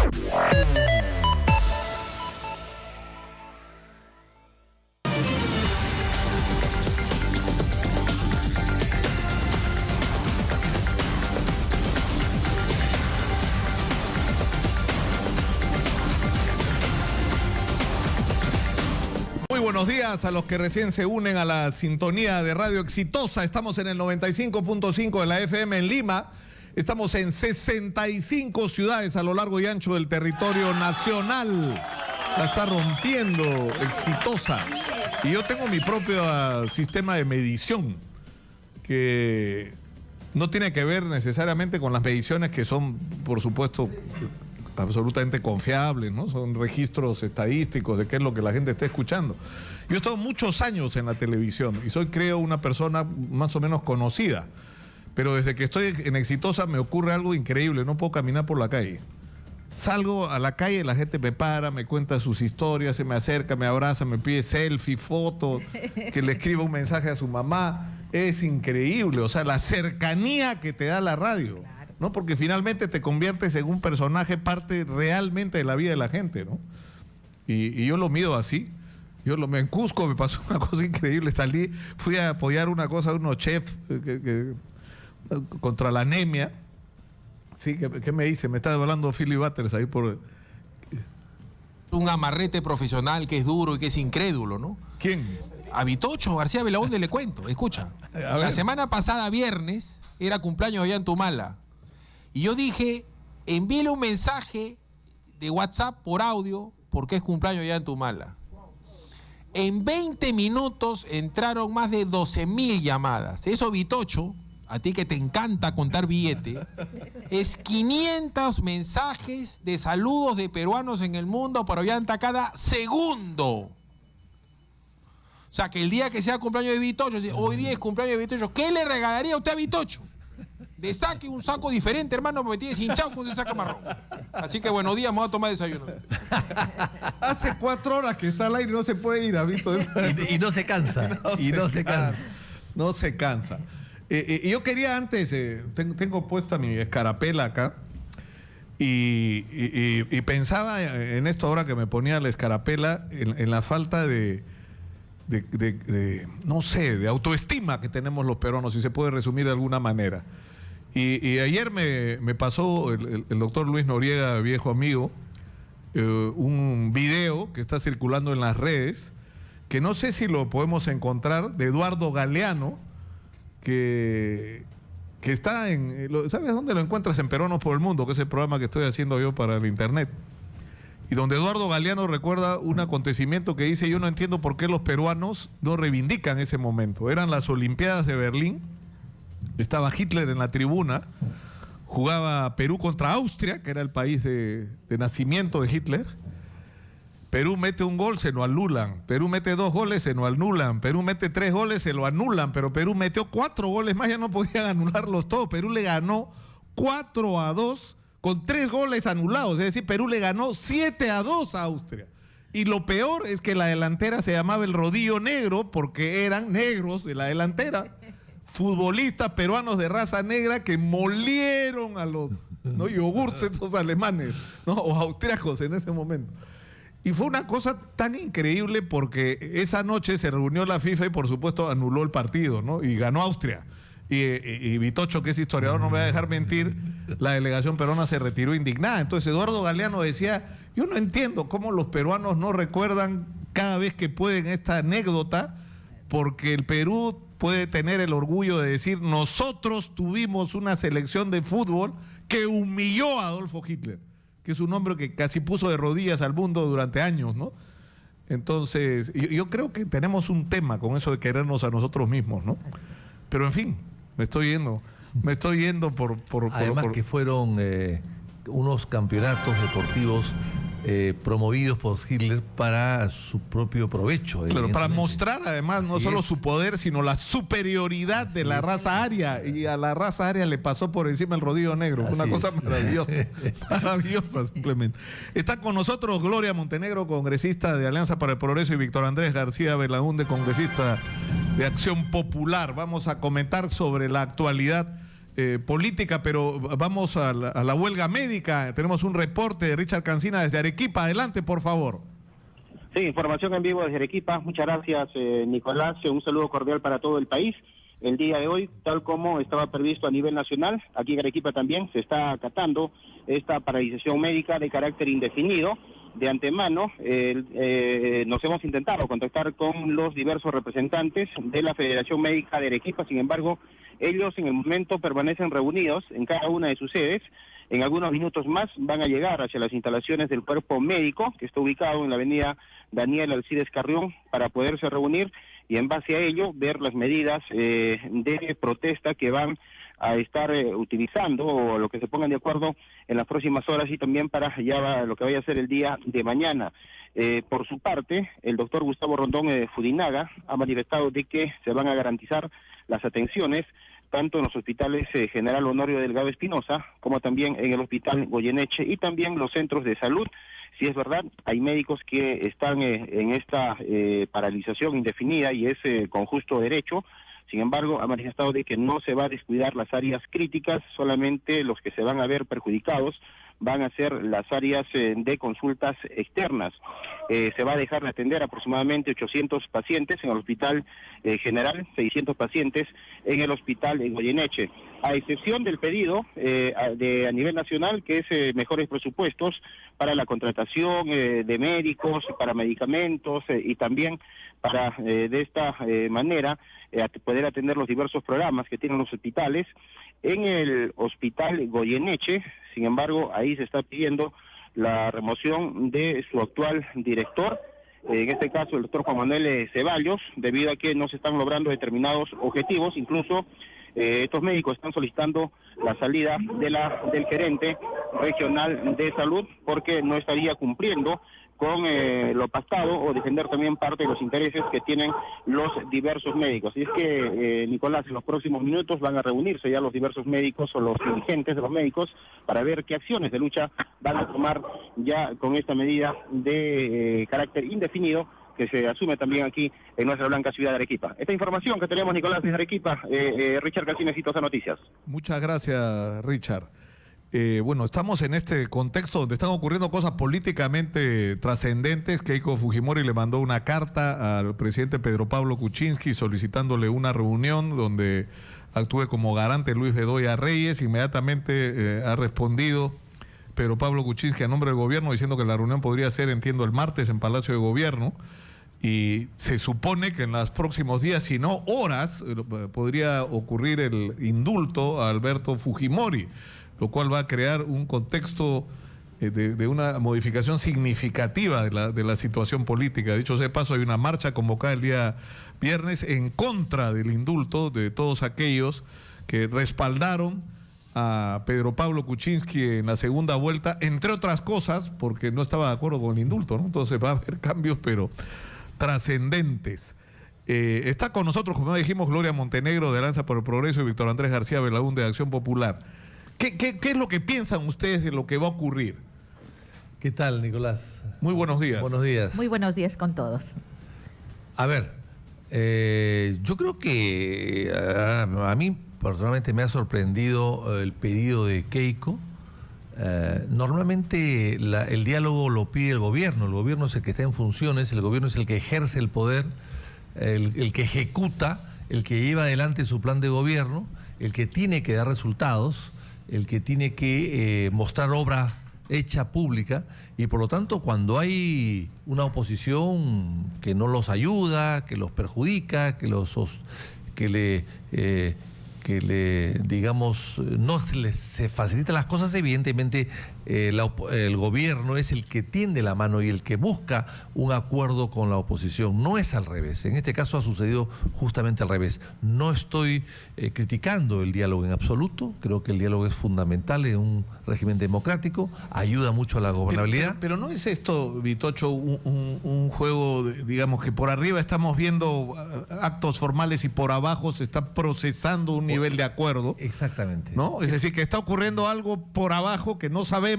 Muy buenos días a los que recién se unen a la sintonía de Radio Exitosa. Estamos en el 95.5 de la FM en Lima. Estamos en 65 ciudades a lo largo y ancho del territorio nacional. La está rompiendo Exitosa. Y yo tengo mi propio sistema de medición que no tiene que ver necesariamente con las mediciones que son, por supuesto, absolutamente confiables, ¿no? Son registros estadísticos de qué es lo que la gente está escuchando. Yo he estado muchos años en la televisión y soy, creo, una persona más o menos conocida, pero desde que estoy en Exitosa me ocurre algo increíble. No puedo caminar por la calle. Salgo a la calle, la gente me para, me cuenta sus historias, se me acerca, me abraza, me pide selfie, foto, que le escriba un mensaje a su mamá. Es increíble, o sea, la cercanía que te da la radio, ¿no? Porque finalmente te conviertes en un personaje, parte realmente de la vida de la gente, ¿no? Y yo lo mido así. En Cusco me pasó una cosa increíble. Salí, fui a apoyar una cosa de unos chefs contra la anemia. Sí, ¿qué me dice? Me está hablando Philly Butters ahí por... Un amarrete profesional que es duro y que es incrédulo, ¿no? ¿Quién? A Vitocho García Belaúnde le cuento, escucha. La semana pasada, viernes, era cumpleaños allá en Tumala. Y yo dije, envíele un mensaje de WhatsApp por audio porque es cumpleaños allá en Tumala. En 20 minutos entraron más de 12.000 llamadas. Eso, Vitocho, a ti que te encanta contar billete, es 500 mensajes de saludos de peruanos en el mundo para Ollanta cada segundo. O sea, que el día que sea cumpleaños de Vitocho, hoy día es cumpleaños de Vitocho, ¿qué le regalaría a usted a Vitocho? De saque un saco diferente, hermano, porque me tienes hinchado con ese saco marrón. Así que buenos días, me voy a tomar desayuno. Hace 4 horas que está al aire y no se puede ir, ¿has visto eso? Y no se cansa. No se cansa. Y yo quería antes, tengo puesta mi escarapela acá, y pensaba en esto ahora que me ponía la escarapela, en la falta de no sé, de autoestima que tenemos los peruanos, si se puede resumir de alguna manera. Y ayer me pasó el doctor Luis Noriega, viejo amigo, un video que está circulando en las redes, que no sé si lo podemos encontrar, de Eduardo Galeano, que está ¿sabes dónde lo encuentras? En Peruanos por el Mundo, que es el programa que estoy haciendo yo para el internet. Y donde Eduardo Galeano recuerda un acontecimiento que dice: yo no entiendo por qué los peruanos no reivindican ese momento. Eran las Olimpiadas de Berlín, estaba Hitler en la tribuna, jugaba Perú contra Austria, que era el país de nacimiento de Hitler. Perú mete un gol, se lo anulan. Perú mete 2 goles, se lo anulan. Perú mete 3 goles, se lo anulan. Pero Perú metió 4 goles más, ya no podían anularlos todos. Perú le ganó 4-2 con 3 goles anulados. Es decir, Perú le ganó 7-2 a Austria. Y lo peor es que la delantera se llamaba el Rodillo Negro porque eran negros de la delantera. Futbolistas peruanos de raza negra que molieron a los yogurts estos alemanes, ¿no? O austriacos en ese momento. Y fue una cosa tan increíble porque esa noche se reunió la FIFA y por supuesto anuló el partido, ¿no? Y ganó Austria. Y Vitocho, que es historiador, no me va a dejar mentir, la delegación peruana se retiró indignada. Entonces Eduardo Galeano decía: yo no entiendo cómo los peruanos no recuerdan cada vez que pueden esta anécdota, porque el Perú puede tener el orgullo de decir: nosotros tuvimos una selección de fútbol que humilló a Adolfo Hitler, que es un hombre que casi puso de rodillas al mundo durante años, ¿no? Entonces, yo creo que tenemos un tema con eso de querernos a nosotros mismos, ¿no? Pero en fin, me estoy yendo por Además que fueron unos campeonatos deportivos promovidos por Hitler para su propio provecho. Claro, para mostrar además no solo su poder, sino la superioridad de la raza aria. Y a la raza aria le pasó por encima el Rodillo Negro. Fue una cosa maravillosa. Maravillosa, simplemente. Está con nosotros Gloria Montenegro, congresista de Alianza para el Progreso, y Víctor Andrés García Belaúnde, congresista de Acción Popular. Vamos a comentar sobre la actualidad política, pero vamos a la huelga médica. Tenemos un reporte de Richard Cancina desde Arequipa. Adelante, por favor. Sí, información en vivo desde Arequipa. Muchas gracias, Nicolás. Un saludo cordial para todo el país. El día de hoy, tal como estaba previsto a nivel nacional, aquí en Arequipa también se está acatando esta paralización médica de carácter indefinido. De antemano, nos hemos intentado contactar con los diversos representantes de la Federación Médica de Arequipa. Sin embargo, ellos en el momento permanecen reunidos en cada una de sus sedes. En algunos minutos más van a llegar hacia las instalaciones del cuerpo médico, que está ubicado en la avenida Daniel Alcides Carrión, para poderse reunir y en base a ello ver las medidas de protesta que van a estar utilizando, o lo que se pongan de acuerdo en las próximas horas, y también para ya lo que vaya a ser el día de mañana. Por su parte, el doctor Gustavo Rondón Fudinaga ha manifestado de que se van a garantizar las atenciones tanto en los hospitales General Honorio Delgado Espinosa, como también en el Hospital Goyeneche y también los centros de salud. Si es verdad, hay médicos que están en esta paralización indefinida y es con justo derecho. Sin embargo, ha manifestado de que no se va a descuidar las áreas críticas, solamente los que se van a ver perjudicados van a ser las áreas de consultas externas. Se va a dejar de atender aproximadamente 800 pacientes en el Hospital General, 600 pacientes en el Hospital Goyeneche, a excepción del pedido a nivel nacional, que es mejores presupuestos para la contratación de médicos, para medicamentos y también para de esta manera poder atender los diversos programas que tienen los hospitales. En el Hospital Goyeneche, sin embargo, ahí se está pidiendo la remoción de su actual director, en este caso el doctor Juan Manuel Ceballos, debido a que no se están logrando determinados objetivos. Incluso estos médicos están solicitando la salida del gerente regional de salud, porque no estaría cumpliendo con lo pactado o defender también parte de los intereses que tienen los diversos médicos. Y es que, Nicolás, en los próximos minutos van a reunirse ya los diversos médicos o los dirigentes de los médicos para ver qué acciones de lucha van a tomar ya con esta medida de carácter indefinido que se asume también aquí en nuestra blanca ciudad de Arequipa. Esta información que tenemos, Nicolás, desde Arequipa, Richard Cancina, Exitosa Noticias. Muchas gracias, Richard. Bueno, estamos en este contexto donde están ocurriendo cosas políticamente trascendentes. Keiko Fujimori le mandó una carta al presidente Pedro Pablo Kuczynski solicitándole una reunión donde actúe como garante Luis Bedoya Reyes. Inmediatamente ha respondido Pedro Pablo Kuczynski a nombre del gobierno diciendo que la reunión podría ser, entiendo, el martes en Palacio de Gobierno. Y se supone que en los próximos días, si no horas, podría ocurrir el indulto a Alberto Fujimori, lo cual va a crear un contexto de una modificación significativa de la situación política. Dicho sea de paso, hay una marcha convocada el día viernes en contra del indulto de todos aquellos que respaldaron a Pedro Pablo Kuczynski en la segunda vuelta, entre otras cosas, porque no estaba de acuerdo con el indulto, ¿no? Entonces va a haber cambios, pero trascendentes. Está con nosotros, como dijimos, Gloria Montenegro de Alianza por el Progreso y Víctor Andrés García Belaúnde de Acción Popular. ¿Qué es lo que piensan ustedes de lo que va a ocurrir? ¿Qué tal, Nicolás? Muy buenos días. Buenos días. Muy buenos días con todos. A ver, yo creo que a mí personalmente me ha sorprendido el pedido de Keiko. Normalmente el diálogo lo pide el gobierno es el que está en funciones, el gobierno es el que ejerce el poder, el que ejecuta, el que lleva adelante su plan de gobierno, el que tiene que dar resultados, el que tiene que mostrar obra hecha pública, y por lo tanto cuando hay una oposición que no los ayuda, que los perjudica, que le digamos, no se facilitan las cosas, evidentemente el gobierno es el que tiende la mano y el que busca un acuerdo con la oposición. No es al revés. En este caso ha sucedido justamente al revés. No estoy criticando el diálogo en absoluto. Creo que el diálogo es fundamental en un régimen democrático. Ayuda mucho a la gobernabilidad. Pero ¿no es esto, Vitocho, un juego, digamos, que por arriba estamos viendo actos formales y por abajo se está procesando un nivel de acuerdo? Exactamente. ¿No? Es decir, que está ocurriendo algo por abajo que no sabemos,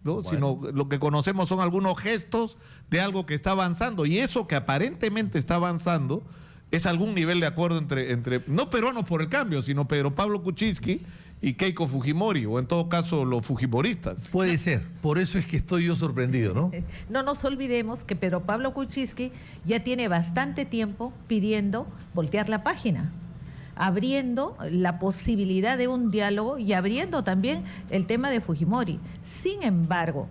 ¿no? Bueno, sino lo que conocemos son algunos gestos de algo que está avanzando, y eso que aparentemente está avanzando es algún nivel de acuerdo entre no peruanos por el cambio, sino Pedro Pablo Kuczynski y Keiko Fujimori, o en todo caso los fujimoristas. Puede ser, por eso es que estoy yo sorprendido, ¿no? No nos olvidemos que Pedro Pablo Kuczynski ya tiene bastante tiempo pidiendo voltear la página, abriendo la posibilidad de un diálogo y abriendo también el tema de Fujimori. Sin embargo,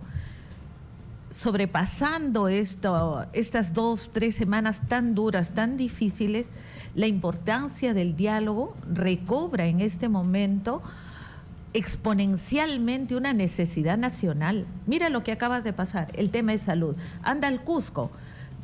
sobrepasando estas 2-3 semanas tan duras, tan difíciles, la importancia del diálogo recobra en este momento exponencialmente una necesidad nacional. Mira lo que acabas de pasar, el tema de salud. Anda al Cusco.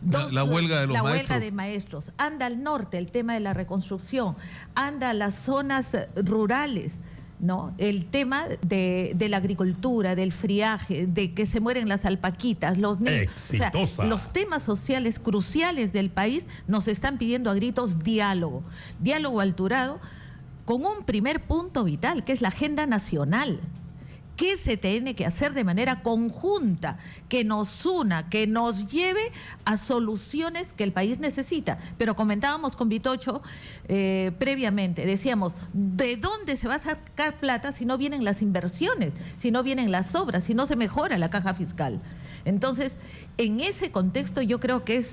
La huelga de los maestros. Huelga de maestros. Anda al norte, el tema de la reconstrucción. Anda a las zonas rurales, ¿no? El tema de la agricultura, del friaje, de que se mueren las alpaquitas, los niños. Exitosa. O sea, los temas sociales cruciales del país nos están pidiendo a gritos diálogo. Diálogo alturado con un primer punto vital, que es la agenda nacional. ¿Qué se tiene que hacer de manera conjunta, que nos una, que nos lleve a soluciones que el país necesita? Pero comentábamos con Vitocho previamente, decíamos, ¿de dónde se va a sacar plata si no vienen las inversiones, si no vienen las obras, si no se mejora la caja fiscal? Entonces, en ese contexto yo creo que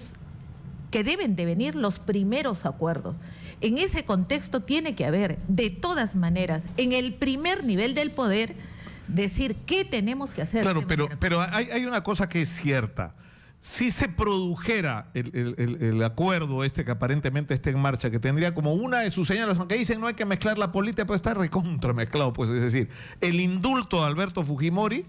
deben de venir los primeros acuerdos. En ese contexto tiene que haber, de todas maneras, en el primer nivel del poder, decir qué tenemos que hacer. Claro, pero hay una cosa que es cierta. Si se produjera el acuerdo que aparentemente está en marcha, que tendría como una de sus señales, aunque dicen no hay que mezclar la política, pero está recontra mezclado, pues es decir, el indulto de Alberto Fujimori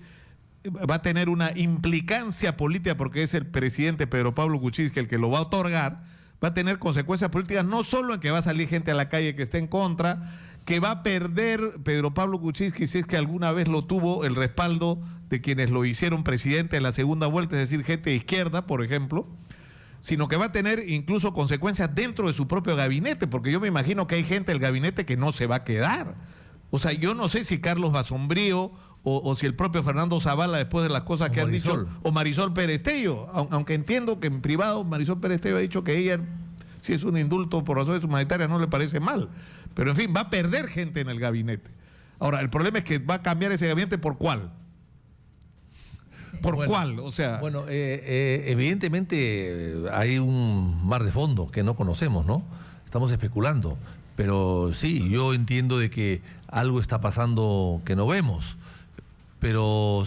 va a tener una implicancia política porque es el presidente Pedro Pablo Kuczynski el que lo va a otorgar, va a tener consecuencias políticas no solo en que va a salir gente a la calle que esté en contra, que va a perder Pedro Pablo Kuczynski, si es que alguna vez lo tuvo, el respaldo de quienes lo hicieron presidente en la segunda vuelta, es decir, gente de izquierda, por ejemplo, sino que va a tener incluso consecuencias dentro de su propio gabinete, porque yo me imagino que hay gente del gabinete que no se va a quedar. O sea, yo no sé si Carlos Basombrío o si el propio Fernando Zavala, después de las cosas que han dicho, o Marisol Perestello, aunque entiendo que en privado Marisol Perestello ha dicho que ella, si es un indulto por razones humanitarias, no le parece mal. Pero en fin, va a perder gente en el gabinete. Ahora, el problema es que va a cambiar ese gabinete ¿por cuál? ¿Por cuál? O sea... Bueno, evidentemente hay un mar de fondo que no conocemos, ¿no? Estamos especulando. Pero sí, yo entiendo de que algo está pasando que no vemos. Pero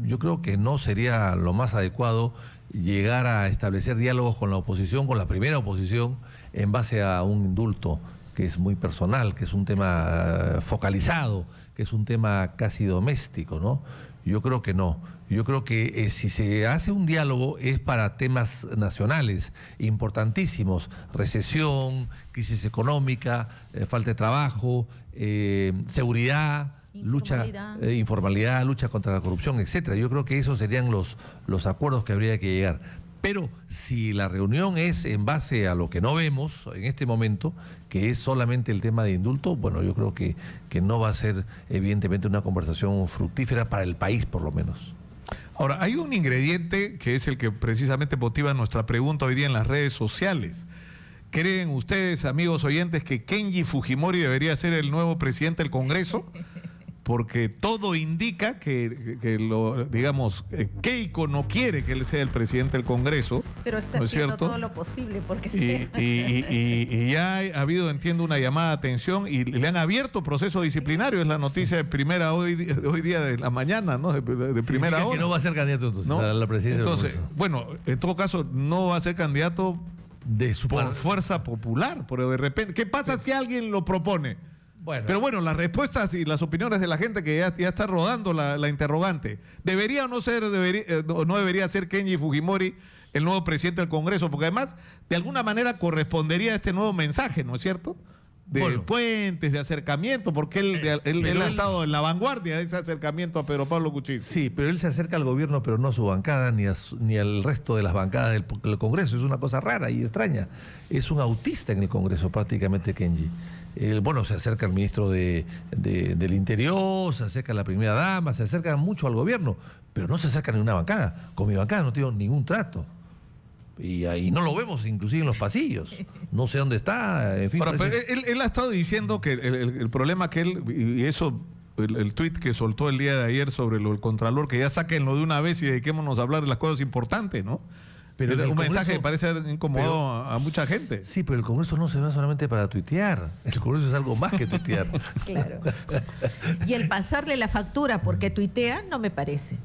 yo creo que no sería lo más adecuado llegar a establecer diálogos con la oposición, con la primera oposición, en base a un indulto que es muy personal, que es un tema focalizado, que es un tema casi doméstico, ¿no? Yo creo que no. Yo creo que si se hace un diálogo es para temas nacionales importantísimos: recesión, crisis económica, falta de trabajo, seguridad, informalidad, lucha contra la corrupción, etcétera. Yo creo que esos serían los acuerdos que habría que llegar. Pero si la reunión es en base a lo que no vemos en este momento, que es solamente el tema de indulto, bueno, yo creo que no va a ser evidentemente una conversación fructífera para el país, por lo menos. Ahora, hay un ingrediente que es el que precisamente motiva nuestra pregunta hoy día en las redes sociales. ¿Creen ustedes, amigos oyentes, que Kenji Fujimori debería ser el nuevo presidente del Congreso? Porque todo indica que Keiko no quiere que él sea el presidente del Congreso. Pero está haciendo todo lo posible porque sea. Y ya ha habido, entiendo, una llamada de atención y le han abierto proceso disciplinario. Es la noticia de primera hoy día de la mañana, ¿no? De primera hora. Que no va a ser candidato entonces, ¿no?, a la presidencia del Congreso. Bueno, en todo caso, no va a ser candidato por fuerza popular. Pero de repente, ¿qué pasa si alguien lo propone? Bueno. Pero bueno, las respuestas y las opiniones de la gente que ya está rodando la interrogante. ¿Debería o no debería ser Kenji Fujimori el nuevo presidente del Congreso? Porque además, de alguna manera, correspondería a este nuevo mensaje, ¿no es cierto? De puentes, de acercamiento, porque él ha estado en la vanguardia de ese acercamiento a Pedro Pablo Kuczynski. Sí, pero él se acerca al gobierno, pero no a su bancada, ni al resto de las bancadas del Congreso. Es una cosa rara y extraña. Es un autista en el Congreso, prácticamente, Kenji. Se acerca al ministro del Interior, se acerca a la primera dama, se acerca mucho al gobierno, pero no se acerca a ninguna bancada. Con mi bancada no tengo ningún trato. Y ahí no lo vemos, inclusive en los pasillos. No sé dónde está. En fin, Ahora, pero él ha estado diciendo que el problema que él, y eso, el tuit que soltó el día de ayer sobre lo del Contralor, que ya sáquenlo de una vez y dediquémonos a hablar de las cosas importantes, ¿no? Pero era un Congreso, mensaje que parece haber incomodado a mucha gente. Sí, pero el Congreso no se va solamente para tuitear. El Congreso es algo más que tuitear. Claro. Y el pasarle la factura porque tuitea no me parece.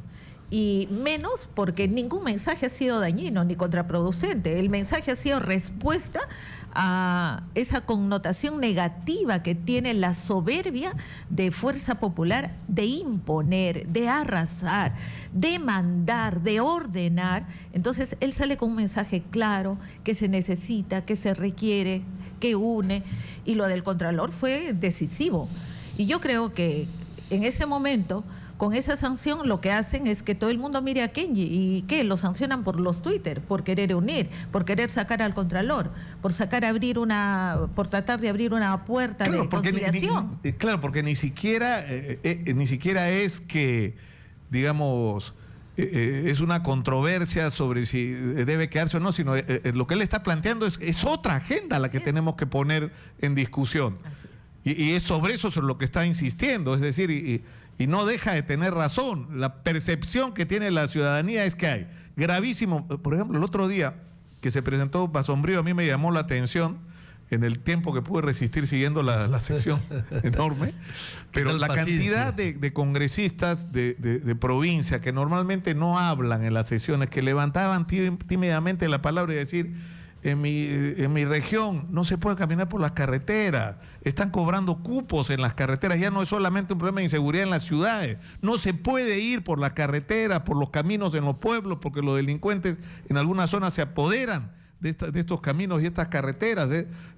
Y menos porque ningún mensaje ha sido dañino ni contraproducente. El mensaje ha sido respuesta a esa connotación negativa que tiene la soberbia de Fuerza Popular de imponer, de arrasar, de mandar, de ordenar. Entonces él sale con un mensaje claro, que se necesita, que se requiere, que une, y lo del Contralor fue decisivo. Y yo creo que en ese momento, con esa sanción, lo que hacen es que todo el mundo mire a Kenji. ¿Y qué? Lo sancionan por los Twitter, por querer unir, por querer sacar al Contralor, por tratar de abrir una puerta de conciliación. Claro, porque ni siquiera es que, digamos, es una controversia sobre si debe quedarse o no, sino lo que él está planteando es otra agenda la que tenemos que poner en discusión. Y es sobre eso sobre lo que está insistiendo, es decir, y no deja de tener razón. La percepción que tiene la ciudadanía es que hay gravísimo. Por ejemplo, el otro día que se presentó Basombrío, a mí me llamó la atención en el tiempo que pude resistir siguiendo la sesión enorme, pero la cantidad de congresistas de provincia que normalmente no hablan en las sesiones, que levantaban tímidamente la palabra y decir: en mi región no se puede caminar por las carreteras, están cobrando cupos en las carreteras, ya no es solamente un problema de inseguridad en las ciudades, no se puede ir por las carreteras, por los caminos en los pueblos, porque los delincuentes en algunas zonas se apoderan de estos caminos y estas carreteras.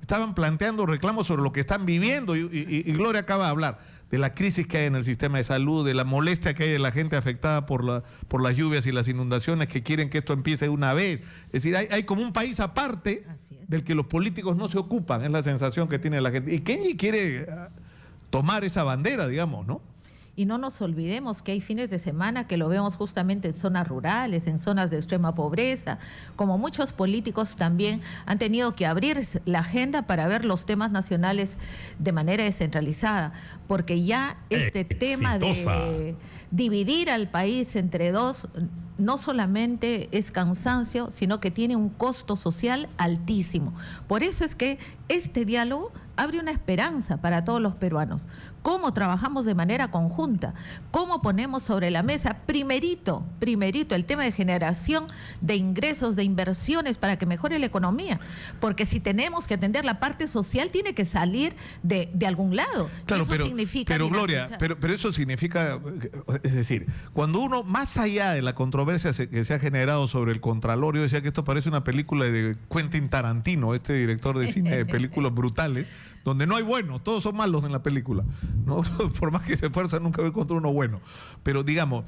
Estaban planteando reclamos sobre lo que están viviendo y Gloria acaba de hablar de la crisis que hay en el sistema de salud, de la molestia que hay de la gente afectada por las lluvias y las inundaciones, que quieren que esto empiece de una vez. Es decir, hay como un país aparte del que los políticos no se ocupan, es la sensación que tiene la gente. Y Kenji quiere tomar esa bandera, digamos, ¿no? Y no nos olvidemos que hay fines de semana que lo vemos justamente en zonas rurales, en zonas de extrema pobreza, como muchos políticos también han tenido que abrir la agenda para ver los temas nacionales de manera descentralizada, porque ya este tema de dividir al país entre dos no solamente es cansancio, sino que tiene un costo social altísimo. Por eso es que este diálogo abre una esperanza para todos los peruanos. ¿Cómo trabajamos de manera conjunta? ¿Cómo ponemos sobre la mesa, primerito, el tema de generación de ingresos, de inversiones para que mejore la economía? Porque si tenemos que atender la parte social, tiene que salir de algún lado. Claro, eso significa, pero Gloria, pero eso significa, es decir, cuando uno, más allá de la controversia que se ha generado sobre el Contralor, yo decía que esto parece una película de Quentin Tarantino, este director de cine de películas brutales, donde no hay buenos, todos son malos en la película, ¿no? Por más que se esfuerzan, nunca va a encontrar uno bueno. Pero digamos,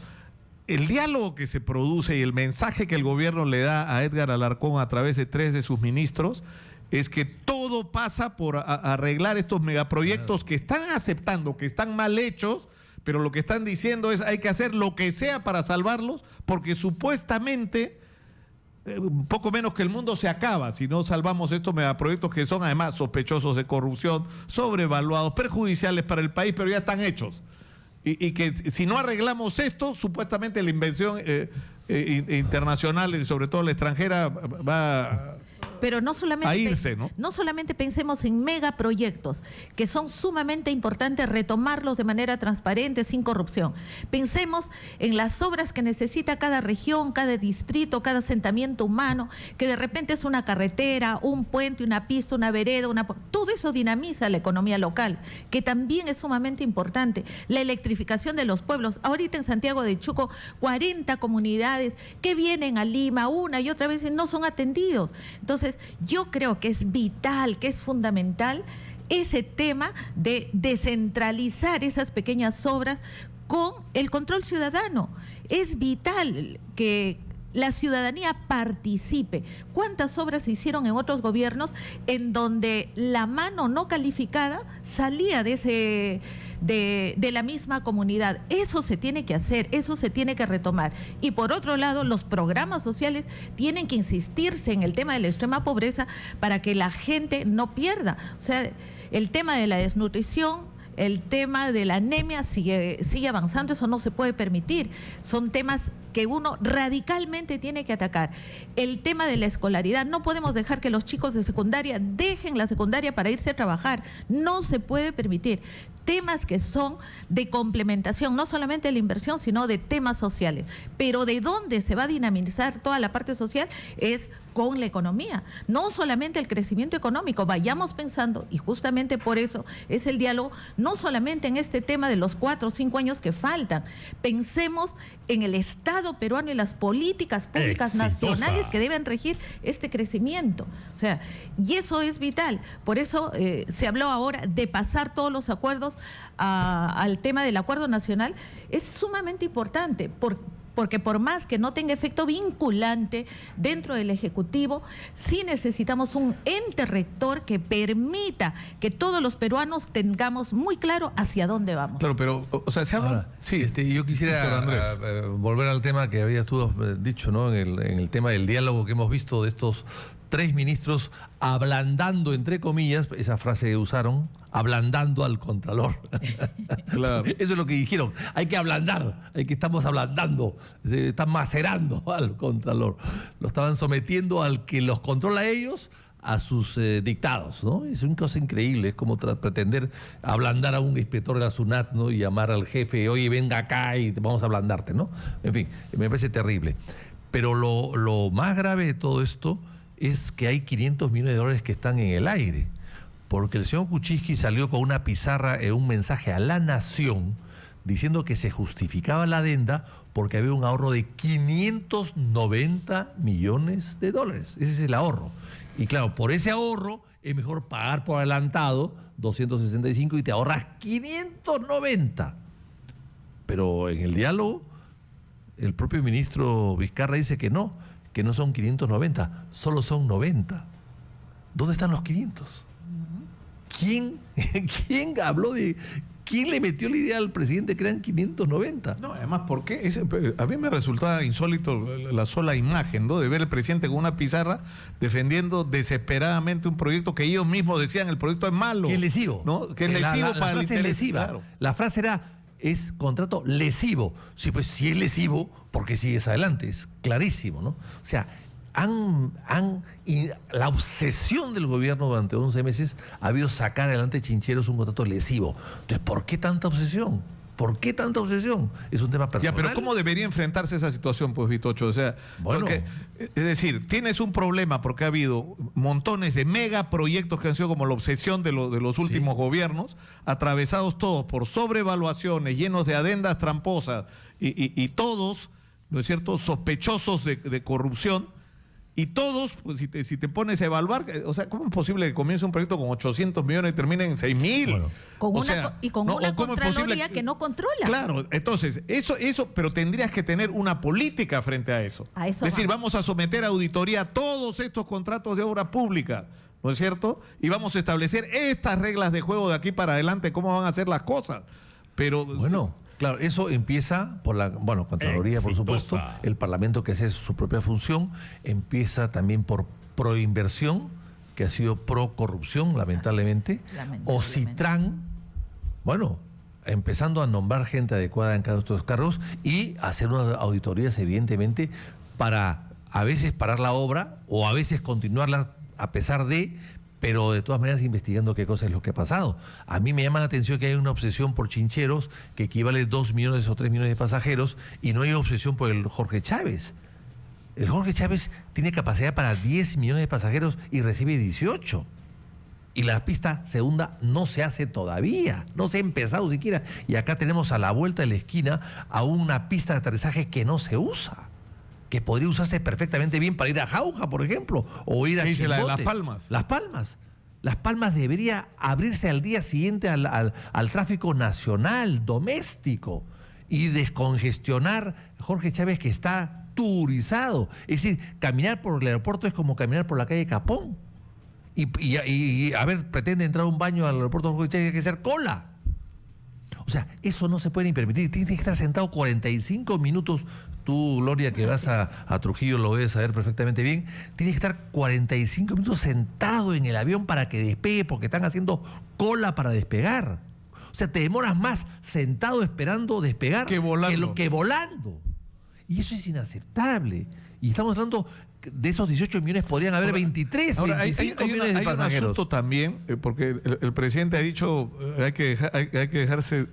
el diálogo que se produce y el mensaje que el gobierno le da a Edgar Alarcón a través de 3 de sus ministros es que todo pasa por arreglar estos megaproyectos que están aceptando, que están mal hechos, pero lo que están diciendo es hay que hacer lo que sea para salvarlos, porque supuestamente poco menos que el mundo se acaba si no salvamos estos megaproyectos que son además sospechosos de corrupción, sobrevaluados, perjudiciales para el país, pero ya están hechos. Y que si no arreglamos esto, supuestamente la inversión internacional y sobre todo la extranjera va pero no solamente a irse, ¿no? No solamente pensemos en megaproyectos, que son sumamente importantes retomarlos de manera transparente, sin corrupción. Pensemos en las obras que necesita cada región, cada distrito, cada asentamiento humano, que de repente es una carretera, un puente, una pista, una vereda, todo eso dinamiza la economía local, que también es sumamente importante. La electrificación de los pueblos. Ahorita en Santiago de Chuco, 40 comunidades que vienen a Lima una y otra vez y no son atendidos. Entonces, yo creo que es vital, que es fundamental ese tema de descentralizar esas pequeñas obras con el control ciudadano. Es vital que la ciudadanía participe. ¿Cuántas obras se hicieron en otros gobiernos en donde la mano no calificada salía de la misma comunidad? Eso se tiene que hacer, eso se tiene que retomar. Y por otro lado, los programas sociales tienen que insistirse en el tema de la extrema pobreza para que la gente no pierda. O sea, el tema de la desnutrición, el tema de la anemia sigue avanzando, eso no se puede permitir. Son temas que uno radicalmente tiene que atacar. El tema de la escolaridad, no podemos dejar que los chicos de secundaria dejen la secundaria para irse a trabajar, no se puede permitir. Temas que son de complementación, no solamente de la inversión, sino de temas sociales. Pero de dónde se va a dinamizar toda la parte social es con la economía, no solamente el crecimiento económico. Vayamos pensando, y justamente por eso es el diálogo, no solamente en este tema de los 4 o 5 años que faltan. Pensemos en el Estado peruano y las políticas públicas nacionales que deben regir este crecimiento. O sea, y eso es vital. Por eso se habló ahora de pasar todos los acuerdos al tema del acuerdo nacional. Es sumamente importante porque por más que no tenga efecto vinculante dentro del Ejecutivo, sí necesitamos un ente rector que permita que todos los peruanos tengamos muy claro hacia dónde vamos. Claro, pero, o sea, se habla... Ahora, sí, yo quisiera volver al tema que habías tú dicho, ¿no? En el tema del diálogo que hemos visto de estos 3 ministros ablandando, entre comillas, esa frase que usaron, ablandando al Contralor. Claro. Eso es lo que dijeron. Hay que ablandar, estamos ablandando, se están macerando al Contralor. Lo estaban sometiendo al que los controla a ellos, a sus dictados, ¿no? Es una cosa increíble, es como pretender ablandar a un inspector de la SUNAT, ¿no? Y llamar al jefe, oye, venga acá y vamos a ablandarte, ¿no? En fin, me parece terrible. Pero lo más grave de todo esto es que hay 500 millones de dólares que están en el aire, porque el señor Kuczynski salió con una pizarra en un mensaje a la nación diciendo que se justificaba la adenda porque había un ahorro de 590 millones de dólares. Ese es el ahorro. Y claro, por ese ahorro es mejor pagar por adelantado 265 y te ahorras 590. Pero en el diálogo, el propio ministro Vizcarra dice que no son 590, solo son 90. ¿Dónde están los 500? ¿Quién habló de... ¿Quién le metió la idea al presidente que eran 590? No, además, ¿por qué? A mí me resulta insólito la sola imagen, ¿no? De ver al presidente con una pizarra defendiendo desesperadamente un proyecto que ellos mismos decían el proyecto es malo. Que es lesivo. ¿No? Que es lesivo para el frase es lesiva. Claro. La frase es contrato lesivo. Sí, pues si es lesivo, ¿por qué sigues adelante? Es clarísimo, ¿no? O sea, la obsesión del gobierno durante 11 meses ha habido sacar adelante Chincheros un contrato lesivo. Entonces, ¿por qué tanta obsesión? ¿Por qué tanta obsesión? Es un tema personal. Ya, pero ¿cómo debería enfrentarse esa situación, pues, Vitocho? O sea, bueno, porque, es decir, tienes un problema porque ha habido montones de megaproyectos que han sido como la obsesión de los últimos gobiernos, atravesados todos por sobrevaluaciones, llenos de adendas tramposas y todos, ¿no es cierto?, sospechosos de corrupción. Y todos, pues si te pones a evaluar, o sea, ¿cómo es posible que comience un proyecto con 800 millones y termine en 6.000? Bueno, con una Contraloría que no controla. Claro, entonces, eso, pero tendrías que tener una política frente a eso. Es decir, vamos a someter a auditoría a todos estos contratos de obra pública, ¿no es cierto? Y vamos a establecer estas reglas de juego de aquí para adelante, cómo van a ser las cosas. Pero... Bueno... Claro, eso empieza por la Contraloría, por supuesto, el Parlamento que hace su propia función, empieza también por proinversión, que ha sido pro corrupción, lamentablemente, o Citran, bueno, empezando a nombrar gente adecuada en cada uno de estos cargos y hacer unas auditorías, evidentemente, para a veces parar la obra o a veces continuarla a pesar de... pero de todas maneras investigando qué cosa es lo que ha pasado. A mí me llama la atención que hay una obsesión por Chincheros que equivale a 2 millones o 3 millones de pasajeros y no hay obsesión por el Jorge Chávez. El Jorge Chávez tiene capacidad para 10 millones de pasajeros y recibe 18. Y la pista segunda no se hace todavía, no se ha empezado siquiera. Y acá tenemos a la vuelta de la esquina a una pista de aterrizaje que no se usa, que podría usarse perfectamente bien para ir a Jauja, por ejemplo, o ir a Chimbote. La de Las Palmas. Las Palmas. Las Palmas debería abrirse al día siguiente al tráfico nacional, doméstico, y descongestionar Jorge Chávez, que está culturizado. Es decir, caminar por el aeropuerto es como caminar por la calle Capón. Y a ver, pretende entrar a un baño al aeropuerto, tiene que hacer cola. O sea, eso no se puede ni permitir. Tienes que estar sentado 45 minutos. Tú, Gloria, que vas a Trujillo, lo debes saber perfectamente bien. Tienes que estar 45 minutos sentado en el avión para que despegue, porque están haciendo cola para despegar. O sea, te demoras más sentado esperando despegar que volando. que volando. Y eso es inaceptable. Y estamos hablando de esos 18 millones, podrían haber 23, Ahora, 25 millones de pasajeros. Hay un asunto también, porque el presidente ha dicho hay que dejarse,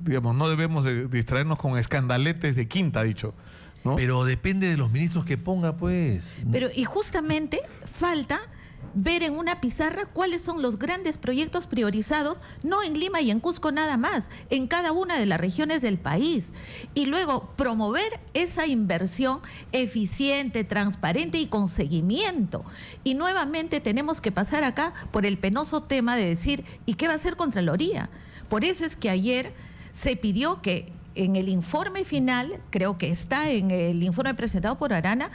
digamos, no debemos distraernos con escandaletes de quinta, ha dicho, ¿no? Pero depende de los ministros que ponga, pues. Pero y justamente falta ver en una pizarra cuáles son los grandes proyectos priorizados, no en Lima y en Cusco nada más, en cada una de las regiones del país. Y luego promover esa inversión eficiente, transparente y con seguimiento. Y nuevamente tenemos que pasar acá por el penoso tema de decir, ¿y qué va a hacer Contraloría? Por eso es que ayer se pidió que en el informe final, creo que está en el informe presentado por Arana,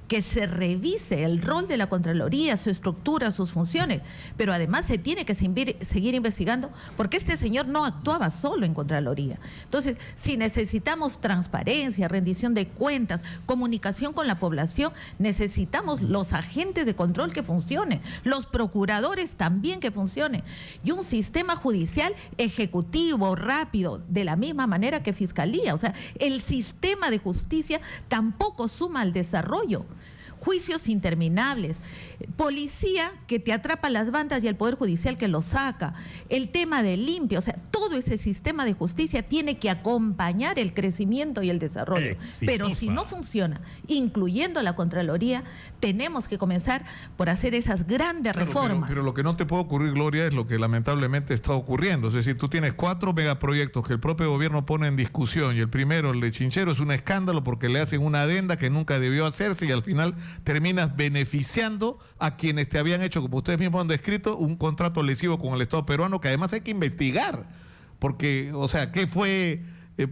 que se revise el rol de la Contraloría, su estructura, sus funciones, pero además se tiene que seguir investigando porque este señor no actuaba solo en Contraloría. Entonces, si necesitamos transparencia, rendición de cuentas, comunicación con la población, necesitamos los agentes de control que funcionen, los procuradores también que funcionen, y un sistema judicial ejecutivo, rápido, de la misma manera que Fiscalía. O sea, el sistema de justicia tampoco suma al desarrollo. Juicios interminables, policía que te atrapa las bandas y el Poder Judicial que lo saca, el tema de limpio, o sea, todo ese sistema de justicia tiene que acompañar el crecimiento y el desarrollo. Exitosa. Pero si no funciona, incluyendo la Contraloría, tenemos que comenzar por hacer esas grandes reformas. Pero lo que no te puede ocurrir, Gloria, es lo que lamentablemente está ocurriendo. Es decir, tú tienes 4 megaproyectos que el propio gobierno pone en discusión, y el primero, el de Chinchero, es un escándalo porque le hacen una adenda que nunca debió hacerse, y al final terminas beneficiando a quienes te habían hecho, como ustedes mismos han descrito, un contrato lesivo con el Estado peruano, que además hay que investigar, porque, o sea, ¿qué fue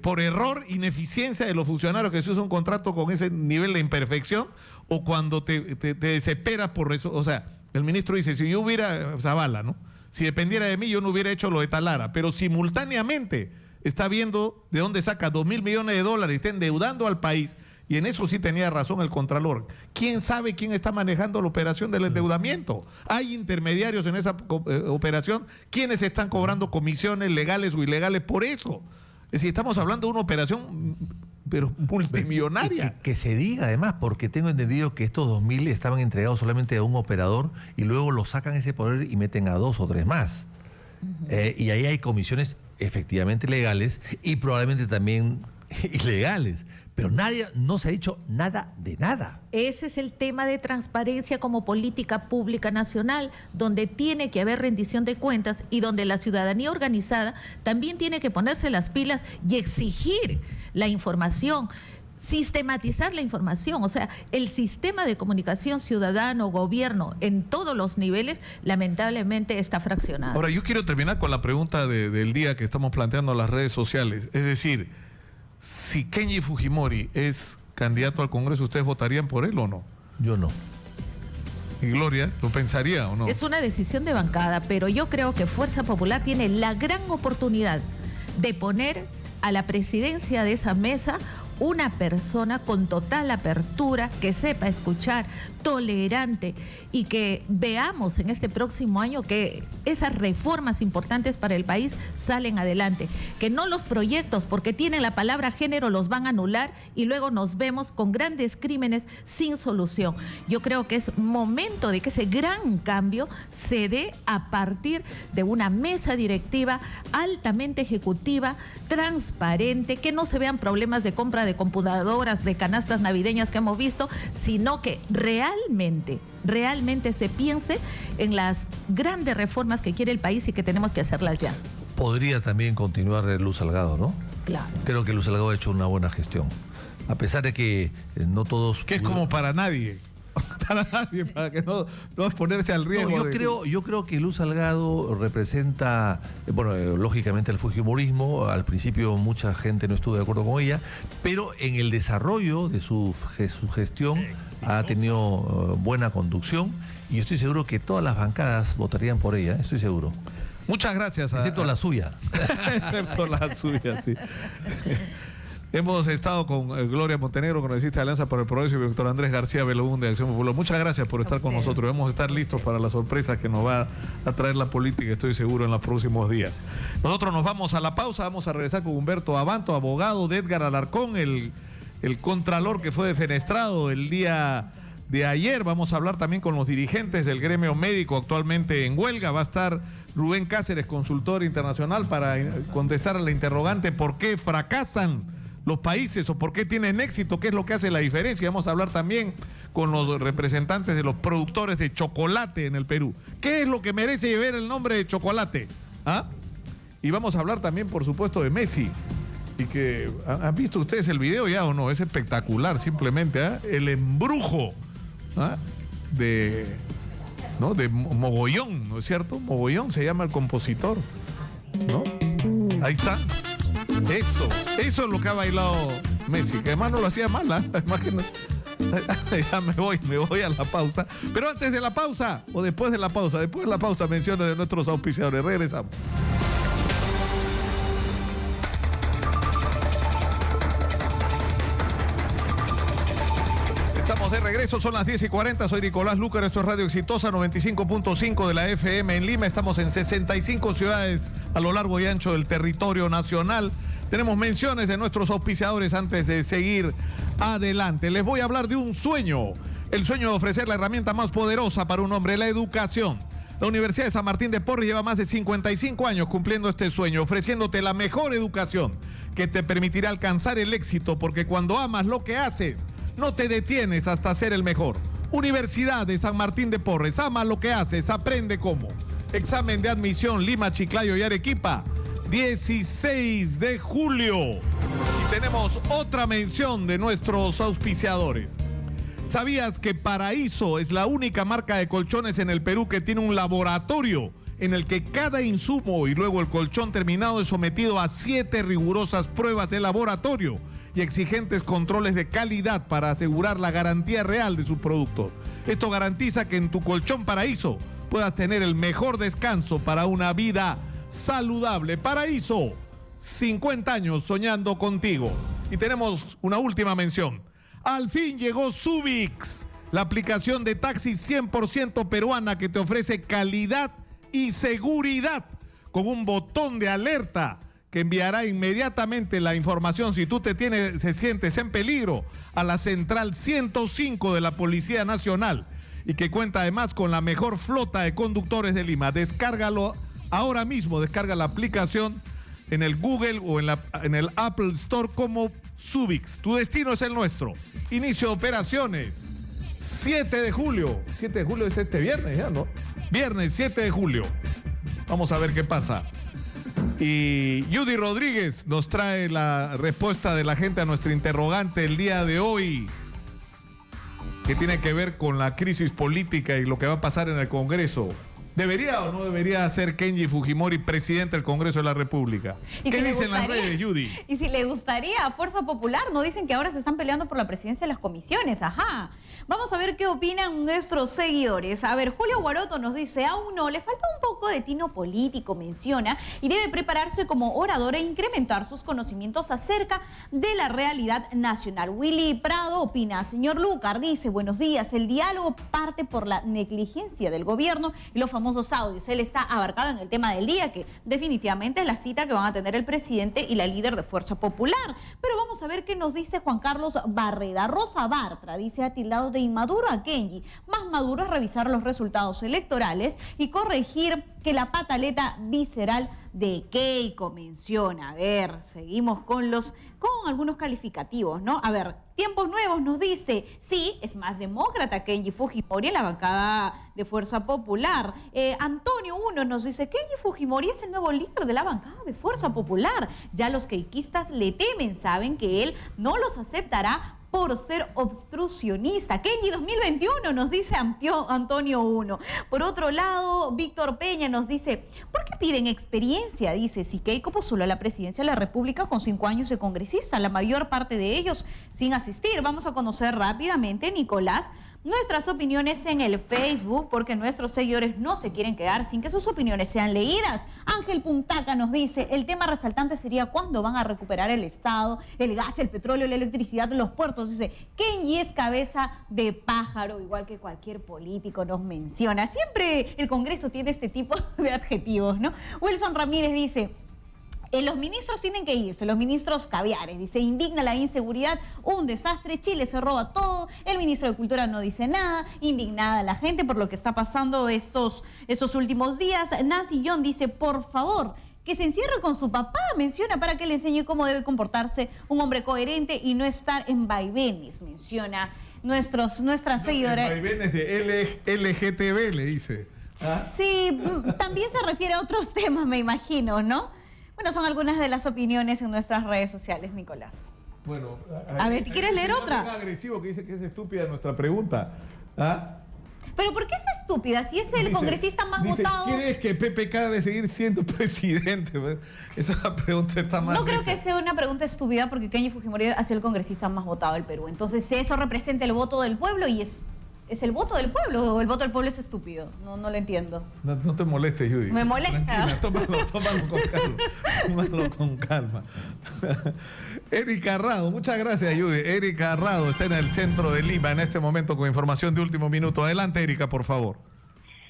por error, ineficiencia de los funcionarios que se usa un contrato con ese nivel de imperfección, o cuando te desesperas por eso? O sea, el ministro dice, si yo hubiera, Zavala, ¿no? Si dependiera de mí, yo no hubiera hecho lo de Talara, pero simultáneamente está viendo de dónde saca $2.000 millones y está endeudando al país. Y en eso sí tenía razón el Contralor. ¿Quién sabe quién está manejando la operación del endeudamiento? ¿Hay intermediarios en esa operación? ¿Quiénes están cobrando comisiones legales o ilegales por eso? Es decir, estamos hablando de una operación, pero multimillonaria. Que se diga además, porque tengo entendido que estos 2.000 estaban entregados solamente a un operador y luego lo sacan ese poder y meten a 2 o 3 más. Y ahí hay comisiones efectivamente legales y probablemente también ilegales. Pero no se ha dicho nada de nada. Ese es el tema de transparencia como política pública nacional, donde tiene que haber rendición de cuentas y donde la ciudadanía organizada también tiene que ponerse las pilas y exigir la información, sistematizar la información. O sea, el sistema de comunicación ciudadano-gobierno en todos los niveles lamentablemente está fraccionado. Ahora, yo quiero terminar con la pregunta del día que estamos planteando en las redes sociales. Es decir, si Kenji Fujimori es candidato al Congreso, ¿ustedes votarían por él o no? Yo no. ¿Y Gloria, lo pensaría o no? Es una decisión de bancada, pero yo creo que Fuerza Popular tiene la gran oportunidad de poner a la presidencia de esa mesa una persona con total apertura, que sepa escuchar, tolerante, y que veamos en este próximo año que esas reformas importantes para el país salen adelante, que no los proyectos, porque tienen la palabra género, los van a anular y luego nos vemos con grandes crímenes sin solución. Yo creo que es momento de que ese gran cambio se dé a partir de una mesa directiva altamente ejecutiva, transparente, que no se vean problemas de compra de computadoras, de canastas navideñas que hemos visto, sino que realmente se piense en las grandes reformas que quiere el país y que tenemos que hacerlas ya. Podría también continuar Luz Salgado, ¿no? Claro. Creo que Luz Salgado ha hecho una buena gestión. A pesar de que no todos... Que es como para nadie. matar a nadie para que no exponerse al riesgo. No, yo creo que Luz Salgado representa, lógicamente el fujimorismo. Al principio mucha gente no estuvo de acuerdo con ella, pero en el desarrollo de su gestión ha tenido buena conducción y yo estoy seguro que todas las bancadas votarían por ella, estoy seguro. Muchas gracias. Excepto la suya. Excepto la suya, sí. Hemos estado con Gloria Montenegro, congresista de Alianza por el Progreso, y el doctor Andrés García Belaúnde de Acción Popular. Muchas gracias por estar con nosotros. Vamos a estar listos para las sorpresas que nos va a traer la política, estoy seguro, en los próximos días. Nosotros nos vamos a la pausa, vamos a regresar con Humberto Abanto, abogado de Edgar Alarcón, el contralor que fue defenestrado el día de ayer. Vamos a hablar también con los dirigentes del gremio médico actualmente en huelga. Va a estar Rubén Cáceres, consultor internacional, para contestar a la interrogante: ¿por qué fracasan los países o por qué tienen éxito? ¿Qué es lo que hace la diferencia? Vamos a hablar también con los representantes de los productores de chocolate en el Perú. ¿Qué es lo que merece llevar el nombre de chocolate? ¿Ah? Y vamos a hablar también, por supuesto, de Messi. Y que, ¿han visto ustedes el video ya o no? Es espectacular, simplemente, ¿eh? El embrujo, ¿ah? de Mogollón, ¿no es cierto? Mogollón se llama el compositor, ¿no? Ahí está. Eso es lo que ha bailado Messi, que además no lo hacía mal, ¿eh? Ya me voy a la pausa. Pero antes de la pausa, o después de la pausa, menciones de nuestros auspiciadores. Regresamos. Estamos de regreso, son las 10:40, soy Nicolás Lucar, esto es Radio Exitosa 95.5 de la FM en Lima. Estamos en 65 ciudades a lo largo y ancho del territorio nacional. Tenemos menciones de nuestros auspiciadores antes de seguir adelante. Les voy a hablar de un sueño, el sueño de ofrecer la herramienta más poderosa para un hombre, la educación. La Universidad de San Martín de Porres lleva más de 55 años cumpliendo este sueño, ofreciéndote la mejor educación que te permitirá alcanzar el éxito, porque cuando amas lo que haces, no te detienes hasta ser el mejor. Universidad de San Martín de Porres, ama lo que haces, aprende cómo. Examen de admisión Lima, Chiclayo y Arequipa, 16 de julio. Y tenemos otra mención de nuestros auspiciadores. ¿Sabías que Paraíso es la única marca de colchones en el Perú que tiene un laboratorio en el que cada insumo y luego el colchón terminado es sometido a 7 rigurosas pruebas de laboratorio y exigentes controles de calidad para asegurar la garantía real de sus productos? Esto garantiza que en tu colchón Paraíso puedas tener el mejor descanso para una vida saludable. Paraíso, 50 años soñando contigo. Y tenemos una última mención. Al fin llegó Subix, la aplicación de taxi 100% peruana que te ofrece calidad y seguridad con un botón de alerta que enviará inmediatamente la información si tú se sientes en peligro a la central 105 de la Policía Nacional, y que cuenta además con la mejor flota de conductores de Lima. Descárgalo ahora mismo, descarga la aplicación en el Google o en el Apple Store como Subix. Tu destino es el nuestro. Inicio de operaciones 7 de julio. 7 de julio es este viernes, ya, ¿no? Viernes 7 de julio. Vamos a ver qué pasa. Y Judy Rodríguez nos trae la respuesta de la gente a nuestro interrogante el día de hoy, que tiene que ver con la crisis política y lo que va a pasar en el Congreso. ¿Debería o no debería ser Kenji Fujimori presidente del Congreso de la República? ¿Qué dicen las redes, Judy? Y si le gustaría a Fuerza Popular, no dicen que ahora se están peleando por la presidencia de las comisiones. Ajá. Vamos a ver qué opinan nuestros seguidores. A ver, Julio Guaroto nos dice: a uno le falta un poco de tino político, menciona, y debe prepararse como orador e incrementar sus conocimientos acerca de la realidad nacional. Willy Prado opina: señor Lucar, dice, buenos días, el diálogo parte por la negligencia del gobierno y los famosos audios. Él está abarcado en el tema del día, que definitivamente es la cita que van a tener el presidente y la líder de Fuerza Popular. Pero vamos a ver qué nos dice Juan Carlos Barreda. Rosa Bartra dice: ha tildado de inmaduro a Kenji. Más maduro es revisar los resultados electorales y corregir que la pataleta visceral de Keiko, menciona. A ver, seguimos con algunos calificativos, ¿no? A ver, Tiempos Nuevos nos dice: sí, es más demócrata Kenji Fujimori en la bancada de Fuerza Popular. Antonio Uno nos dice: Kenji Fujimori es el nuevo líder de la bancada de Fuerza Popular. Ya los keikistas le temen, saben que él no los aceptará por ser obstruccionista. Kenji 2021 nos dice Antonio 1. Por otro lado, Víctor Peña nos dice, ¿por qué piden experiencia? Dice, si Keiko postuló a la presidencia de la República con 5 años de congresista, la mayor parte de ellos sin asistir. Vamos a conocer rápidamente, Nicolás, nuestras opiniones en el Facebook, porque nuestros seguidores no se quieren quedar sin que sus opiniones sean leídas. Ángel Puntaca nos dice, el tema resaltante sería cuándo van a recuperar el Estado, el gas, el petróleo, la electricidad, los puertos. Dice, Kenji es cabeza de pájaro, igual que cualquier político nos menciona. Siempre el Congreso tiene este tipo de adjetivos, ¿no? Wilson Ramírez dice, los ministros tienen que irse, los ministros caviares. Dice, indigna la inseguridad, un desastre, Chile se roba todo, el ministro de Cultura no dice nada, indignada la gente por lo que está pasando estos últimos días. Nancy John dice, por favor, que se encierre con su papá, menciona, para que le enseñe cómo debe comportarse un hombre coherente y no estar en vaivenes, menciona nuestras seguidoras. Vaivenes de LGTB, le dice. ¿Ah? Sí, también se refiere a otros temas, me imagino, ¿no? Bueno, son algunas de las opiniones en nuestras redes sociales, Nicolás. Bueno, a ver, ¿quieres leer otra? Es agresivo que dice que es estúpida nuestra pregunta. ¿Ah? ¿Pero por qué es estúpida? Si es el congresista más votado. ¿Quieres que PPK debe seguir siendo presidente? Esa pregunta está mal. No creo que sea una pregunta estúpida porque Kenji Fujimori ha sido el congresista más votado del Perú. Entonces eso representa el voto del pueblo y es el voto del pueblo, o el voto del pueblo es estúpido. No lo entiendo. No te molestes, Judy. Me molesta. Tranquila, tómalo con calma. Tómalo con calma. Erika Arrado, muchas gracias, Judy. Erika Arrado está en el centro de Lima en este momento con información de último minuto. Adelante, Erika, por favor.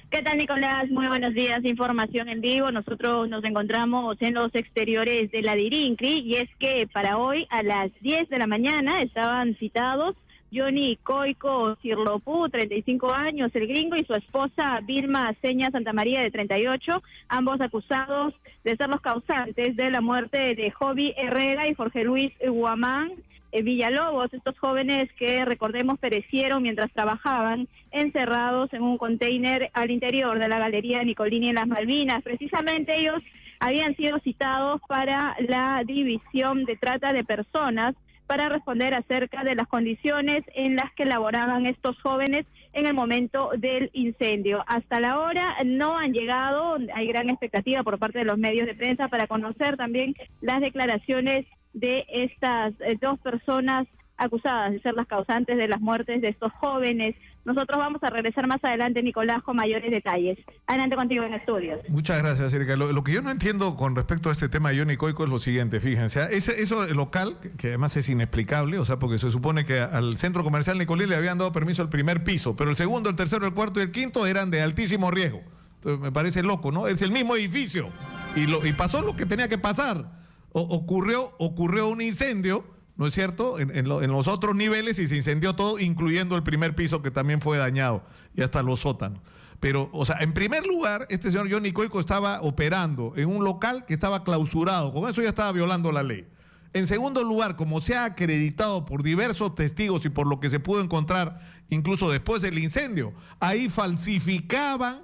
¿Qué tal, Nicolás? Muy buenos días. Información en vivo. Nosotros nos encontramos en los exteriores de la Dirincri y es que para hoy a las 10 de la mañana estaban citados Johnny Coico Cirlopú, 35 años, el gringo, y su esposa Vilma Seña Santamaría, de 38, ambos acusados de ser los causantes de la muerte de Joby Herrera y Jorge Luis Guamán Villalobos. Estos jóvenes que, recordemos, perecieron mientras trabajaban encerrados en un container al interior de la Galería Nicolini en las Malvinas. Precisamente ellos habían sido citados para la División de Trata de Personas para responder acerca de las condiciones en las que laboraban estos jóvenes en el momento del incendio. Hasta la hora no han llegado, hay gran expectativa por parte de los medios de prensa para conocer también las declaraciones de estas dos personas acusadas de ser las causantes de las muertes de estos jóvenes. Nosotros vamos a regresar más adelante, Nicolás, con mayores detalles. Adelante contigo en estudios. Muchas gracias, Erika. Lo que yo no entiendo con respecto a este tema de Johnny Coico es lo siguiente, fíjense. Eso local, que además es inexplicable, o sea, porque se supone que al centro comercial Nicolí le habían dado permiso al primer piso, pero el segundo, el tercero, el cuarto y el quinto eran de altísimo riesgo. Entonces me parece loco, ¿no? Es el mismo edificio y pasó lo que tenía que pasar. Ocurrió un incendio, ¿no es cierto?, en los otros niveles y se incendió todo, incluyendo el primer piso que también fue dañado y hasta los sótanos. Pero, o sea, en primer lugar, este señor Johnny Coico estaba operando en un local que estaba clausurado. Con eso ya estaba violando la ley. En segundo lugar, como se ha acreditado por diversos testigos y por lo que se pudo encontrar incluso después del incendio, ahí falsificaban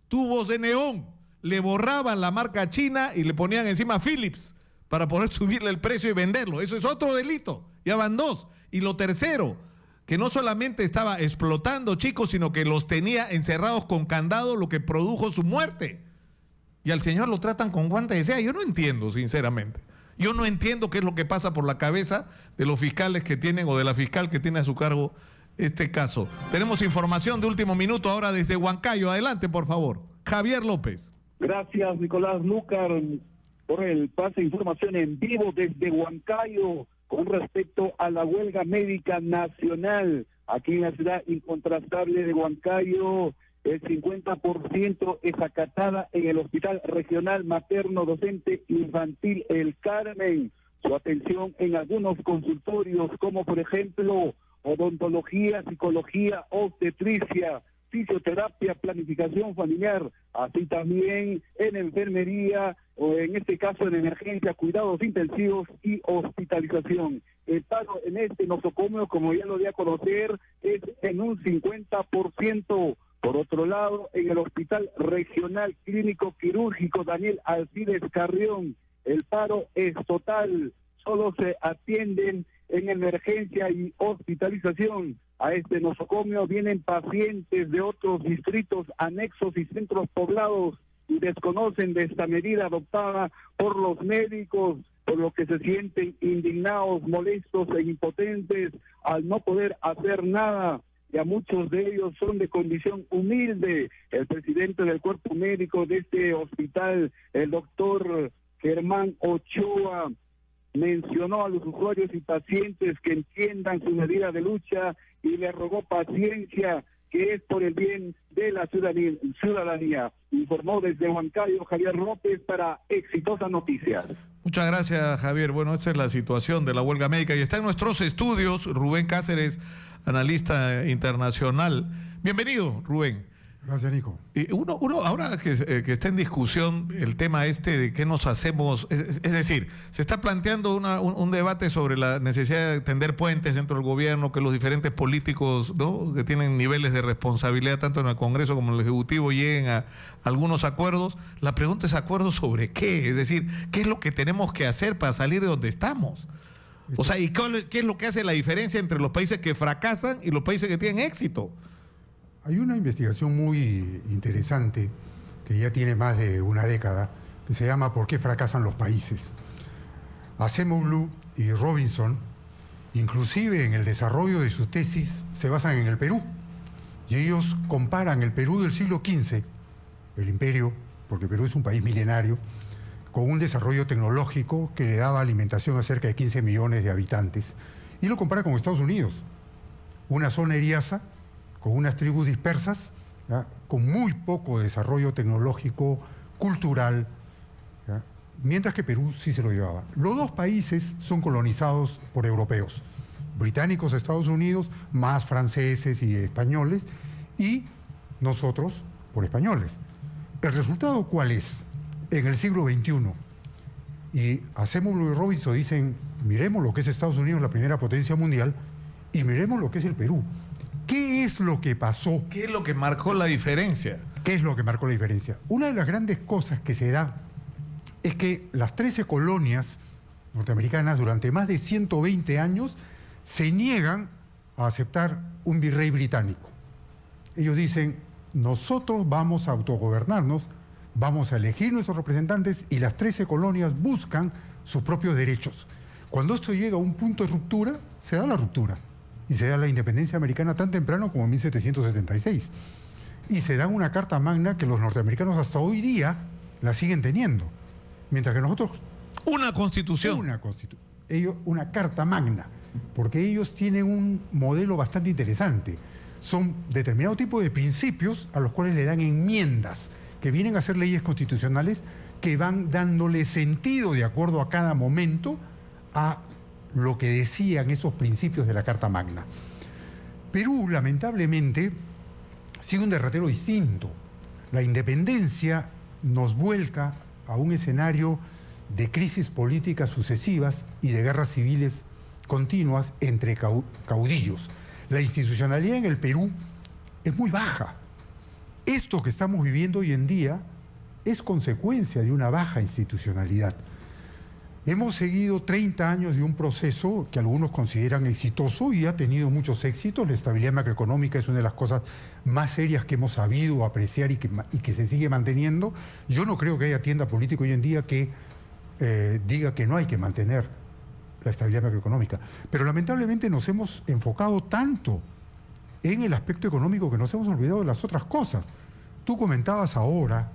tubos de neón, le borraban la marca china y le ponían encima Philips para poder subirle el precio y venderlo. Eso es otro delito. Ya van dos. Y lo tercero, que no solamente estaba explotando chicos, sino que los tenía encerrados con candado, lo que produjo su muerte. Y al señor lo tratan con guantes de seda. Yo no entiendo, sinceramente. Yo no entiendo qué es lo que pasa por la cabeza de los fiscales que tienen o de la fiscal que tiene a su cargo este caso. Tenemos información de último minuto ahora desde Huancayo. Adelante, por favor. Javier López. Gracias, Nicolás Lucar, por el pase de información en vivo desde Huancayo con respecto a la huelga médica nacional. Aquí en la ciudad incontrastable de Huancayo, el 50% es acatada en el Hospital Regional Materno Docente Infantil El Carmen. Su atención en algunos consultorios, como por ejemplo odontología, psicología, obstetricia, fisioterapia, planificación familiar, así también en enfermería, o en este caso en emergencia, cuidados intensivos y hospitalización. El paro en este nosocomio, como ya lo di a conocer, es en un 50%. Por otro lado, en el Hospital Regional Clínico Quirúrgico Daniel Alcides Carrión, el paro es total. Solo se atienden en emergencia y hospitalización. A este nosocomio vienen pacientes de otros distritos anexos y centros poblados y desconocen de esta medida adoptada por los médicos, por lo que se sienten indignados, molestos e impotentes al no poder hacer nada. Ya muchos de ellos son de condición humilde. El presidente del cuerpo médico de este hospital, el doctor Germán Ochoa, mencionó a los usuarios y pacientes que entiendan su medida de lucha y le rogó paciencia, que es por el bien de la ciudadanía. Informó desde Huancayo Javier López para Exitosas Noticias. Muchas gracias, Javier. Bueno, esta es la situación de la huelga médica y está en nuestros estudios Rubén Cáceres, analista internacional. Bienvenido, Rubén. Gracias, Nico. Uno ahora que está en discusión el tema de qué nos hacemos, es decir, se está planteando un debate sobre la necesidad de tender puentes dentro del gobierno, que los diferentes políticos, ¿no?, que tienen niveles de responsabilidad tanto en el Congreso como en el Ejecutivo lleguen a algunos acuerdos. La pregunta es, ¿acuerdos sobre qué? Es decir, ¿qué es lo que tenemos que hacer para salir de donde estamos? O sea, ¿y qué es lo que hace la diferencia entre los países que fracasan y los países que tienen éxito? Hay una investigación muy interesante que ya tiene más de una década, que se llama ¿Por qué fracasan los países? Acemoglu y Robinson, inclusive en el desarrollo de sus tesis, se basan en el Perú. Y ellos comparan el Perú del siglo XV, el imperio, porque Perú es un país milenario, con un desarrollo tecnológico que le daba alimentación a cerca de 15 millones de habitantes. Y lo compara con Estados Unidos, una zona eriaza, con unas tribus dispersas, ¿ya?, con muy poco desarrollo tecnológico, cultural, ¿ya?, mientras que Perú sí se lo llevaba. Los dos países son colonizados por europeos, británicos, Estados Unidos, más franceses y españoles, y nosotros por españoles. ¿El resultado cuál es? En el siglo XXI, y Acemoglu y Robinson dicen, miremos lo que es Estados Unidos, la primera potencia mundial, y miremos lo que es el Perú. ¿Qué es lo que pasó? ¿Qué es lo que marcó la diferencia? ¿Qué es lo que marcó la diferencia? Una de las grandes cosas que se da es que las 13 colonias norteamericanas durante más de 120 años se niegan a aceptar un virrey británico. Ellos dicen, nosotros vamos a autogobernarnos, vamos a elegir nuestros representantes y las 13 colonias buscan sus propios derechos. Cuando esto llega a un punto de ruptura, se da la ruptura. Y se da la independencia americana tan temprano como en 1776. Y se da una carta magna que los norteamericanos hasta hoy día la siguen teniendo. Mientras que nosotros... Una constitución. Una carta magna. Porque ellos tienen un modelo bastante interesante. Son determinado tipo de principios a los cuales le dan enmiendas, que vienen a ser leyes constitucionales que van dándole sentido de acuerdo a cada momento a lo que decían esos principios de la Carta Magna. Perú, lamentablemente, sigue un derrotero distinto. La independencia nos vuelca a un escenario de crisis políticas sucesivas y de guerras civiles continuas entre caudillos. La institucionalidad en el Perú es muy baja. Esto que estamos viviendo hoy en día es consecuencia de una baja institucionalidad. Hemos seguido 30 años de un proceso que algunos consideran exitoso y ha tenido muchos éxitos. La estabilidad macroeconómica es una de las cosas más serias que hemos sabido apreciar y que se sigue manteniendo. Yo no creo que haya tienda política hoy en día que diga que no hay que mantener la estabilidad macroeconómica. Pero lamentablemente nos hemos enfocado tanto en el aspecto económico que nos hemos olvidado de las otras cosas. Tú comentabas ahora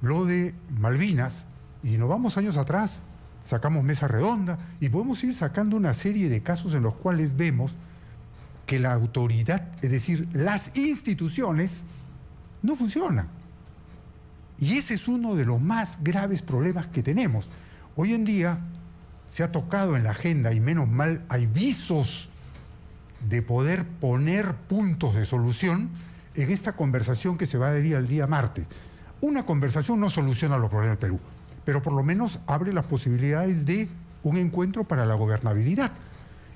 lo de Malvinas, y si nos vamos años atrás, sacamos Mesa Redonda y podemos ir sacando una serie de casos en los cuales vemos que la autoridad, es decir, las instituciones, no funcionan. Y ese es uno de los más graves problemas que tenemos. Hoy en día se ha tocado en la agenda, y menos mal hay visos de poder poner puntos de solución en esta conversación que se va a dar el día martes. Una conversación no soluciona los problemas del Perú, pero por lo menos abre las posibilidades de un encuentro para la gobernabilidad.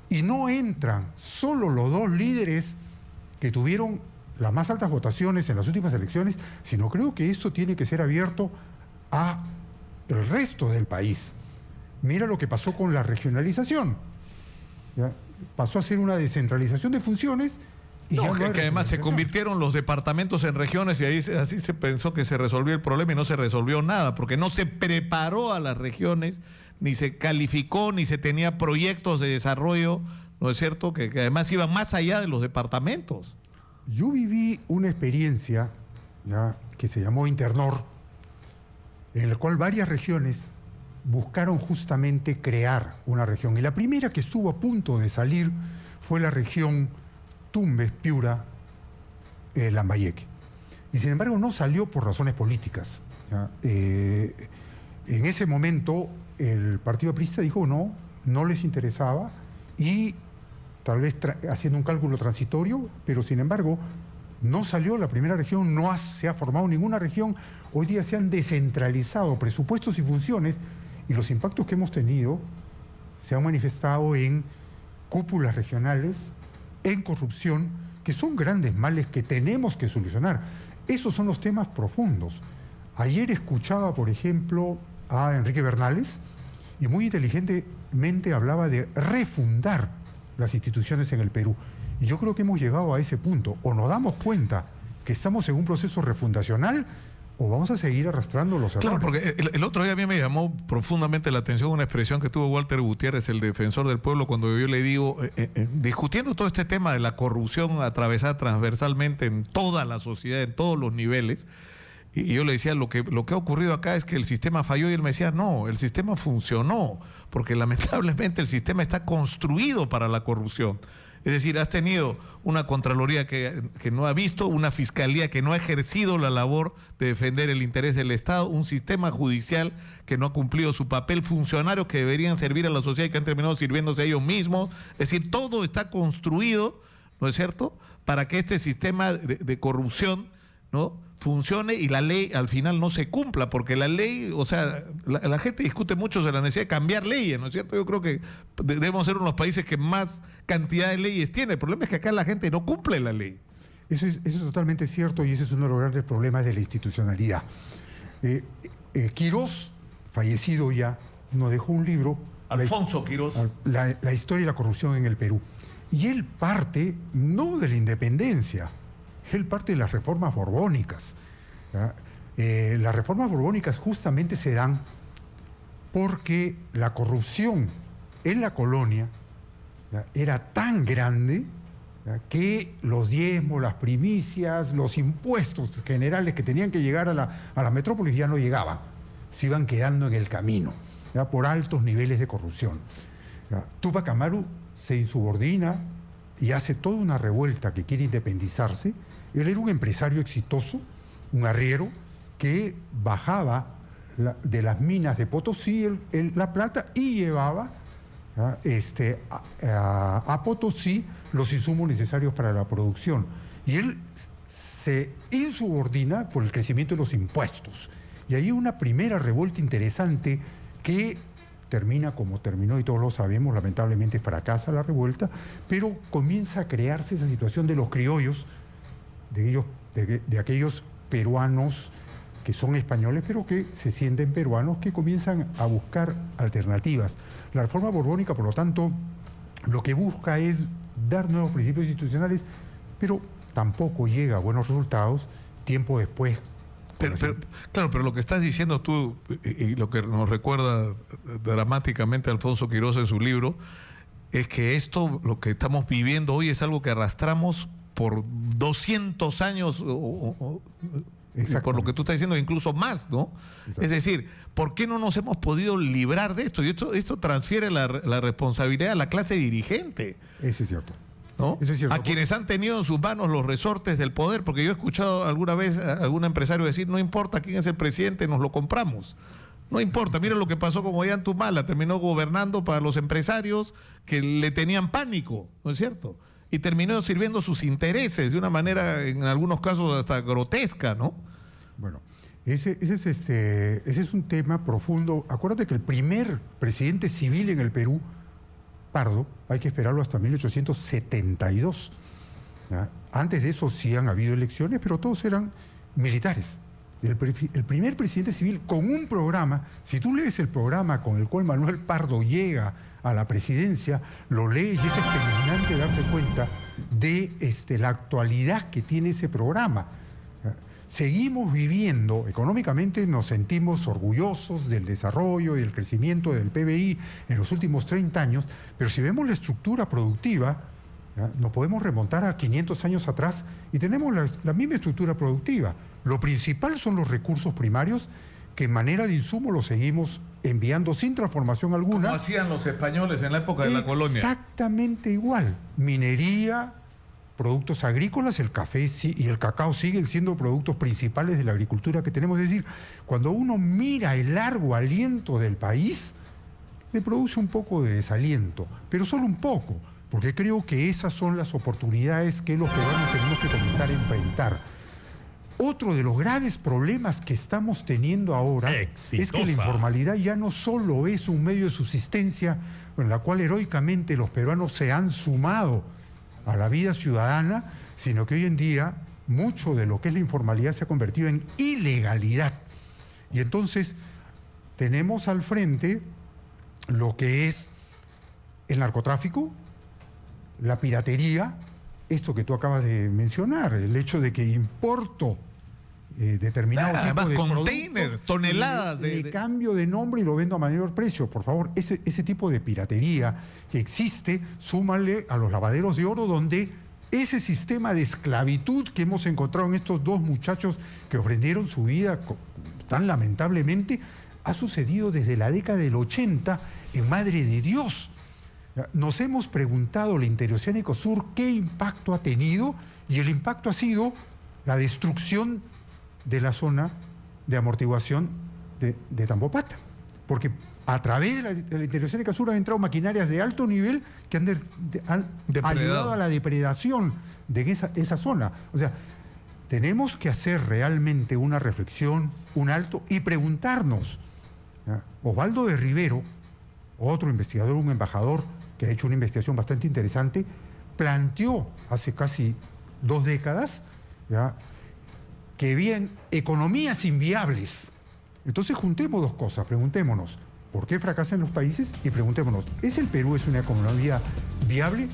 Y no entran solo los dos líderes que tuvieron las más altas votaciones en las últimas elecciones, sino creo que esto tiene que ser abierto a el resto del país. Mira lo que pasó con la regionalización. ¿ya? Pasó a ser una descentralización de funciones. Y No, ya que además se regionalización. convirtieron los departamentos en regiones y ahí así se pensó que se resolvió el problema y no se resolvió nada, porque no se preparó a las regiones, ni se calificó, ni se tenía proyectos de desarrollo, ¿no es cierto? Que además iban más allá de los departamentos. Yo viví una experiencia, ¿ya?, que se llamó Internor, en la cual varias regiones buscaron justamente crear una región. Y la primera que estuvo a punto de salir fue la región Tumbes, Piura, Lambayeque. Y sin embargo no salió por razones políticas, ¿ya? En ese momento el partido aprista dijo no les interesaba, y tal vez haciendo un cálculo transitorio, pero sin embargo no salió la primera región, no se ha formado ninguna región. Hoy día se han descentralizado presupuestos y funciones, y los impactos que hemos tenido se han manifestado en cúpulas regionales, en corrupción, que son grandes males que tenemos que solucionar. Esos son los temas profundos. Ayer escuchaba, por ejemplo, a Enrique Bernales, y muy inteligentemente hablaba de refundar las instituciones en el Perú. Y yo creo que hemos llegado a ese punto. O nos damos cuenta que estamos en un proceso refundacional, o vamos a seguir arrastrando los errores. Claro, porque el otro día a mí me llamó profundamente la atención una expresión que tuvo Walter Gutiérrez, el defensor del pueblo, cuando yo le digo, discutiendo todo este tema de la corrupción atravesada transversalmente en toda la sociedad, en todos los niveles, y yo le decía, lo que ha ocurrido acá es que el sistema falló, y él me decía, no, el sistema funcionó, porque lamentablemente el sistema está construido para la corrupción. Es decir, has tenido una Contraloría que no ha visto, una Fiscalía que no ha ejercido la labor de defender el interés del Estado, un sistema judicial que no ha cumplido su papel, funcionarios que deberían servir a la sociedad y que han terminado sirviéndose a ellos mismos. Es decir, todo está construido, ¿no es cierto?, para que este sistema de corrupción, ¿no?, funcione y la ley al final no se cumpla, porque la ley, o sea, la gente discute mucho sobre la necesidad de cambiar leyes, ¿no es cierto? Yo creo que debemos ser uno de los países que más cantidad de leyes tiene. El problema es que acá la gente no cumple la ley. Eso es totalmente cierto, y ese es uno de los grandes problemas de la institucionalidad. Quirós, fallecido ya, nos dejó un libro, Alfonso Quirós, la historia y la corrupción en el Perú. Y él parte no de la independencia, él parte de las reformas borbónicas, ¿ya? Las reformas borbónicas justamente se dan porque la corrupción en la colonia, ¿ya?, era tan grande, ¿ya?, que los diezmos, las primicias, los impuestos generales que tenían que llegar a la metrópolis ya no llegaban, se iban quedando en el camino, ¿ya?, por altos niveles de corrupción, ¿ya? Túpac Amaru se insubordina y hace toda una revuelta que quiere independizarse. Él era un empresario exitoso, un arriero, que bajaba de las minas de Potosí la plata y llevaba a Potosí los insumos necesarios para la producción. Y él se insubordina por el crecimiento de los impuestos. Y ahí una primera revuelta interesante que termina como terminó, y todos lo sabemos, lamentablemente fracasa la revuelta, pero comienza a crearse esa situación de los criollos, de aquellos peruanos que son españoles, pero que se sienten peruanos, que comienzan a buscar alternativas. La reforma borbónica, por lo tanto, lo que busca es dar nuevos principios institucionales, pero tampoco llega a buenos resultados tiempo después. Claro, pero lo que estás diciendo tú, y lo que nos recuerda dramáticamente Alfonso Quirós en su libro, es que esto, lo que estamos viviendo hoy, es algo que arrastramos por 200 años, por lo que tú estás diciendo, incluso más, ¿no? Es decir, ¿por qué no nos hemos podido librar de esto? Y esto transfiere la responsabilidad a la clase dirigente. Eso es cierto. ¿No? Eso es cierto. A quienes han tenido en sus manos los resortes del poder, porque yo he escuchado alguna vez a algún empresario decir, no importa quién es el presidente, nos lo compramos. No importa, mira lo que pasó con Ollantumala, terminó gobernando para los empresarios que le tenían pánico, ¿no es cierto? Y terminó sirviendo sus intereses de una manera, en algunos casos, hasta grotesca, ¿no? Bueno, ese es un tema profundo. Acuérdate que el primer presidente civil en el Perú, Pardo, hay que esperarlo hasta 1872. ¿Ya? Antes de eso sí han habido elecciones, pero todos eran militares. el primer presidente civil con un programa. Si tú lees el programa con el cual Manuel Pardo llega a la presidencia, lo lees y es espeluznante darte cuenta de la actualidad que tiene ese programa. Seguimos viviendo, económicamente nos sentimos orgullosos del desarrollo y el crecimiento del PBI en los últimos 30 años, pero si vemos la estructura productiva, nos podemos remontar a 500 años atrás y tenemos la misma estructura productiva. Lo principal son los recursos primarios, que en manera de insumo los seguimos enviando sin transformación alguna. Como hacían los españoles en la época de la colonia. Exactamente igual. Minería, productos agrícolas, el café y el cacao siguen siendo productos principales de la agricultura que tenemos. Es decir, cuando uno mira el largo aliento del país, le produce un poco de desaliento, pero solo un poco, porque creo que esas son las oportunidades que los peruanos tenemos que comenzar a enfrentar. Otro de los graves problemas que estamos teniendo ahora es que la informalidad ya no solo es un medio de subsistencia en la cual heroicamente los peruanos se han sumado a la vida ciudadana, sino que hoy en día mucho de lo que es la informalidad se ha convertido en ilegalidad. Y entonces tenemos al frente lo que es el narcotráfico, la piratería, esto que tú acabas de mencionar, el hecho de que importo determinado tipo de containers, toneladas de cambio de nombre y lo vendo a mayor precio. Por favor, ese tipo de piratería que existe, súmale a los lavaderos de oro, donde ese sistema de esclavitud que hemos encontrado en estos dos muchachos que ofrendieron su vida tan lamentablemente, ha sucedido desde la década del 80 en Madre de Dios. Nos hemos preguntado, la Interoceánico Sur, qué impacto ha tenido, y el impacto ha sido la destrucción de la zona de amortiguación de Tambopata. Porque a través de la Interoceánica Sur han entrado maquinarias de alto nivel que han ayudado a la depredación de esa zona. O sea, tenemos que hacer realmente una reflexión, un alto, y preguntarnos. Osvaldo de Rivero, otro investigador, un embajador que ha hecho una investigación bastante interesante, planteó hace casi 2 décadas que habían economías inviables. Entonces juntemos dos cosas, preguntémonos por qué fracasan los países y preguntémonos, ¿es el Perú una economía viable?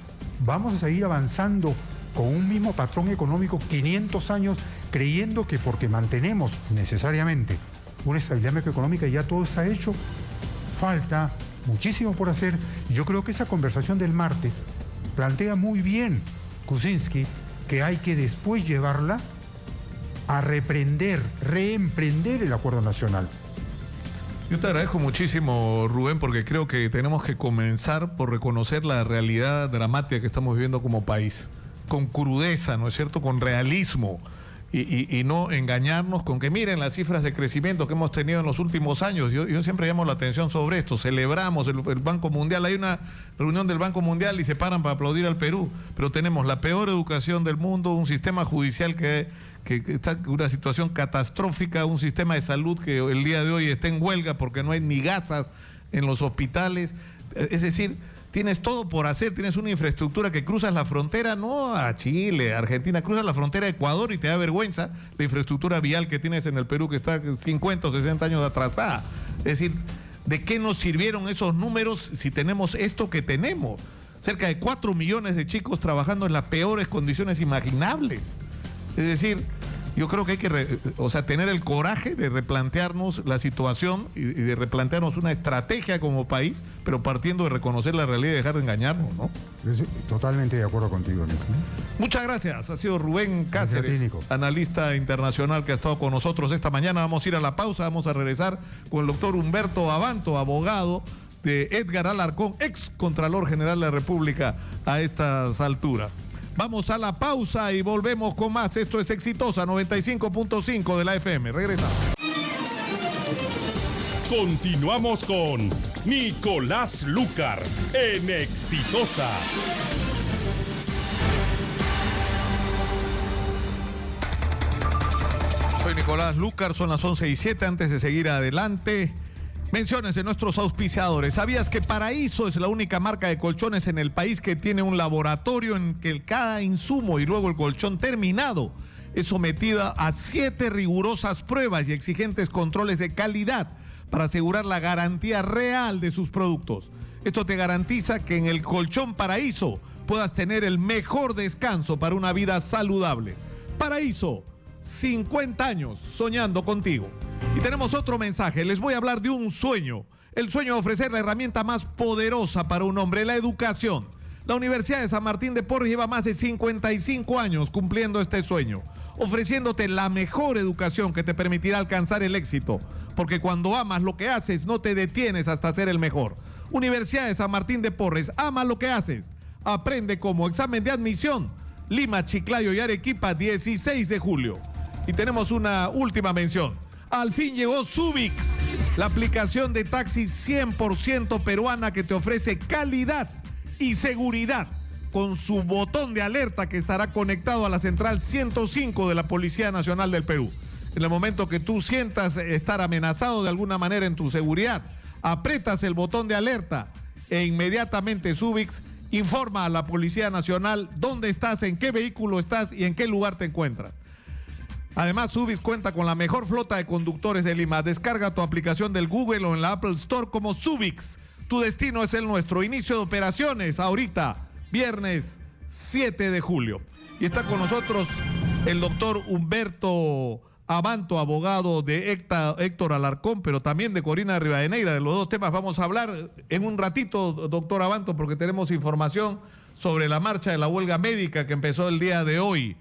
¿Vamos a seguir avanzando con un mismo patrón económico 500 años creyendo que porque mantenemos necesariamente una estabilidad macroeconómica ya todo está hecho? Falta muchísimo por hacer, y yo creo que esa conversación del martes plantea muy bien Kuczynski que hay que después llevarla a reemprender el acuerdo nacional. Yo te agradezco muchísimo, Rubén, porque creo que tenemos que comenzar por reconocer la realidad dramática que estamos viviendo como país, con crudeza, ¿no es cierto?, con realismo, y no engañarnos con que miren las cifras de crecimiento que hemos tenido en los últimos años. Yo siempre llamo la atención sobre esto. Celebramos el Banco Mundial, hay una reunión del Banco Mundial y se paran para aplaudir al Perú, pero tenemos la peor educación del mundo, un sistema judicial que está en una situación catastrófica, un sistema de salud que el día de hoy está en huelga porque no hay ni gasas en los hospitales. Es decir, tienes todo por hacer, tienes una infraestructura que cruzas la frontera, no a Chile, a Argentina, cruzas la frontera a Ecuador y te da vergüenza la infraestructura vial que tienes en el Perú, que está 50 o 60 años atrasada. Es decir, ¿de qué nos sirvieron esos números si tenemos esto que tenemos? Cerca de 4 millones de chicos trabajando en las peores condiciones imaginables. Es decir, yo creo que hay que tener el coraje de replantearnos la situación y de replantearnos una estrategia como país, pero partiendo de reconocer la realidad y dejar de engañarnos, ¿no? Totalmente de acuerdo contigo en eso, ¿no? Muchas gracias. Ha sido Rubén Cáceres, analista internacional, que ha estado con nosotros esta mañana. Vamos a ir a la pausa, vamos a regresar con el doctor Humberto Abanto, abogado de Edgar Alarcón, ex Contralor General de la República a estas alturas. Vamos a la pausa y volvemos con más. Esto es Exitosa 95.5 de la FM. Regresamos. Continuamos con Nicolás Lucar en Exitosa. Soy Nicolás Lucar, son las 11:07. Antes de seguir adelante, Menciones de nuestros auspiciadores. ¿Sabías que Paraíso es la única marca de colchones en el país que tiene un laboratorio en que cada insumo y luego el colchón terminado es sometida a 7 rigurosas pruebas y exigentes controles de calidad para asegurar la garantía real de sus productos? Esto te garantiza que en el Colchón Paraíso puedas tener el mejor descanso para una vida saludable. Paraíso, 50 años soñando contigo. Y tenemos otro mensaje, les voy a hablar de un sueño. El sueño de ofrecer la herramienta más poderosa para un hombre, la educación. La Universidad de San Martín de Porres lleva más de 55 años cumpliendo este sueño, ofreciéndote la mejor educación que te permitirá alcanzar el éxito. Porque cuando amas lo que haces, no te detienes hasta ser el mejor. Universidad de San Martín de Porres, ama lo que haces. Aprende como examen de admisión. Lima, Chiclayo y Arequipa, 16 de julio. Y tenemos una última mención. Al fin llegó Subix, la aplicación de taxi 100% peruana que te ofrece calidad y seguridad con su botón de alerta que estará conectado a la central 105 de la Policía Nacional del Perú. En el momento que tú sientas estar amenazado de alguna manera en tu seguridad, apretas el botón de alerta e inmediatamente Subix informa a la Policía Nacional dónde estás, en qué vehículo estás y en qué lugar te encuentras. Además, Subix cuenta con la mejor flota de conductores de Lima. Descarga tu aplicación del Google o en la Apple Store como Subix. Tu destino es el nuestro. Inicio de operaciones ahorita, viernes 7 de julio. Y está con nosotros el doctor Humberto Abanto, abogado de Héctor Alarcón, pero también de Corina Rivadeneira. De los dos temas vamos a hablar en un ratito, doctor Abanto, porque tenemos información sobre la marcha de la huelga médica que empezó el día de hoy.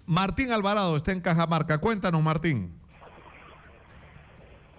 Martín Alvarado está en Cajamarca. Cuéntanos, Martín.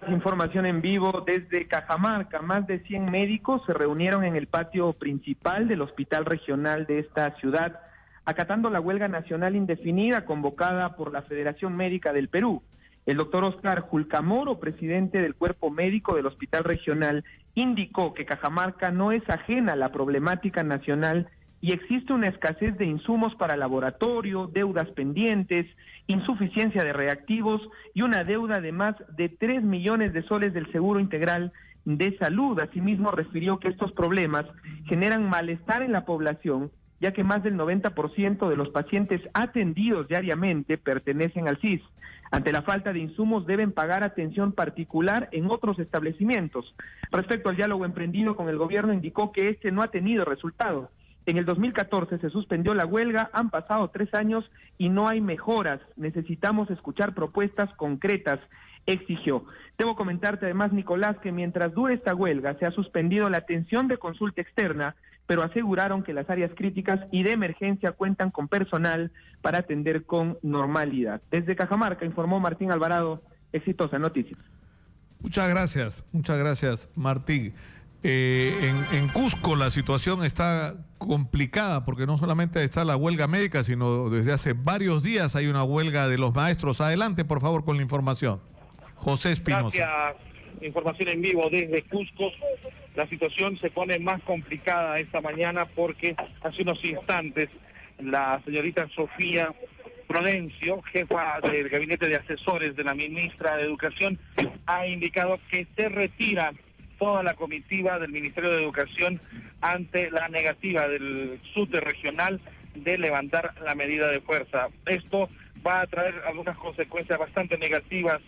Información en vivo desde Cajamarca. Más de 100 médicos se reunieron en el patio principal del Hospital Regional de esta ciudad, acatando la huelga nacional indefinida convocada por la Federación Médica del Perú. El doctor Oscar Julcamoro, presidente del Cuerpo Médico del Hospital Regional, indicó que Cajamarca no es ajena a la problemática nacional y existe una escasez de insumos para laboratorio, deudas pendientes, insuficiencia de reactivos y una deuda de más de 3 millones de soles del Seguro Integral de Salud. Asimismo, refirió que estos problemas generan malestar en la población, ya que más del 90% de los pacientes atendidos diariamente pertenecen al CIS. Ante la falta de insumos deben pagar atención particular en otros establecimientos. Respecto al diálogo emprendido con el gobierno, indicó que este no ha tenido resultado. En el 2014 se suspendió la huelga, han pasado 3 años y no hay mejoras. Necesitamos escuchar propuestas concretas, exigió. Debo comentarte además, Nicolás, que mientras dure esta huelga se ha suspendido la atención de consulta externa, pero aseguraron que las áreas críticas y de emergencia cuentan con personal para atender con normalidad. Desde Cajamarca informó Martín Alvarado, Exitosa Noticias. Muchas gracias, Martín. En Cusco la situación está complicada porque no solamente está la huelga médica, sino desde hace varios días hay una huelga de los maestros. Adelante, por favor, con la información. José Espinosa. Gracias. Información en vivo desde Cusco. La situación se pone más complicada esta mañana porque hace unos instantes la señorita Sofía Prudencio, jefa del gabinete de asesores de la ministra de Educación, ha indicado que se retira toda la comitiva del Ministerio de Educación ante la negativa del SUTE regional de levantar la medida de fuerza. Esto va a traer algunas consecuencias bastante negativas,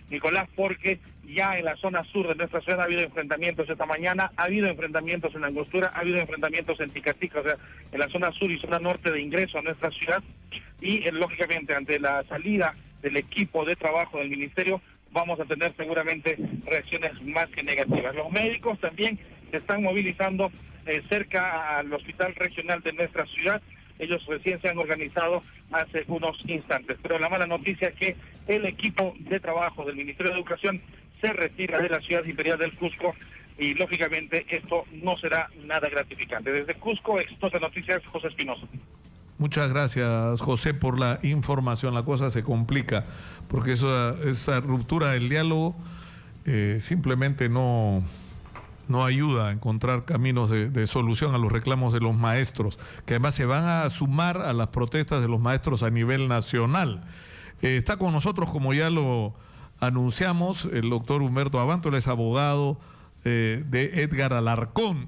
Nicolás, porque ya en la zona sur de nuestra ciudad ha habido enfrentamientos esta mañana, ha habido enfrentamientos en Angostura, ha habido enfrentamientos en Ticatica, o sea, en la zona sur y zona norte de ingreso a nuestra ciudad, y lógicamente ante la salida del equipo de trabajo del ministerio vamos a tener seguramente reacciones más que negativas. Los médicos también se están movilizando cerca al hospital regional de nuestra ciudad. Ellos recién se han organizado hace unos instantes. Pero la mala noticia es que el equipo de trabajo del Ministerio de Educación se retira de la ciudad imperial del Cusco y lógicamente esto no será nada gratificante. Desde Cusco, Exitosa Noticias, José Espinosa. Muchas gracias, José, por la información. La cosa se complica porque esa ruptura del diálogo simplemente no ayuda a encontrar caminos de solución a los reclamos de los maestros, que además se van a sumar a las protestas de los maestros a nivel nacional. Está con nosotros, como ya lo anunciamos, el doctor Humberto Abanto, él es abogado de Edgar Alarcón,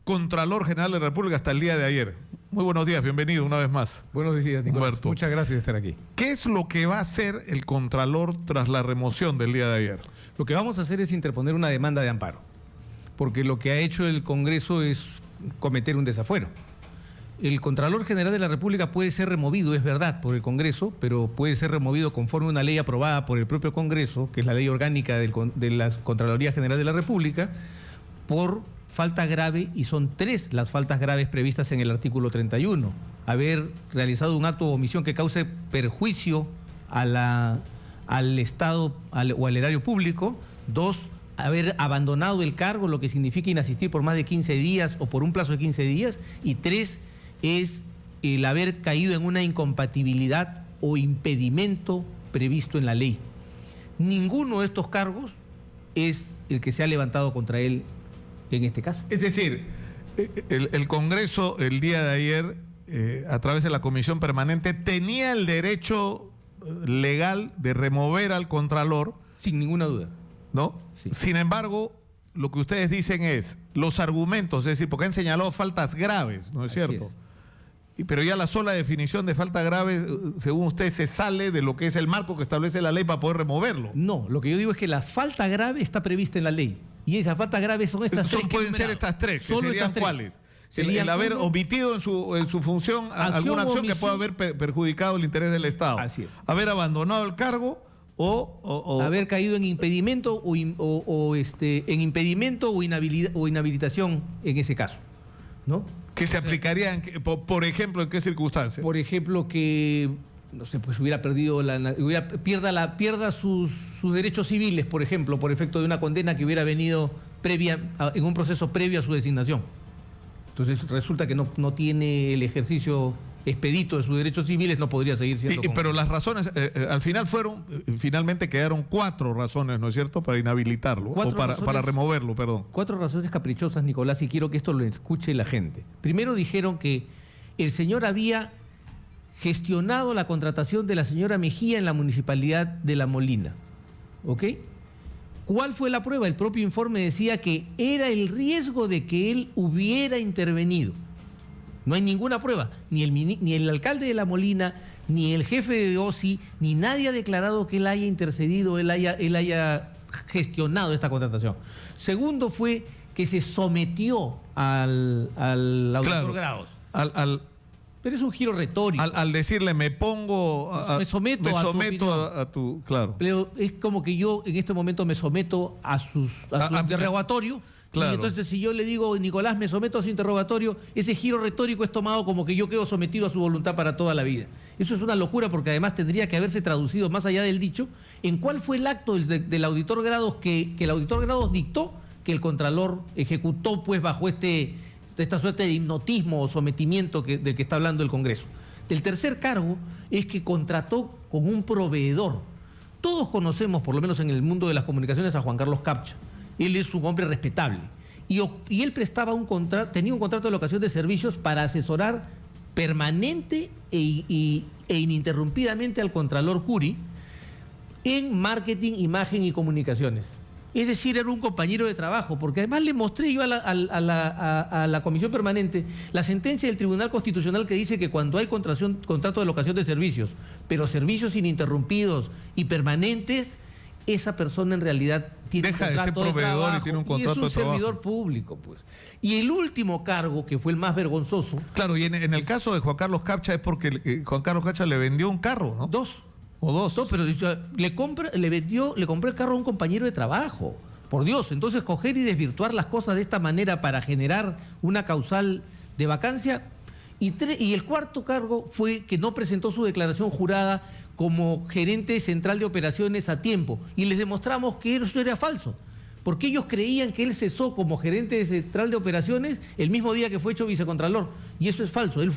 Contralor General de la República hasta el día de ayer. Muy buenos días, bienvenido una vez más. Buenos días, Nicolás. Humberto. Muchas gracias de estar aquí. ¿Qué es lo que va a hacer el Contralor tras la remoción del día de ayer? Lo que vamos a hacer es interponer una demanda de amparo, porque lo que ha hecho el Congreso es cometer un desafuero. El Contralor General de la República puede ser removido, es verdad, por el Congreso, pero puede ser removido conforme a una ley aprobada por el propio Congreso, que es la ley orgánica de la Contraloría General de la República, por falta grave, y son 3 las faltas graves previstas en el artículo 31. Haber realizado un acto o omisión que cause perjuicio al Estado o al erario público. 2, haber abandonado el cargo, lo que significa inasistir por más de 15 días o por un plazo de 15 días. Y 3 es el haber caído en una incompatibilidad o impedimento previsto en la ley. Ninguno de estos cargos es el que se ha levantado contra él en este caso. Es decir, el Congreso el día de ayer, a través de la Comisión Permanente, tenía el derecho legal de remover al Contralor. Sin ninguna duda. ¿No? Sí. Sin embargo, lo que ustedes dicen es, los argumentos, es decir, porque han señalado faltas graves, ¿no es cierto? Pero ya la sola definición de falta grave, según usted, se sale de lo que es el marco que establece la ley para poder removerlo. No, lo que yo digo es que la falta grave está prevista en la ley. Y esas faltas graves son estas 3. Pueden ser estas 3, que solo serían ¿cuáles? El haber omitido en su función alguna acción que pueda haber perjudicado el interés del Estado. Así es. Haber abandonado el cargo o haber caído en impedimento en impedimento o inhabilitación en ese caso, ¿no? ¿Qué se aplicaría, por ejemplo, en qué circunstancias? Por ejemplo, que no sé, pues hubiera perdido pierda sus derechos civiles, por ejemplo, por efecto de una condena que hubiera venido en un proceso previo a su designación. Entonces resulta que no tiene el ejercicio expedito de sus derechos civiles, no podría seguir siendo. Pero las razones, al final finalmente quedaron 4 razones, ¿no es cierto?, para inhabilitarlo, o para removerlo, perdón. 4 razones caprichosas, Nicolás, y quiero que esto lo escuche la gente. Primero dijeron que el señor había gestionado la contratación de la señora Mejía en la municipalidad de La Molina, ¿ok? ¿Cuál fue la prueba? El propio informe decía que era el riesgo de que él hubiera intervenido. No hay ninguna prueba. Ni el alcalde de La Molina, ni el jefe de OSI, ni nadie ha declarado que él haya intercedido, él haya gestionado esta contratación. Segundo fue que se sometió al auditor Grados. Pero es un giro retórico. Al decirle, me someto a tu... Claro. Pero es como que yo en este momento me someto a su interrogatorio. Claro. Y entonces si yo le digo, Nicolás, me someto a su interrogatorio, ese giro retórico es tomado como que yo quedo sometido a su voluntad para toda la vida. Eso es una locura, porque además tendría que haberse traducido más allá del dicho en cuál fue el acto del auditor Grados que el auditor Grados dictó, que el Contralor ejecutó pues bajo esta suerte de hipnotismo o sometimiento del que está hablando el Congreso. El tercer cargo es que contrató con un proveedor. Todos conocemos, por lo menos en el mundo de las comunicaciones, a Juan Carlos Capcha. Él es un hombre respetable. Y él tenía un contrato de locación de servicios para asesorar permanente e ininterrumpidamente al Contralor Curi en marketing, imagen y comunicaciones. Es decir, era un compañero de trabajo, porque además le mostré yo a la Comisión Permanente la sentencia del Tribunal Constitucional que dice que cuando hay contrato de locación de servicios, pero servicios ininterrumpidos y permanentes, esa persona en realidad tiene un contrato de proveedor y tiene un contrato de trabajo. Y es un servidor público, pues. Y el último cargo, que fue el más vergonzoso... Claro, y en el caso de Juan Carlos Capcha es porque Juan Carlos Capcha le vendió un carro, ¿no? 2. O 2. No, pero le compré el carro a un compañero de trabajo. Por Dios, entonces coger y desvirtuar las cosas de esta manera para generar una causal de vacancia. Y el cuarto cargo fue que no presentó su declaración jurada como gerente central de operaciones a tiempo. Y les demostramos que eso era falso. Porque ellos creían que él cesó como gerente de central de operaciones el mismo día que fue hecho vicecontralor. Y eso es falso. Él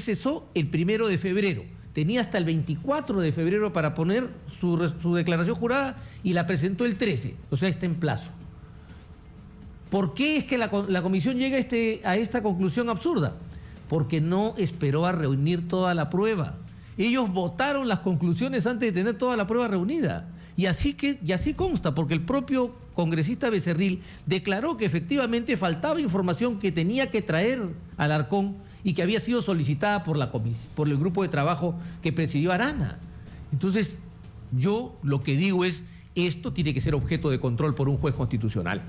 cesó el 1 de febrero. Tenía hasta el 24 de febrero para poner su declaración jurada y la presentó el 13. O sea, está en plazo. ¿Por qué es que la comisión llega a esta conclusión absurda? Porque no esperó a reunir toda la prueba. Ellos votaron las conclusiones antes de tener toda la prueba reunida. Y así consta, porque el propio congresista Becerril declaró que efectivamente faltaba información que tenía que traer Alarcón y que había sido solicitada por el grupo de trabajo que presidió Arana. Entonces, yo lo que digo es, esto tiene que ser objeto de control por un juez constitucional.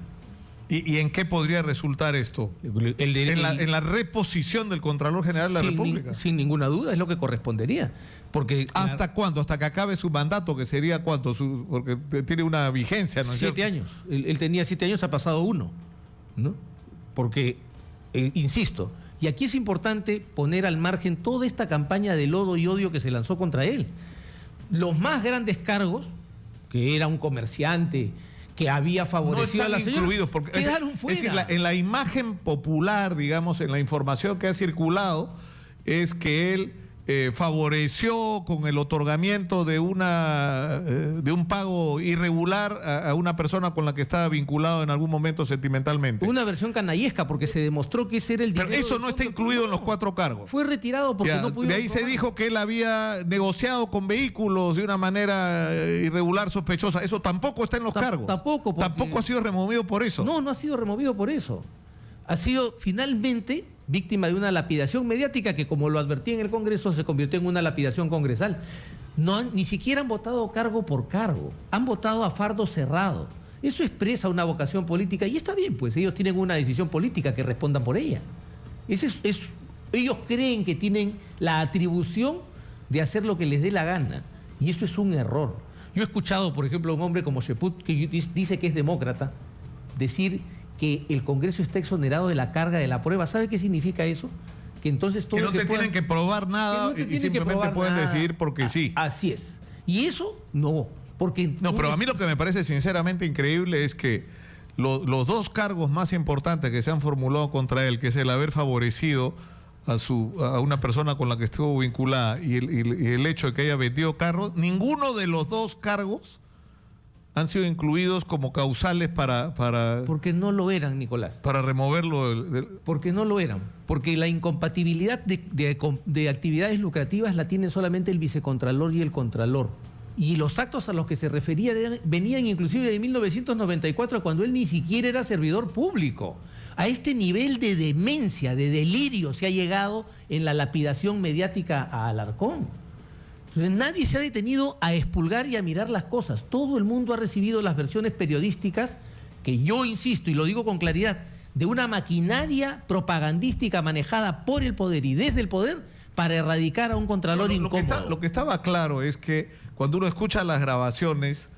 ¿Y en qué podría resultar esto? En la reposición del Contralor General de la República. Sin ninguna duda, es lo que correspondería. Porque ¿hasta cuándo? ¿Hasta que acabe su mandato? ¿Que sería cuánto? Porque tiene una vigencia, ¿no es cierto? 7 años. Él tenía 7 años, ha pasado 1. ¿No? Porque, insisto, y aquí es importante poner al margen toda esta campaña de lodo y odio que se lanzó contra él. Los más grandes cargos, que era un comerciante que había favorecido a la señora, incluidos porque quedaron fuera. Es decir, en la imagen popular, digamos, en la información que ha circulado, es que él favoreció con el otorgamiento de un pago irregular a una persona con la que estaba vinculado en algún momento sentimentalmente. Una versión canallesca, porque se demostró que ese era el dinero. Pero eso no está incluido en los 4 cargos. Fue retirado porque no pudieron. De ahí se dijo que él había negociado con vehículos de una manera irregular, sospechosa. Eso tampoco está en los cargos. Tampoco ha sido removido por eso. No ha sido removido por eso. Ha sido finalmente víctima de una lapidación mediática que, como lo advertí en el Congreso, se convirtió en una lapidación congresal. Ni siquiera han votado cargo por cargo, han votado a fardo cerrado. Eso expresa una vocación política y está bien, pues ellos tienen una decisión política, que respondan por ella. Ellos creen que tienen la atribución de hacer lo que les dé la gana y eso es un error. Yo he escuchado, por ejemplo, a un hombre como Cheput, que dice que es demócrata, decir que el Congreso está exonerado de la carga de la prueba. ¿Sabe qué significa eso? Que entonces todo que no te tienen que probar nada y simplemente pueden decidir porque sí. Así es. Y eso no. Pero a mí lo que me parece sinceramente increíble es que los 2 cargos más importantes que se han formulado contra él, que es el haber favorecido a una persona con la que estuvo vinculada y el hecho de que haya vendido carros, ninguno de los 2 cargos han sido incluidos como causales para porque no lo eran, Nicolás. Para removerlo. Porque no lo eran. Porque la incompatibilidad de actividades lucrativas la tienen solamente el vicecontralor y el contralor. Y los actos a los que se refería venían inclusive de 1994, cuando él ni siquiera era servidor público. A este nivel de demencia, de delirio, se ha llegado en la lapidación mediática a Alarcón. Entonces, nadie se ha detenido a expulgar y a mirar las cosas. Todo el mundo ha recibido las versiones periodísticas que yo insisto, y lo digo con claridad, de una maquinaria propagandística manejada por el poder y desde el poder para erradicar a un contralor incómodo. Lo que estaba claro es que cuando uno escucha las grabaciones,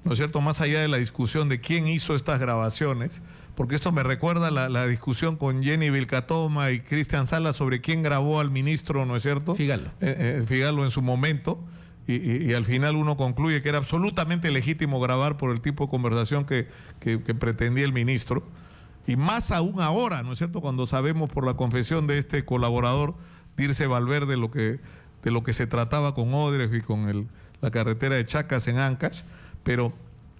¿no es cierto?, más allá de la discusión de quién hizo estas grabaciones, porque esto me recuerda la discusión con Jenny Vilcatoma y Cristian Salas sobre quién grabó al ministro, ¿no es cierto? Figalo. Figalo en su momento, y al final uno concluye que era absolutamente legítimo grabar por el tipo de conversación que pretendía el ministro, y más aún ahora, ¿no es cierto?, cuando sabemos por la confesión de este colaborador, Dirce Valverde, de lo que se trataba con Odref y con la carretera de Chacas en Ancash, pero...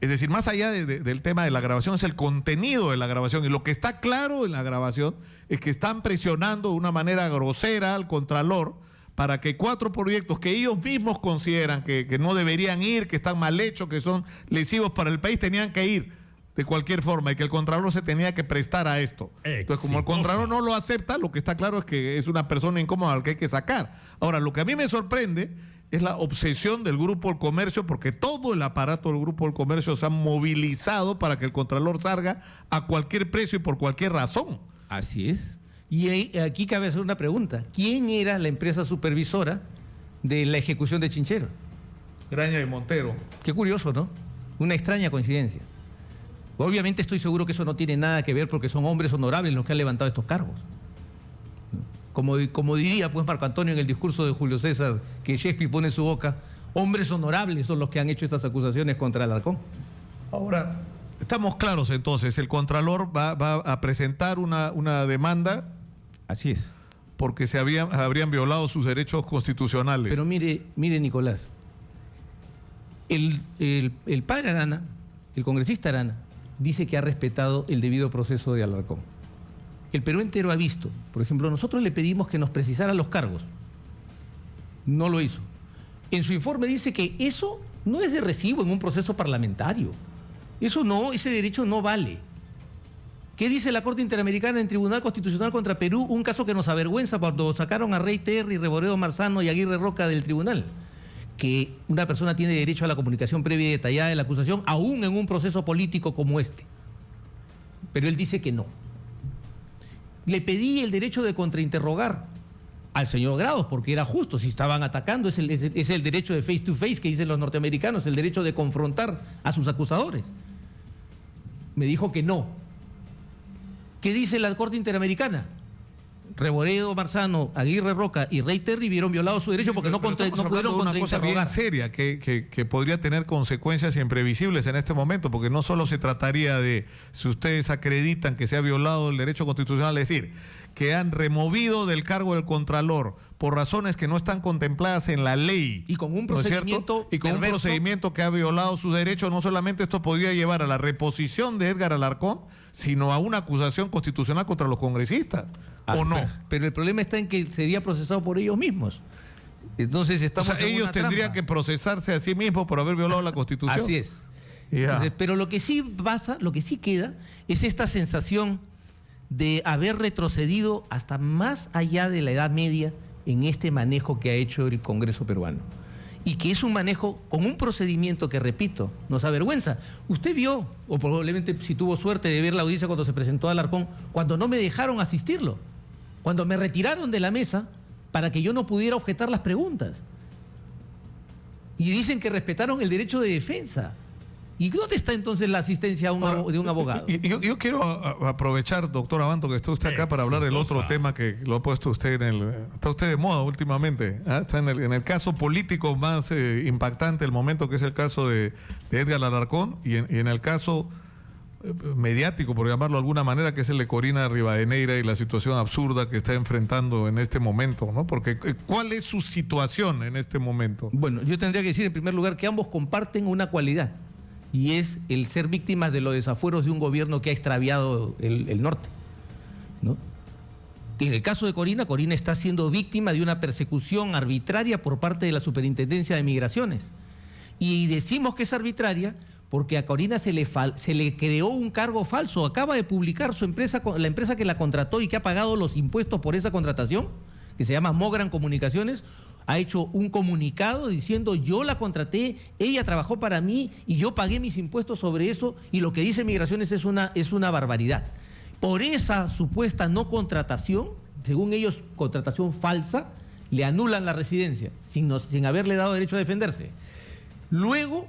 Es decir, más allá del tema de la grabación, es el contenido de la grabación. Y lo que está claro en la grabación es que están presionando de una manera grosera al Contralor para que 4 proyectos que ellos mismos consideran que no deberían ir, que están mal hechos, que son lesivos para el país, tenían que ir de cualquier forma y que el Contralor se tenía que prestar a esto. Entonces, como el Contralor no lo acepta, lo que está claro es que es una persona incómoda al que hay que sacar. Ahora, lo que a mí me sorprende es la obsesión del Grupo del Comercio, porque todo el aparato del Grupo del Comercio se ha movilizado para que el Contralor salga a cualquier precio y por cualquier razón. Así es. Y aquí cabe hacer una pregunta. ¿Quién era la empresa supervisora de la ejecución de Chinchero? Graña y Montero. Qué curioso, ¿no? Una extraña coincidencia. Obviamente estoy seguro que eso no tiene nada que ver porque son hombres honorables los que han levantado estos cargos. Como diría pues Marco Antonio en el discurso de Julio César, que Shakespeare pone en su boca, hombres honorables son los que han hecho estas acusaciones contra Alarcón. Ahora, estamos claros entonces, el Contralor va a presentar una demanda. Así es. Porque habrían violado sus derechos constitucionales. Pero mire Nicolás, el padre Arana, el congresista Arana, dice que ha respetado el debido proceso de Alarcón. El Perú entero ha visto. Por ejemplo, nosotros le pedimos que nos precisara los cargos. No lo hizo. En su informe dice que eso no es de recibo en un proceso parlamentario. Eso no, ese derecho no vale. ¿Qué dice la Corte Interamericana en Tribunal Constitucional contra Perú? Un caso que nos avergüenza cuando sacaron a Rey Terry, Reboredo Marzano y Aguirre Roca del tribunal. Que una persona tiene derecho a la comunicación previa y detallada de la acusación, aún en un proceso político como este. Pero él dice que no. Le pedí el derecho de contrainterrogar al señor Grados, porque era justo, si estaban atacando, es el derecho de face to face que dicen los norteamericanos, el derecho de confrontar a sus acusadores. Me dijo que no. ¿Qué dice la Corte Interamericana? Reboredo, Marzano, Aguirre Roca y Rey Terry vieron violado su derecho porque no pudieron contrainterrogar. Una cosa bien seria que podría tener consecuencias imprevisibles en este momento, porque no solo se trataría de, si ustedes acreditan que se ha violado el derecho constitucional, es decir, que han removido del cargo del Contralor por razones que no están contempladas en la ley. Y con un procedimiento y con perverso, un procedimiento que ha violado sus derechos. No solamente esto podría llevar a la reposición de Edgar Alarcón, sino a una acusación constitucional contra los congresistas. ¿O no? Pero el problema está en que sería procesado por ellos mismos. Entonces estamos en ellos una tendrían trampa. que procesarse a sí mismos por haber violado la Constitución. Así es. Entonces, pero lo que sí pasa, lo que sí queda, es esta sensación de haber retrocedido hasta más allá de la Edad Media en este manejo que ha hecho el Congreso peruano. Y que es un manejo con un procedimiento que, repito, nos avergüenza. Usted vio, o probablemente si tuvo suerte de ver la audiencia cuando se presentó a Alarcón, cuando no me dejaron asistirlo, cuando me retiraron de la mesa para que yo no pudiera objetar las preguntas. Y dicen que respetaron el derecho de defensa. ¿Y dónde está entonces la asistencia de un abogado? Yo quiero aprovechar, doctor Abanto, que está usted acá para hablar del otro tema que lo ha puesto usted está usted de moda últimamente. Está en el caso político más impactante del momento, que es el caso de Edgar Alarcón, y en el caso mediático, por llamarlo de alguna manera, que es el de Corina Rivadeneira y la situación absurda que está enfrentando en este momento, ¿no? Porque ¿cuál es su situación en este momento? Bueno, yo tendría que decir en primer lugar que ambos comparten una cualidad, y es el ser víctimas de los desafueros de un gobierno que ha extraviado el norte, ¿no? En el caso de Corina, Corina está siendo víctima de una persecución arbitraria por parte de la Superintendencia de Migraciones. Y decimos que es arbitraria porque a Corina se le creó un cargo falso. Acaba de publicar su empresa, la empresa que la contrató y que ha pagado los impuestos por esa contratación, que se llama Mogran Comunicaciones, ha hecho un comunicado diciendo: yo la contraté, ella trabajó para mí y yo pagué mis impuestos sobre eso, y lo que dice Migraciones es una barbaridad. Por esa supuesta no contratación, según ellos contratación falsa, le anulan la residencia sin haberle dado derecho a defenderse. Luego,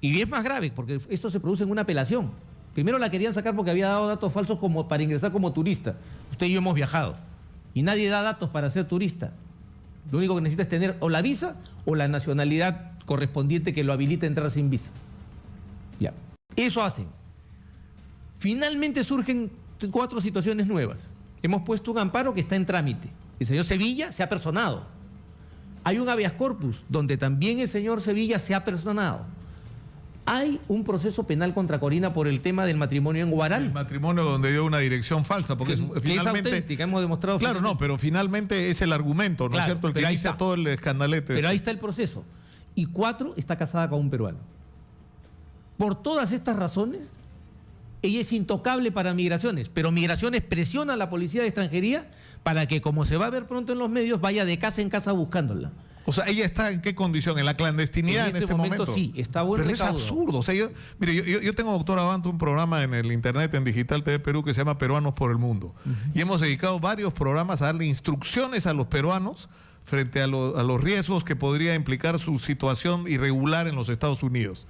y es más grave porque esto se produce en una apelación. Primero la querían sacar porque había dado datos falsos como para ingresar como turista. Usted y yo hemos viajado y nadie da datos para ser turista. Lo único que necesita es tener o la visa o la nacionalidad correspondiente que lo habilite a entrar sin visa. Ya. Eso hacen. Finalmente surgen 4 situaciones nuevas. Hemos puesto un amparo que está en trámite. El señor Sevilla se ha personado. Hay un habeas corpus donde también el señor Sevilla se ha personado. Hay un proceso penal contra Corina por el tema del matrimonio en Huaral. El matrimonio donde dio una dirección falsa, porque finalmente es auténtica, hemos demostrado. Claro, no, pero finalmente es el argumento, ¿no es cierto? El que inicia todo el escandalete. Pero ahí está el proceso. Y 4, está casada con un peruano. Por todas estas razones, ella es intocable para Migraciones, pero Migraciones presiona a la Policía de Extranjería para que, como se va a ver pronto en los medios, vaya de casa en casa buscándola. O sea, ¿ella está en qué condición? ¿En la clandestinidad en este momento? Sí, está bueno. Pero es absurdo. O sea, yo tengo, doctor Abanto, un programa en el internet, en Digital TV Perú, que se llama Peruanos por el Mundo. Y hemos dedicado varios programas a darle instrucciones a los peruanos frente a los riesgos que podría implicar su situación irregular en los Estados Unidos.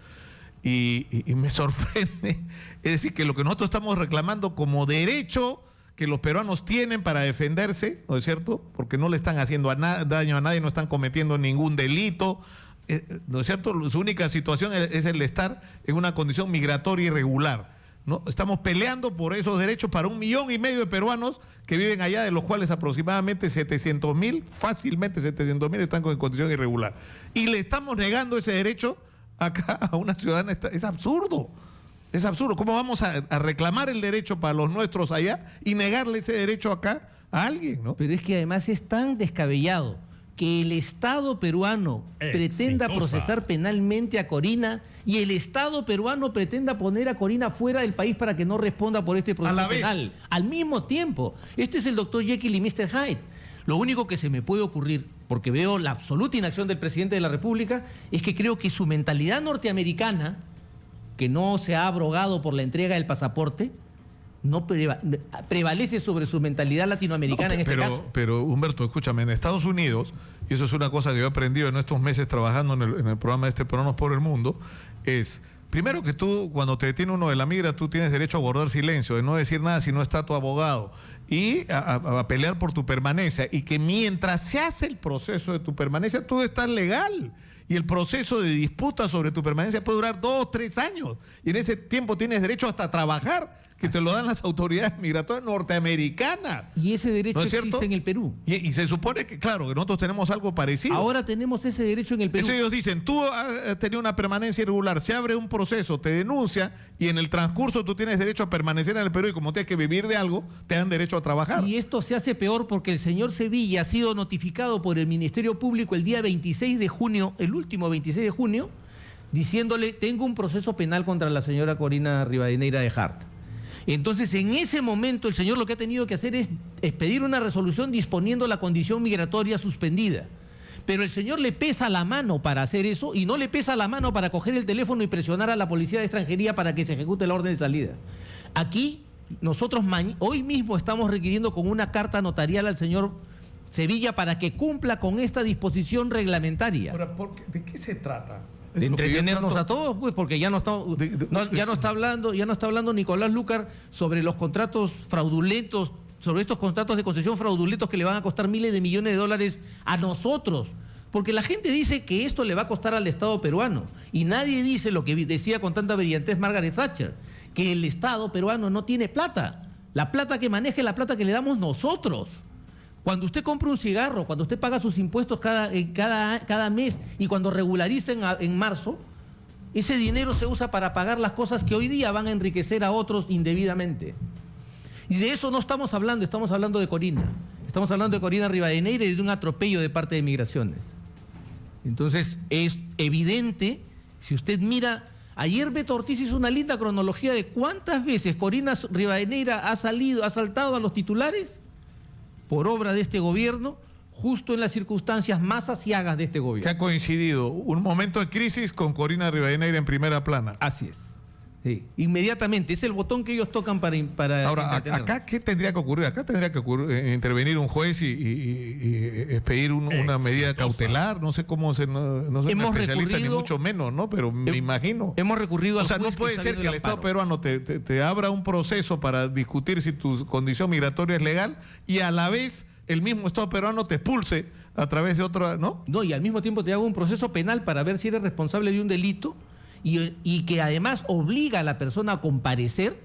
Y me sorprende, es decir, que lo que nosotros estamos reclamando como derecho que los peruanos tienen para defenderse, ¿no es cierto? Porque no le están haciendo daño a nadie, no están cometiendo ningún delito, ¿no es cierto? Su única situación es el de estar en una condición migratoria irregular, ¿no? Estamos peleando por esos derechos para 1,5 millones de peruanos que viven allá, de los cuales aproximadamente 700,000, fácilmente 700,000 están en condición irregular. Y le estamos negando ese derecho acá a una ciudadana. Es absurdo. Es absurdo. ¿Cómo vamos a reclamar el derecho para los nuestros allá y negarle ese derecho acá a alguien, ¿no? Pero es que además es tan descabellado que el Estado peruano pretenda procesar penalmente a Corina y el Estado peruano pretenda poner a Corina fuera del país para que no responda por este proceso penal. Al mismo tiempo. Este es el Dr. Jekyll y Mr. Hyde. Lo único que se me puede ocurrir, porque veo la absoluta inacción del presidente de la República, es que creo que su mentalidad norteamericana, que no se ha abrogado por la entrega del pasaporte, no prevalece sobre su mentalidad latinoamericana en este caso. Pero Humberto, escúchame, en Estados Unidos, y eso es una cosa que yo he aprendido en estos meses trabajando en el programa Peruanos por el Mundo, es, primero que tú, cuando te detiene uno de la migra, tú tienes derecho a guardar silencio, de no decir nada si no está tu abogado, y a pelear por tu permanencia, y que mientras se hace el proceso de tu permanencia, todo está legal. Y el proceso de disputa sobre tu permanencia puede durar 2 o 3 años. Y en ese tiempo tienes derecho hasta a trabajar, que te lo dan las autoridades migratorias norteamericanas. Y ese derecho existe en el Perú. Y se supone que, claro, que nosotros tenemos algo parecido. Ahora tenemos ese derecho en el Perú. Eso ellos dicen, tú has tenido una permanencia irregular, se abre un proceso, te denuncia, y en el transcurso tú tienes derecho a permanecer en el Perú, y como tienes que vivir de algo, te dan derecho a trabajar. Y esto se hace peor porque el señor Sevilla ha sido notificado por el Ministerio Público el día 26 de junio, el último 26 de junio, diciéndole, tengo un proceso penal contra la señora Corina Rivadeneira de Hart. Entonces, en ese momento, el señor lo que ha tenido que hacer es pedir una resolución disponiendo la condición migratoria suspendida. Pero el señor le pesa la mano para hacer eso y no le pesa la mano para coger el teléfono y presionar a la Policía de Extranjería para que se ejecute la orden de salida. Aquí, nosotros hoy mismo estamos requiriendo con una carta notarial al señor Sevilla para que cumpla con esta disposición reglamentaria. Ahora, ¿de qué se trata? De entretenernos a todos, pues, porque ya no está hablando Nicolás Lúcar sobre los contratos fraudulentos, sobre estos contratos de concesión fraudulentos que le van a costar miles de millones de dólares a nosotros. Porque la gente dice que esto le va a costar al Estado peruano y nadie dice lo que decía con tanta brillantez Margaret Thatcher, que el Estado peruano no tiene plata. La plata que maneja es la plata que le damos nosotros. Cuando usted compra un cigarro, cuando usted paga sus impuestos cada mes y cuando regularicen en marzo, ese dinero se usa para pagar las cosas que hoy día van a enriquecer a otros indebidamente. Y de eso no estamos hablando, estamos hablando de Corina. Estamos hablando de Corina Rivadeneira y de un atropello de parte de Migraciones. Entonces, es evidente, si usted mira, ayer Beto Ortiz hizo una linda cronología de cuántas veces Corina Rivadeneira ha saltado a los titulares por obra de este gobierno, justo en las circunstancias más aciagas de este gobierno. Que ha coincidido un momento de crisis con Corina Rivadeneira en primera plana. Así es. Sí, inmediatamente. Es el botón que ellos tocan para ahora, ¿acá qué tendría que ocurrir? Acá tendría que intervenir un juez y pedir una medida cautelar. No sé cómo se... No soy un especialista ni mucho menos, ¿no? Pero me imagino. Hemos recurrido al juez. O sea, no puede ser que el Estado peruano te abra un proceso para discutir si tu condición migratoria es legal y a la vez el mismo Estado peruano te expulse a través de otra... ¿no? No, y al mismo tiempo te haga un proceso penal para ver si eres responsable de un delito y que además obliga a la persona a comparecer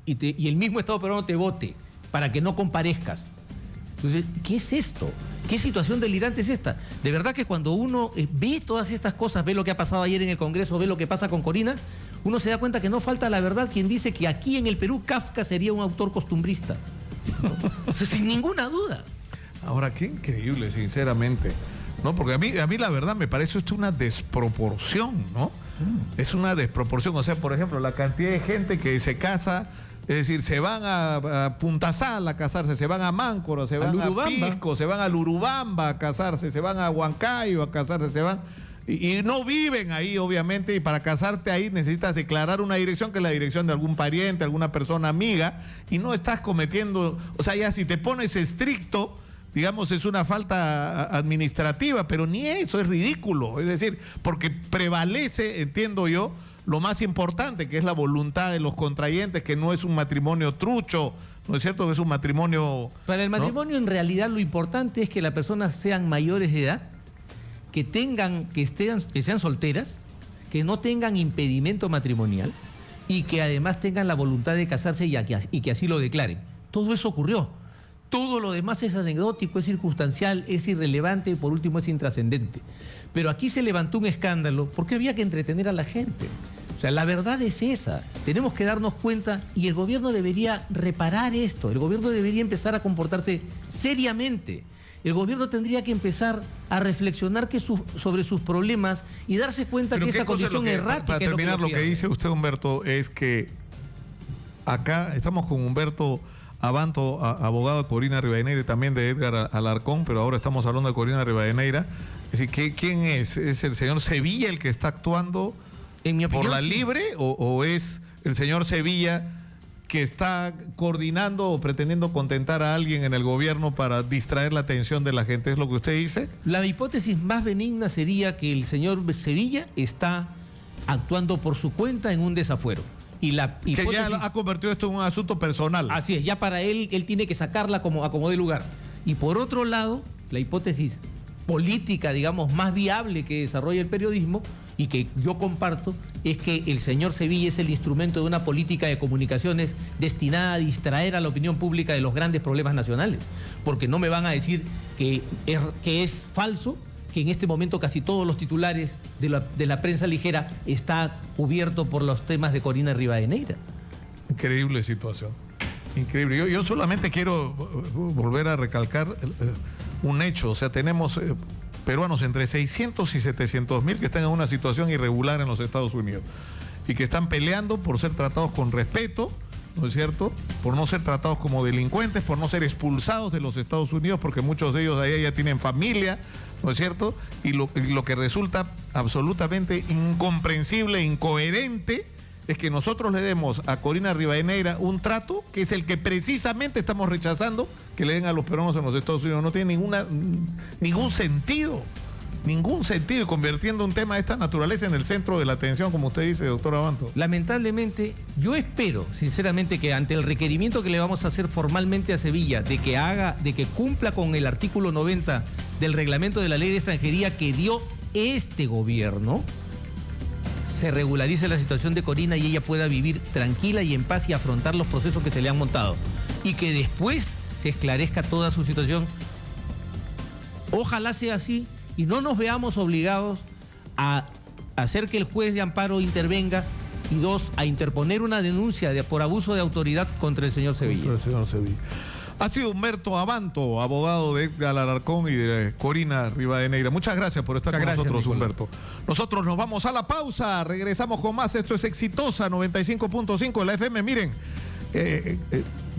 y el mismo Estado peruano te vote para que no comparezcas. Entonces, ¿qué es esto? ¿Qué situación delirante es esta? De verdad que cuando uno ve todas estas cosas, ve lo que ha pasado ayer en el Congreso, ve lo que pasa con Corina, uno se da cuenta que no falta la verdad quien dice que aquí en el Perú Kafka sería un autor costumbrista. ¿No? O sea, sin ninguna duda. Ahora, qué increíble, sinceramente. ¿No? Porque a mí la verdad me parece esto una desproporción, ¿no? Es una desproporción. O sea, por ejemplo, la cantidad de gente que se casa, es decir, se van a Punta Sal a casarse, se van a Máncora, se van a Pisco, se van a Lurubamba a casarse, se van a Huancayo a casarse, se van... Y no viven ahí, obviamente, y para casarte ahí necesitas declarar una dirección que es la dirección de algún pariente, alguna persona amiga, y no estás cometiendo... O sea, ya si te pones estricto... digamos, es una falta administrativa, pero ni eso, es ridículo. Es decir, porque prevalece, entiendo yo, lo más importante, que es la voluntad de los contrayentes, que no es un matrimonio trucho, ¿no es cierto? Que es un matrimonio... Para el matrimonio, ¿no? En realidad lo importante es que las personas sean mayores de edad, que sean solteras, que no tengan impedimento matrimonial y que además tengan la voluntad de casarse y que así lo declaren. Todo eso ocurrió. Todo lo demás es anecdótico, es circunstancial, es irrelevante y por último es intrascendente. Pero aquí se levantó un escándalo porque había que entretener a la gente. O sea, la verdad es esa. Tenemos que darnos cuenta y el gobierno debería reparar esto. El gobierno debería empezar a comportarse seriamente. el gobierno tendría que empezar a reflexionar sobre sus problemas y darse cuenta que esta condición errática... Para terminar, lo que dice usted, Humberto, es que acá estamos con Humberto Abanto, abogado de Corina Rivadeneira y también de Edgar Alarcón, pero ahora estamos hablando de Corina Rivadeneira. Es decir, ¿quién es? ¿Es el señor Sevilla el que está actuando por la libre o es el señor Sevilla que está coordinando o pretendiendo contentar a alguien en el gobierno para distraer la atención de la gente? ¿Es lo que usted dice? La hipótesis más benigna sería que el señor Sevilla está actuando por su cuenta en un desafuero. Y la hipótesis, que ya ha convertido esto en un asunto personal. Así es, ya para él tiene que sacarla como acomode lugar. Y por otro lado, la hipótesis política, digamos, más viable que desarrolla el periodismo y que yo comparto, es que el señor Sevilla es el instrumento de una política de comunicaciones destinada a distraer a la opinión pública de los grandes problemas nacionales. Porque no me van a decir que es falso que en este momento casi todos los titulares de la prensa ligera está cubierto por los temas de Corina Rivadeneira. Increíble situación. Increíble. Yo solamente quiero volver a recalcar un hecho. O sea, tenemos peruanos entre 600 y 700 mil que están en una situación irregular en los Estados Unidos y que están peleando por ser tratados con respeto, ¿no es cierto? Por no ser tratados como delincuentes, por no ser expulsados de los Estados Unidos, porque muchos de ellos allá ya tienen familia, ¿no es cierto? Y lo que resulta absolutamente incomprensible, incoherente, es que nosotros le demos a Corina Rivadeneira un trato que es el que precisamente estamos rechazando que le den a los peruanos en los Estados Unidos. No tiene ningún sentido. Ningún sentido, y convirtiendo un tema de esta naturaleza en el centro de la atención, como usted dice, doctor Abanto. Lamentablemente, yo espero, sinceramente, que ante el requerimiento que le vamos a hacer formalmente a Sevilla de que cumpla con el artículo 90 del reglamento de la ley de extranjería que dio este gobierno, se regularice la situación de Corina y ella pueda vivir tranquila y en paz y afrontar los procesos que se le han montado. Y que después se esclarezca toda su situación. Ojalá sea así y no nos veamos obligados a hacer que el juez de amparo intervenga y dos, a interponer una denuncia por abuso de autoridad contra el señor Sevilla. Contra el señor Sevilla. Ha sido Humberto Abanto, abogado de Edgar Alarcón y de Corina Rivadeneira. Muchas gracias por estar con nosotros, Nicolás. Humberto. Nosotros nos vamos a la pausa, regresamos con más. Esto es Exitosa 95.5 de la FM. Miren,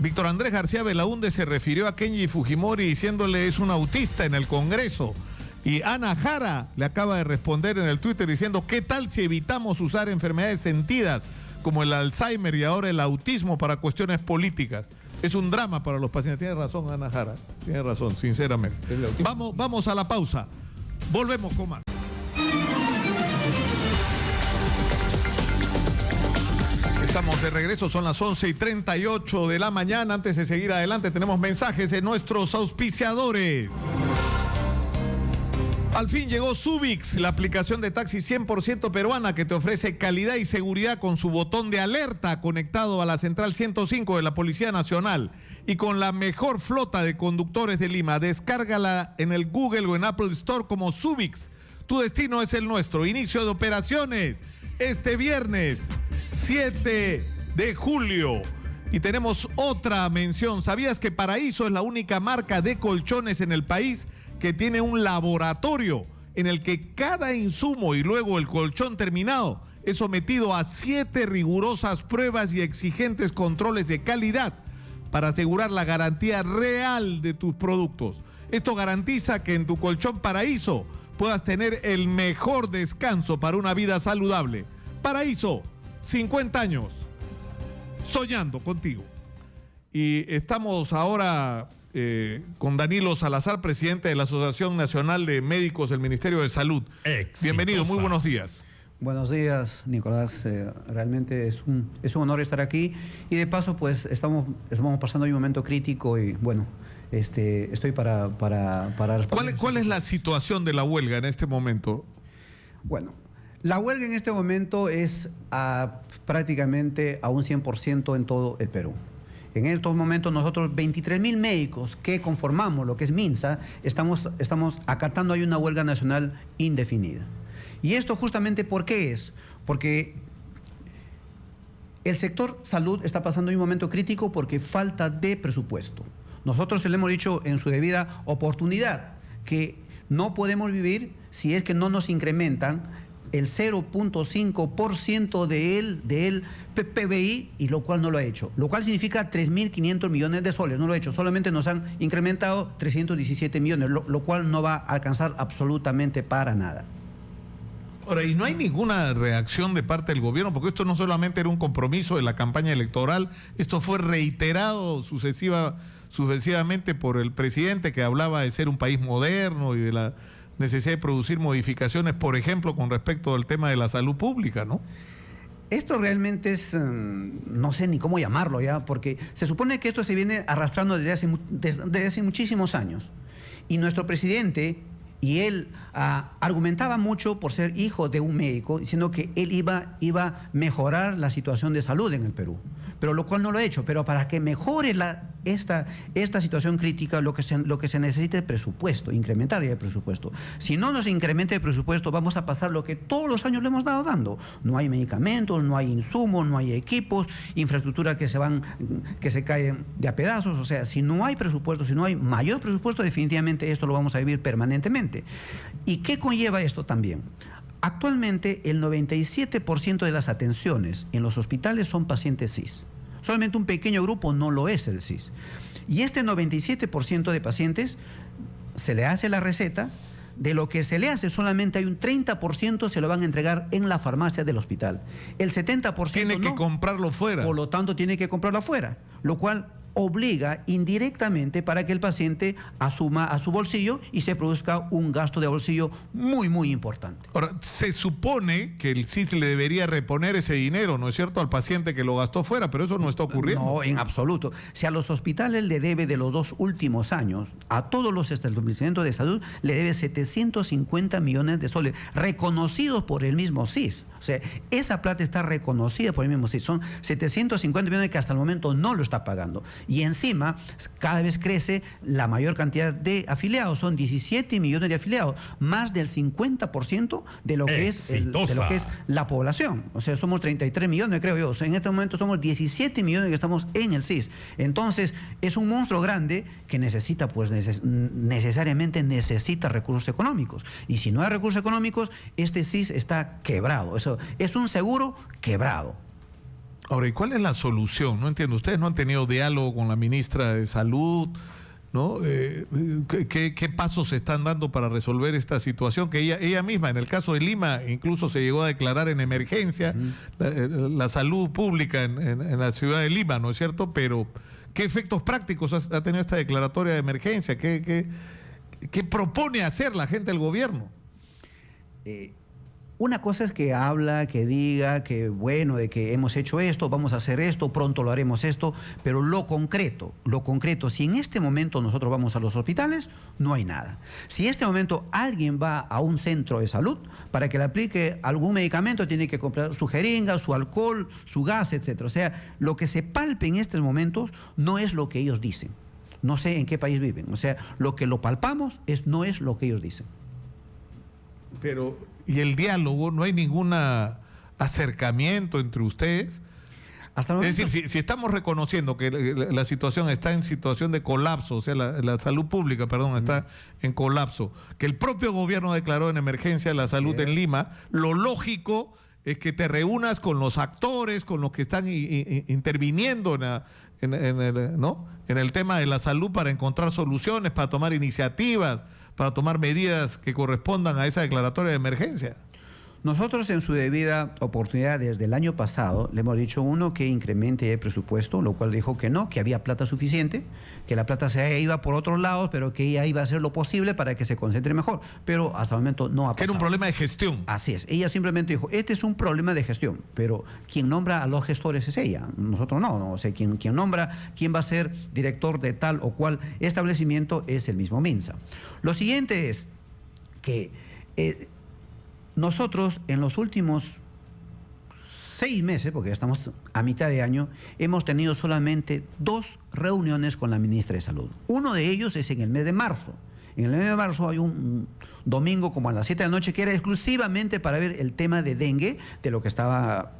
Víctor Andrés García Belaúnde se refirió a Kenji Fujimori diciéndole es un autista en el Congreso. Y Ana Jara le acaba de responder en el Twitter diciendo ¿qué tal si evitamos usar enfermedades sentidas como el Alzheimer y ahora el autismo para cuestiones políticas? Es un drama para los pacientes. Tiene razón Ana Jara, tiene razón, sinceramente. Vamos a la pausa. Volvemos con más. Estamos de regreso, son las 11:38 de la mañana. Antes de seguir adelante, tenemos mensajes de nuestros auspiciadores. Al fin llegó Subix, la aplicación de taxi 100% peruana que te ofrece calidad y seguridad con su botón de alerta conectado a la central 105 de la Policía Nacional y con la mejor flota de conductores de Lima. Descárgala en el Google o en Apple Store como Subix. Tu destino es el nuestro. Inicio de operaciones este viernes 7 de julio. Y tenemos otra mención. ¿Sabías que Paraíso es la única marca de colchones en el país que tiene un laboratorio en el que cada insumo y luego el colchón terminado es sometido a 7 rigurosas pruebas y exigentes controles de calidad para asegurar la garantía real de tus productos? Esto garantiza que en tu colchón Paraíso puedas tener el mejor descanso para una vida saludable. Paraíso, 50 años, soñando contigo. Y estamos ahora con Danilo Salazar, presidente de la Asociación Nacional de Médicos del Ministerio de Salud. Exitosa. Bienvenido, muy buenos días. Buenos días, Nicolás. Realmente es un honor estar aquí. Y de paso, pues estamos pasando un momento crítico y bueno, estoy para responder. ¿Cuál es la situación de la huelga en este momento? Bueno, la huelga en este momento es prácticamente a un 100% en todo el Perú. En estos momentos nosotros 23.000 médicos que conformamos lo que es MINSA, estamos acatando ahí una huelga nacional indefinida. Y esto justamente ¿por qué es? Porque el sector salud está pasando un momento crítico porque falta de presupuesto. Nosotros le hemos dicho en su debida oportunidad que no podemos vivir si es que no nos incrementan el 0.5% del PBI, y lo cual no lo ha hecho. Lo cual significa 3.500 millones de soles, no lo ha hecho. Solamente nos han incrementado 317 millones, lo cual no va a alcanzar absolutamente para nada. Ahora, y no hay ninguna reacción de parte del gobierno, porque esto no solamente era un compromiso de la campaña electoral, esto fue reiterado sucesivamente por el presidente, que hablaba de ser un país moderno y de la necesidad de producir modificaciones, por ejemplo, con respecto al tema de la salud pública, ¿no? Esto realmente es, no sé ni cómo llamarlo ya, porque se supone que esto se viene arrastrando desde hace muchísimos años. Y nuestro presidente, y él argumentaba mucho por ser hijo de un médico, diciendo que él iba a mejorar la situación de salud en el Perú, pero lo cual no lo ha hecho. Pero para que mejore esta situación crítica, lo que se necesita es presupuesto, incrementar el presupuesto. Si no nos incrementa el presupuesto, vamos a pasar lo que todos los años le hemos dado dando. No hay medicamentos, no hay insumos, no hay equipos, infraestructura que se caen de a pedazos. O sea, si no hay presupuesto, si no hay mayor presupuesto, definitivamente esto lo vamos a vivir permanentemente. ¿Y qué conlleva esto también? Actualmente el 97% de las atenciones en los hospitales son pacientes CIS. Solamente un pequeño grupo no lo es el CIS. Y este 97% de pacientes se le hace la receta, de lo que se le hace solamente hay un 30% se lo van a entregar en la farmacia del hospital. El 70% tiene que comprarlo fuera. Por lo tanto, tiene que comprarlo afuera, lo cual obliga indirectamente para que el paciente asuma a su bolsillo y se produzca un gasto de bolsillo muy, muy importante. Ahora, se supone que el CIS le debería reponer ese dinero, ¿no es cierto?, al paciente que lo gastó fuera, pero eso no está ocurriendo. No, en absoluto. Si a los hospitales le debe de los 2 últimos años, a todos los establecimientos de salud le debe 750 millones de soles, reconocidos por el mismo CIS. O sea, esa plata está reconocida por el mismo CIS. Son 750 millones que hasta el momento no lo está pagando. Y encima, cada vez crece la mayor cantidad de afiliados. Son 17 millones de afiliados, más del 50% de lo que es la población. O sea, somos 33 millones, creo yo. O sea, en este momento somos 17 millones que estamos en el CIS. Entonces, es un monstruo grande que necesita, pues, necesariamente necesita recursos económicos. Y si no hay recursos económicos, este CIS está quebrado. Eso es un seguro quebrado. Ahora, ¿y cuál es la solución? No entiendo. Ustedes no han tenido diálogo con la ministra de Salud, ¿no? ¿Qué pasos se están dando para resolver esta situación? Que ella misma, en el caso de Lima, incluso se llegó a declarar en emergencia la salud pública en la ciudad de Lima, ¿no es cierto? Pero, ¿qué efectos prácticos ha tenido esta declaratoria de emergencia? ¿Qué propone hacer la gente del gobierno? Una cosa es que habla, que diga, que bueno, de que hemos hecho esto, vamos a hacer esto, pronto lo haremos esto, pero lo concreto, si en este momento nosotros vamos a los hospitales, no hay nada. Si en este momento alguien va a un centro de salud para que le aplique algún medicamento, tiene que comprar su jeringa, su alcohol, su gas, etcétera. O sea, lo que se palpe en estos momentos no es lo que ellos dicen. No sé en qué país viven. O sea, lo que lo palpamos no es lo que ellos dicen. Pero, ¿y el diálogo? ¿No hay ningún acercamiento entre ustedes? Hasta el momento, es decir, si estamos reconociendo que la situación está en situación de colapso, o sea, la salud pública, perdón, está en colapso, que el propio gobierno declaró en emergencia la salud en Lima, lo lógico es que te reúnas con los actores, con los que están interviniendo en el tema de la salud para encontrar soluciones, para tomar iniciativas, para tomar medidas que correspondan a esa declaratoria de emergencia. Nosotros en su debida oportunidad desde el año pasado le hemos dicho, uno, que incremente el presupuesto, lo cual dijo que no, que había plata suficiente, que la plata se iba por otros lados, pero que ella iba a hacer lo posible para que se concentre mejor. Pero hasta el momento no ha pasado. Que era un problema de gestión. Así es. Ella simplemente dijo, este es un problema de gestión, pero quien nombra a los gestores es ella. Nosotros no. O sea, quien nombra quién va a ser director de tal o cual establecimiento es el mismo MINSA. Lo siguiente es que nosotros en los últimos 6 meses, porque ya estamos a mitad de año, hemos tenido solamente 2 reuniones con la ministra de Salud. Uno de ellos es en el mes de marzo. En el mes de marzo hay un domingo como a las 7 de la noche que era exclusivamente para ver el tema de dengue, de lo que estaba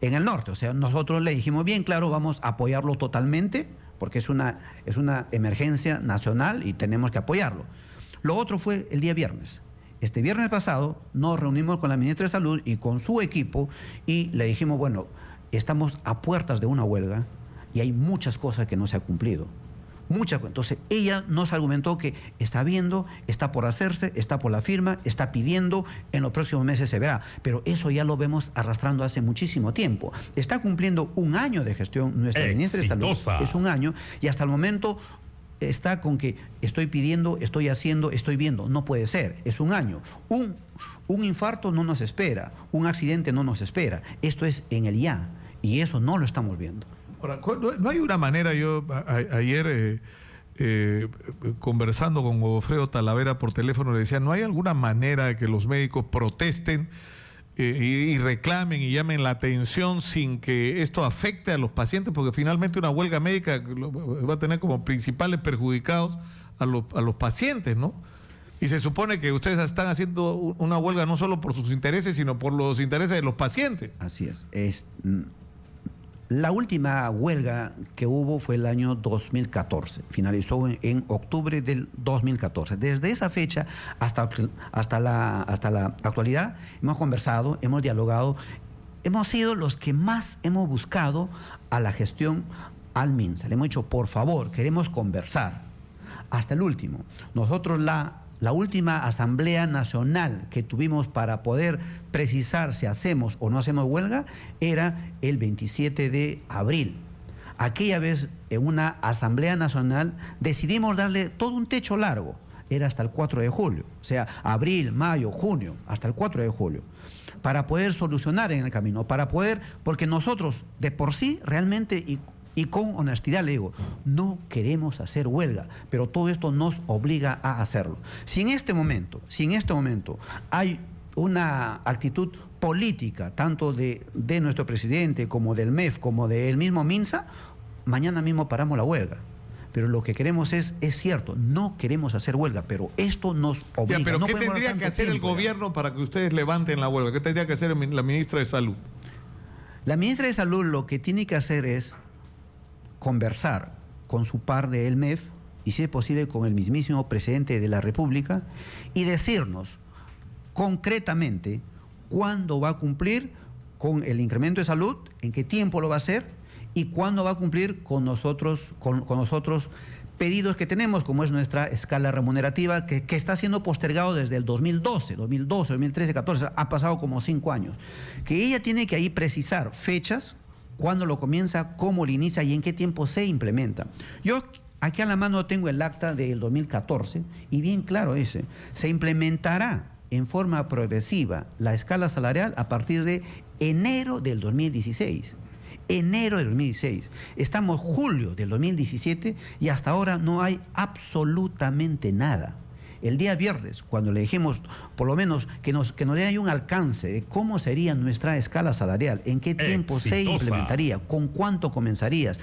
en el norte. O sea, nosotros le dijimos bien claro, vamos a apoyarlo totalmente, porque es una emergencia nacional y tenemos que apoyarlo. Lo otro fue el día viernes. Este viernes pasado nos reunimos con la ministra de Salud y con su equipo y le dijimos, bueno, estamos a puertas de una huelga y hay muchas cosas que no se han cumplido. Entonces ella nos argumentó que está viendo, está por hacerse, está por la firma, está pidiendo, en los próximos meses se verá. Pero eso ya lo vemos arrastrando hace muchísimo tiempo. Está cumpliendo un año de gestión nuestra ministra de Salud. Es un año y hasta el momento está con que estoy pidiendo, estoy haciendo, estoy viendo. No puede ser, es un año. Un infarto no nos espera, un accidente no nos espera. Esto es en el ya y eso no lo estamos viendo. Ahora, no hay una manera, yo ayer conversando con Godofredo Talavera por teléfono le decía, ¿no hay alguna manera de que los médicos protesten y reclamen y llamen la atención sin que esto afecte a los pacientes? Porque finalmente una huelga médica va a tener como principales perjudicados a los pacientes, ¿no? Y se supone que ustedes están haciendo una huelga no solo por sus intereses, sino por los intereses de los pacientes. Así es. La última huelga que hubo fue el año 2014, finalizó en octubre del 2014. Desde esa fecha hasta la actualidad hemos conversado, hemos dialogado, hemos sido los que más hemos buscado a la gestión al MINSA. Le hemos dicho, por favor, queremos conversar. Hasta el último. Nosotros la última asamblea nacional que tuvimos para poder precisar si hacemos o no hacemos huelga era el 27 de abril. Aquella vez en una asamblea nacional decidimos darle todo un techo largo. Era hasta el 4 de julio. O sea, abril, mayo, junio, hasta el 4 de julio. Para poder solucionar en el camino, porque nosotros de por sí realmente y con honestidad le digo, no queremos hacer huelga, pero todo esto nos obliga a hacerlo. Si en este momento hay una actitud política, tanto de nuestro presidente como del MEF, como del mismo MINSA, mañana mismo paramos la huelga. Pero lo que queremos es cierto, no queremos hacer huelga, pero esto nos obliga. Pero ¿qué tendría que hacer el gobierno para que ustedes levanten la huelga? ¿Qué tendría que hacer la ministra de Salud? La ministra de Salud lo que tiene que hacer es conversar con su par del MEF y si es posible con el mismísimo presidente de la República y decirnos concretamente cuándo va a cumplir con el incremento de salud, en qué tiempo lo va a hacer y cuándo va a cumplir con nosotros pedidos que tenemos, como es nuestra escala remunerativa, que está siendo postergado desde el 2012, 2013, 2014, ha pasado como 5 años. Que ella tiene que ahí precisar fechas, cuándo lo comienza, cómo lo inicia y en qué tiempo se implementa. Yo aquí a la mano tengo el acta del 2014 y bien claro se implementará en forma progresiva la escala salarial a partir de enero del 2016. Enero del 2016. Estamos julio del 2017 y hasta ahora no hay absolutamente nada. El día viernes, cuando le dijimos, por lo menos, que nos dé un alcance de cómo sería nuestra escala salarial, en qué tiempo se implementaría, con cuánto comenzarías,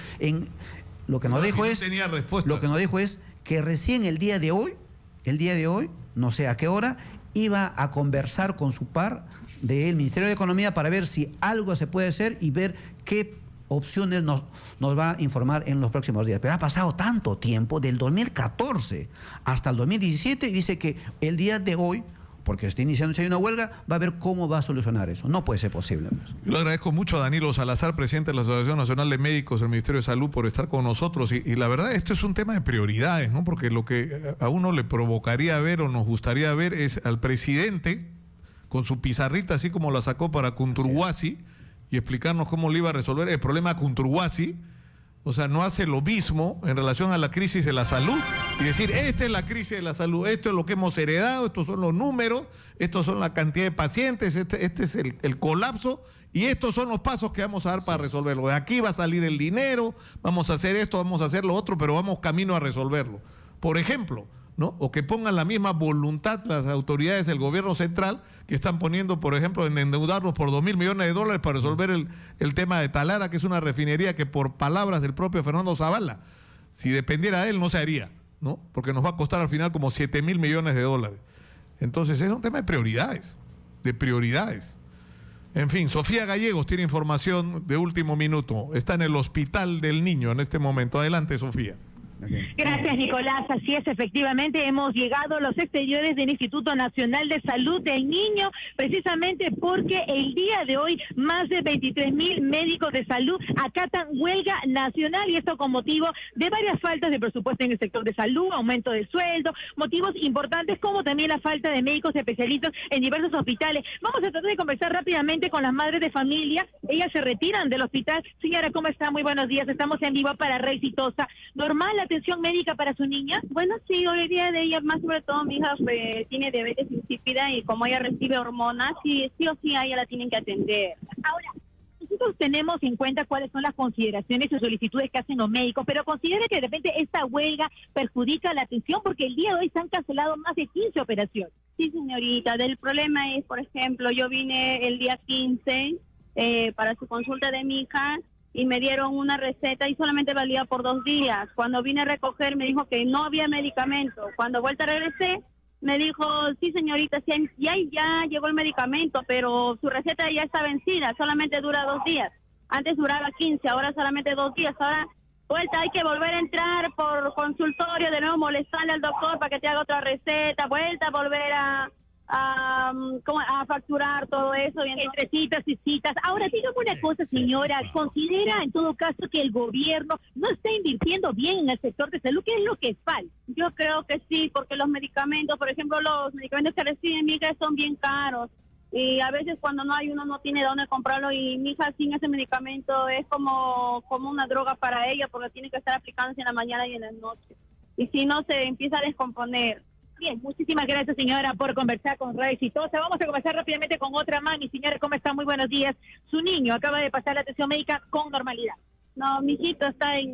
lo que nos dijo es que recién el día de hoy, no sé a qué hora, iba a conversar con su par del Ministerio de Economía para ver si algo se puede hacer y ver qué opciones nos va a informar en los próximos días. Pero ha pasado tanto tiempo, del 2014 hasta el 2017, y dice que el día de hoy, porque está iniciándose una huelga, va a ver cómo va a solucionar eso. No puede ser posible. Yo le agradezco mucho a Danilo Salazar, presidente de la Asociación Nacional de Médicos del Ministerio de Salud, por estar con nosotros. Y la verdad, esto es un tema de prioridades, ¿no? Porque lo que a uno le provocaría ver o nos gustaría ver es al presidente con su pizarrita, así como la sacó para Cunturhuasi, y explicarnos cómo le iba a resolver el problema a Cunturhuasi. O sea, no hace lo mismo en relación a la crisis de la salud y decir, esta es la crisis de la salud, esto es lo que hemos heredado, estos son los números, estos son la cantidad de pacientes, este es el colapso y estos son los pasos que vamos a dar para resolverlo. De aquí va a salir el dinero, vamos a hacer esto, vamos a hacer lo otro, pero vamos camino a resolverlo. Por ejemplo, ¿no? O que pongan la misma voluntad las autoridades del gobierno central que están poniendo, por ejemplo, en endeudarnos por $2.000 millones para resolver el tema de Talara, que es una refinería que, por palabras del propio Fernando Zavala, si dependiera de él no se haría, ¿no? Porque nos va a costar al final como $7.000 millones. Entonces es un tema de prioridades, En fin, Sofía Gallegos tiene información de último minuto. Está en el Hospital del Niño en este momento. Adelante, Sofía. Gracias, Nicolás. Así es, efectivamente, hemos llegado a los exteriores del Instituto Nacional de Salud del Niño, precisamente porque el día de hoy más de 23.000 médicos de salud acatan huelga nacional, y esto con motivo de varias faltas de presupuesto en el sector de salud, aumento de sueldo, motivos importantes como también la falta de médicos especialistas en diversos hospitales. Vamos a tratar de conversar rápidamente con las madres de familia. Ellas se retiran del hospital. Señora, ¿cómo está? Muy buenos días. Estamos en vivo para Red Exitosa. ¿Normal la atención médica para su niña? Bueno, sí, hoy día de ella, más sobre todo mi hija tiene diabetes insípida, y como ella recibe hormonas, sí o sí a ella la tienen que atender. Ahora, nosotros tenemos en cuenta cuáles son las consideraciones y solicitudes que hacen los médicos, pero considera que de repente esta huelga perjudica la atención, porque el día de hoy se han cancelado más de 15 operaciones. Sí, señorita, el problema es, por ejemplo, yo vine el día 15 para su consulta de mi hija, y me dieron una receta y solamente valía por 2 días. Cuando vine a recoger me dijo que no había medicamento. Cuando vuelta regresé, me dijo, sí señorita, sí, ya llegó el medicamento, pero su receta ya está vencida, solamente dura 2 días. Antes duraba 15, ahora solamente 2 días. Ahora vuelta, hay que volver a entrar por consultorio, de nuevo molestarle al doctor para que te haga otra receta, vuelta a volver a facturar todo eso, y entre citas y citas. Ahora, dígame una cosa, señora, ¿considera en todo caso que el gobierno no está invirtiendo bien en el sector de salud? ¿Qué es lo que falta? Yo creo que sí, porque los medicamentos, por ejemplo, los medicamentos que recibe mi hija son bien caros, y a veces cuando no hay, uno no tiene dónde comprarlo, y mi hija sin ese medicamento es como una droga para ella, porque tiene que estar aplicándose en la mañana y en la noche, y si no se empieza a descomponer. Bien, muchísimas gracias, señora, por conversar con Radio Exitosa. Vamos a conversar rápidamente con otra mami. Señora, ¿cómo está? Muy buenos días. Su niño acaba de pasar la atención médica con normalidad. No, mi hijito está en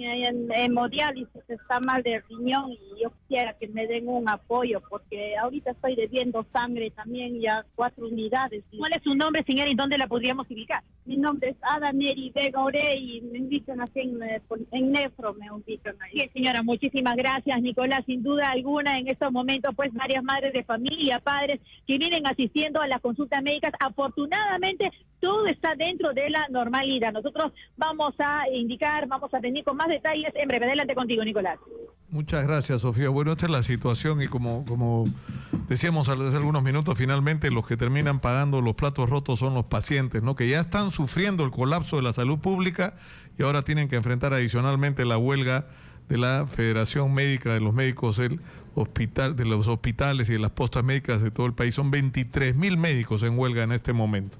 hemodiálisis, está mal de riñón, y yo quisiera que me den un apoyo, porque ahorita estoy debiendo sangre también, ya 4 unidades. ¿Cuál es su nombre, señora, y dónde la podríamos ubicar? Mi nombre es Ada Neri Vega Ore, y me ubican así en Nefro, me ubican ahí. Bien, señora, muchísimas gracias, Nicolás. Sin duda alguna, en estos momentos, pues varias madres de familia, padres que vienen asistiendo a las consultas médicas. Afortunadamente, todo está dentro de la normalidad. Nosotros vamos a vamos a venir con más detalles en breve. Adelante contigo, Nicolás. Muchas gracias, Sofía. Bueno, esta es la situación, y como decíamos hace algunos minutos, finalmente los que terminan pagando los platos rotos son los pacientes, ¿no? Que ya están sufriendo el colapso de la salud pública y ahora tienen que enfrentar adicionalmente la huelga de la Federación Médica de los Médicos de los hospitales y de las postas médicas de todo el país. Son 23.000 médicos en huelga en este momento.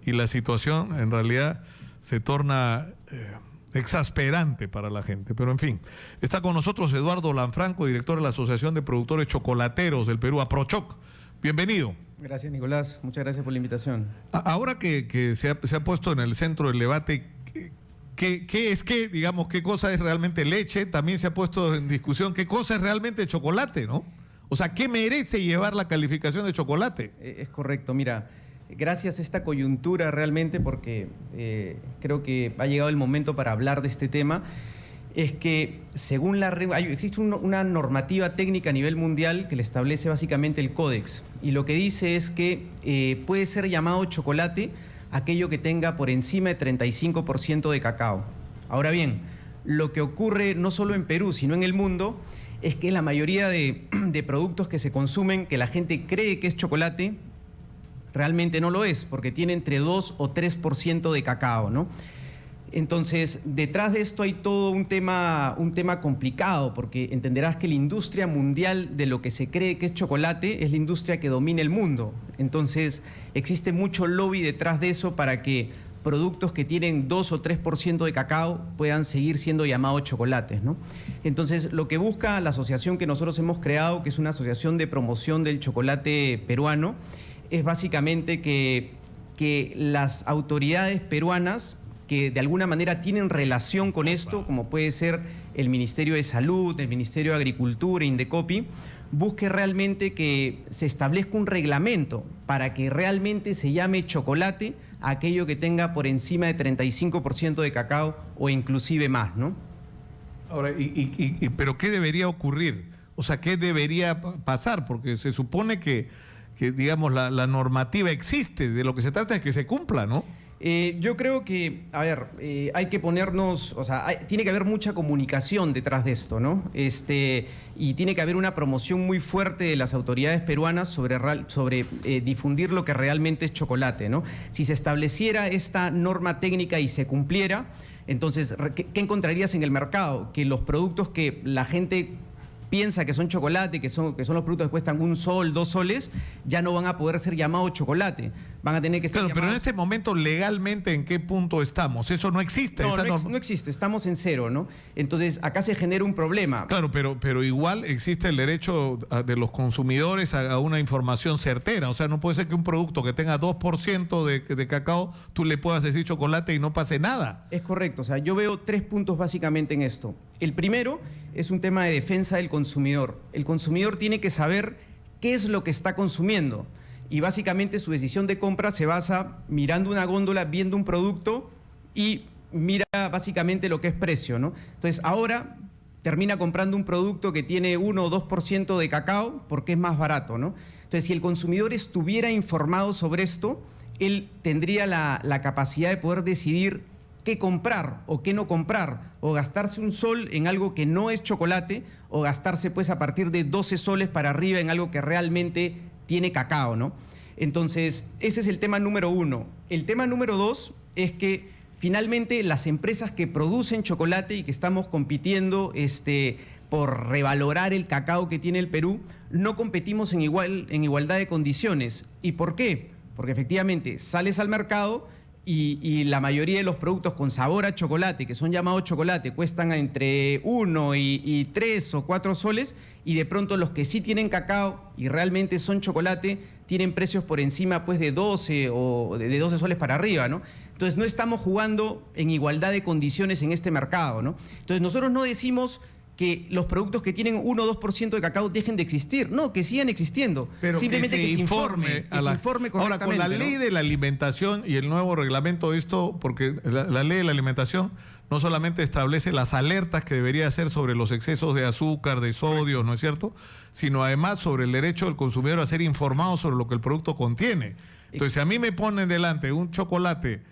Y la situación en realidad se torna exasperante para la gente. Pero en fin, está con nosotros Eduardo Lanfranco, director de la Asociación de Productores Chocolateros del Perú, APROCHOC. Bienvenido. Gracias, Nicolás. Muchas gracias por la invitación. Ahora que se ha puesto en el centro del debate, digamos, qué cosa es realmente leche, también se ha puesto en discusión qué cosa es realmente chocolate, ¿no? O sea, ¿qué merece llevar la calificación de chocolate? Es correcto, mira. Gracias a esta coyuntura realmente, porque creo que ha llegado el momento para hablar de este tema, es que según existe una normativa técnica a nivel mundial que le establece básicamente el Códex, y lo que dice es que puede ser llamado chocolate aquello que tenga por encima de 35% de cacao. Ahora bien, lo que ocurre no solo en Perú, sino en el mundo, es que la mayoría de productos que se consumen, que la gente cree que es chocolate, realmente no lo es, porque tiene entre 2 o 3% de cacao, ¿no? Entonces, detrás de esto hay todo un tema complicado, porque entenderás que la industria mundial de lo que se cree que es chocolate es la industria que domina el mundo. Entonces, existe mucho lobby detrás de eso para que productos que tienen 2 o 3% de cacao puedan seguir siendo llamados chocolates, ¿no? Entonces, lo que busca la asociación que nosotros hemos creado, que es una asociación de promoción del chocolate peruano, es básicamente que las autoridades peruanas que de alguna manera tienen relación con esto, como puede ser el Ministerio de Salud, el Ministerio de Agricultura, Indecopi, busque realmente que se establezca un reglamento para que realmente se llame chocolate a aquello que tenga por encima de 35% de cacao o inclusive más, ¿no? Ahora, ¿pero qué debería ocurrir? O sea, ¿qué debería pasar? Porque se supone que digamos, la normativa existe. De lo que se trata es que se cumpla, ¿no? Yo creo que, a ver, hay que ponernos, o sea, tiene que haber mucha comunicación detrás de esto, ¿no? Y tiene que haber una promoción muy fuerte de las autoridades peruanas sobre difundir lo que realmente es chocolate, ¿no? Si se estableciera esta norma técnica y se cumpliera, entonces, ¿qué encontrarías en el mercado? Que los productos que la gente piensa que son chocolate, que son los productos que cuestan 1 sol, 2 soles, ya no van a poder ser llamados chocolate. Van a tener que ser llamados... Pero en este momento, legalmente, ¿en qué punto estamos? Eso no existe. No existe, estamos en cero, ¿no? Entonces, acá se genera un problema. Claro, pero igual existe el derecho de los consumidores a una información certera. O sea, no puede ser que un producto que tenga 2% de cacao, tú le puedas decir chocolate y no pase nada. Es correcto. O sea, yo veo 3 puntos básicamente en esto. El primero es un tema de defensa del consumidor. El consumidor tiene que saber qué es lo que está consumiendo. Y básicamente su decisión de compra se basa mirando una góndola, viendo un producto y mira básicamente lo que es precio, ¿no? Entonces ahora termina comprando un producto que tiene 1 o 2% de cacao porque es más barato, ¿no? Entonces si el consumidor estuviera informado sobre esto, él tendría la capacidad de poder decidir qué comprar o qué no comprar, o gastarse 1 sol en algo que no es chocolate, o gastarse pues a partir de 12 soles para arriba en algo que realmente tiene cacao, ¿no? Entonces, ese es el tema número 1. El tema número 2 es que finalmente las empresas que producen chocolate y que estamos compitiendo por revalorar el cacao que tiene el Perú, no competimos en igualdad de condiciones. ¿Y por qué? Porque efectivamente sales al mercado y la mayoría de los productos con sabor a chocolate, que son llamados chocolate, cuestan entre 1 y 3 o 4 soles, y de pronto los que sí tienen cacao y realmente son chocolate tienen precios por encima pues de 12 o de 12 soles para arriba, ¿no? Entonces no estamos jugando en igualdad de condiciones en este mercado, ¿no? Entonces nosotros no decimos que los productos que tienen 1 o 2% de cacao dejen de existir. No, que sigan existiendo. Pero simplemente que se informe correctamente. Ahora, con la ley de la alimentación y el nuevo reglamento de esto, porque la ley de la alimentación no solamente establece las alertas que debería hacer sobre los excesos de azúcar, de sodio, ¿no es cierto?, sino además sobre el derecho del consumidor a ser informado sobre lo que el producto contiene. Entonces, si a mí me ponen delante un chocolate,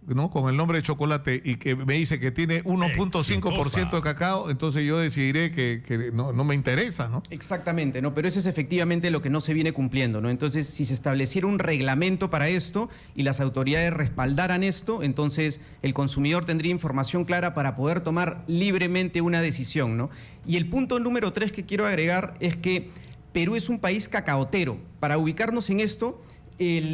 ¿no?, con el nombre de chocolate, y que me dice que tiene 1.5% de cacao, entonces yo decidiré que no me interesa, ¿no? Exactamente, ¿no? Pero eso es efectivamente lo que no se viene cumpliendo, ¿no? Entonces, si se estableciera un reglamento para esto y las autoridades respaldaran esto, entonces el consumidor tendría información clara para poder tomar libremente una decisión, ¿no? Y el punto número 3 que quiero agregar es que Perú es un país cacaotero. Para ubicarnos en esto,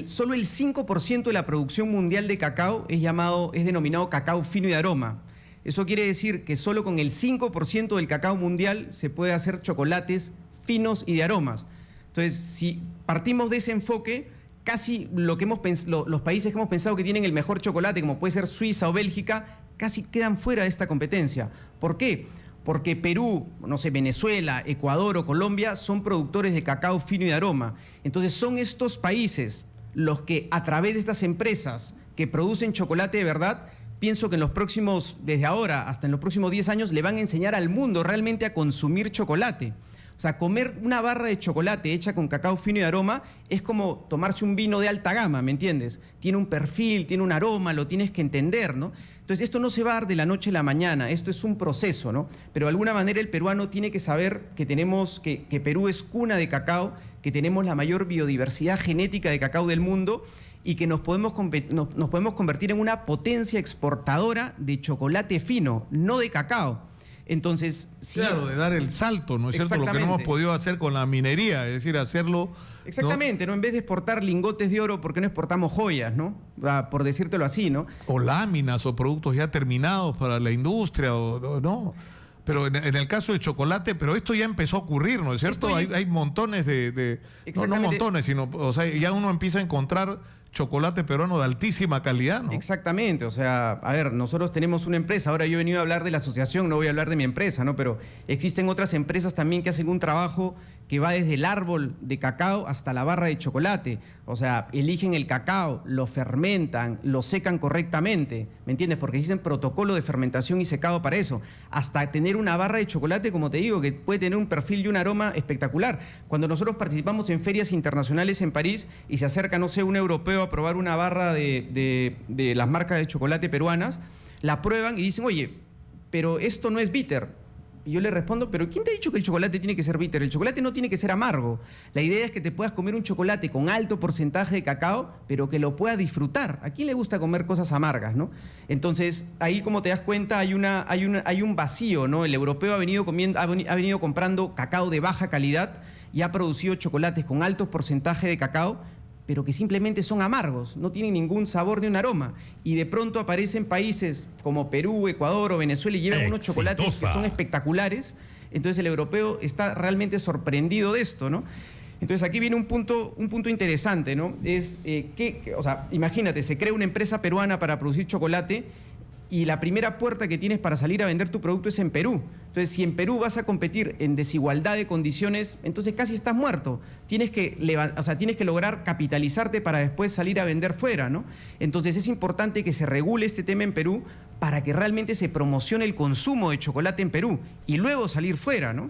solo el 5% de la producción mundial de cacao es denominado cacao fino y de aroma. Eso quiere decir que solo con el 5% del cacao mundial se puede hacer chocolates finos y de aromas. Entonces, si partimos de ese enfoque, casi los países que hemos pensado que tienen el mejor chocolate, como puede ser Suiza o Bélgica, casi quedan fuera de esta competencia. ¿Por qué? Porque Perú, no sé, Venezuela, Ecuador o Colombia son productores de cacao fino y de aroma. Entonces son estos países los que a través de estas empresas que producen chocolate de verdad, pienso que desde ahora hasta en los próximos 10 años, le van a enseñar al mundo realmente a consumir chocolate. O sea, comer una barra de chocolate hecha con cacao fino y de aroma es como tomarse un vino de alta gama, ¿me entiendes? Tiene un perfil, tiene un aroma, lo tienes que entender, ¿no? Entonces, esto no se va a dar de la noche a la mañana, esto es un proceso, ¿no? Pero de alguna manera el peruano tiene que saber que Perú es cuna de cacao, que tenemos la mayor biodiversidad genética de cacao del mundo y que nos podemos convertir en una potencia exportadora de chocolate fino, no de cacao. Entonces, claro, de dar el salto, ¿no es cierto? Lo que no hemos podido hacer con la minería, es decir, hacerlo... Exactamente, ¿no? En vez de exportar lingotes de oro, ¿por qué no exportamos joyas, no? Por decírtelo así, ¿no? O láminas o productos ya terminados para la industria, ¿no? Pero en el caso de chocolate, pero esto ya empezó a ocurrir, ¿no es cierto? Hay montones no montones, sino, o sea, ya uno empieza a encontrar chocolate peruano de altísima calidad, ¿no? Exactamente, o sea, a ver, nosotros tenemos una empresa, ahora yo he venido a hablar de la asociación, no voy a hablar de mi empresa, ¿no? Pero existen otras empresas también que hacen un trabajo que va desde el árbol de cacao hasta la barra de chocolate. O sea, eligen el cacao, lo fermentan, lo secan correctamente, ¿me entiendes? Porque existen protocolo de fermentación y secado para eso. Hasta tener una barra de chocolate, como te digo, que puede tener un perfil y un aroma espectacular. Cuando nosotros participamos en ferias internacionales en París y se acerca, no sé, un europeo a probar una barra de las marcas de chocolate peruanas, la prueban y dicen, oye, pero esto no es bitter. Y yo le respondo, pero ¿quién te ha dicho que el chocolate tiene que ser bitter? El chocolate no tiene que ser amargo. La idea es que te puedas comer un chocolate con alto porcentaje de cacao, pero que lo puedas disfrutar. ¿A quién le gusta comer cosas amargas, no? Entonces, ahí, como te das cuenta, hay un vacío, ¿no? El europeo ha venido comprando cacao de baja calidad y ha producido chocolates con alto porcentaje de cacao, pero que simplemente son amargos, no tienen ningún sabor ni un aroma. Y de pronto aparecen países como Perú, Ecuador o Venezuela y llevan unos chocolates que son espectaculares. Entonces el europeo está realmente sorprendido de esto, ¿no? Entonces aquí viene un punto interesante, ¿no? Es o sea, imagínate, se crea una empresa peruana para producir chocolate y la primera puerta que tienes para salir a vender tu producto es en Perú. Entonces, si en Perú vas a competir en desigualdad de condiciones, entonces casi estás muerto. Tienes que lograr capitalizarte para después salir a vender fuera, ¿no? Entonces, es importante que se regule este tema en Perú para que realmente se promocione el consumo de chocolate en Perú y luego salir fuera, ¿no?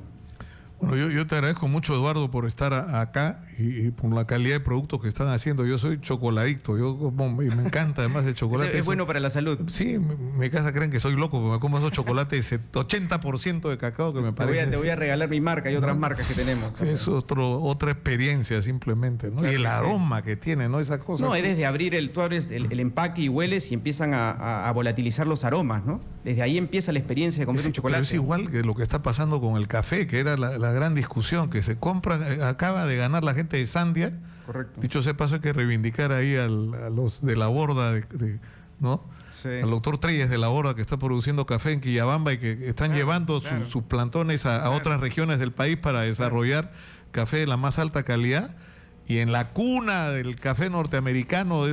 Bueno, yo te agradezco mucho, Eduardo, por estar acá y por la calidad de productos que están haciendo. Yo soy chocoladicto, me encanta además el chocolate. Es bueno para la salud. Sí, mi casa creen que soy loco, porque me como esos chocolates 80% de cacao que me parece. Te voy a regalar mi marca y otras marcas que tenemos. Es otra experiencia simplemente, ¿no? Claro, y el aroma que tiene, ¿no? Esa cosa. No, es desde abrir tú abres el empaque y hueles y empiezan a volatilizar los aromas, ¿no? Desde ahí empieza la experiencia de comer un chocolate. Pero es igual que lo que está pasando con el café, que era la gran discusión, que se compra, acaba de ganar la gente de Sandia. Correcto. Dicho sea paso, hay que reivindicar ahí a los de la borda, ¿no? Sí. Al doctor Treyes de la borda, que está produciendo café en Quillabamba y que están llevando sus plantones a otras regiones del país para desarrollar café de la más alta calidad. Y en la cuna del café norteamericano,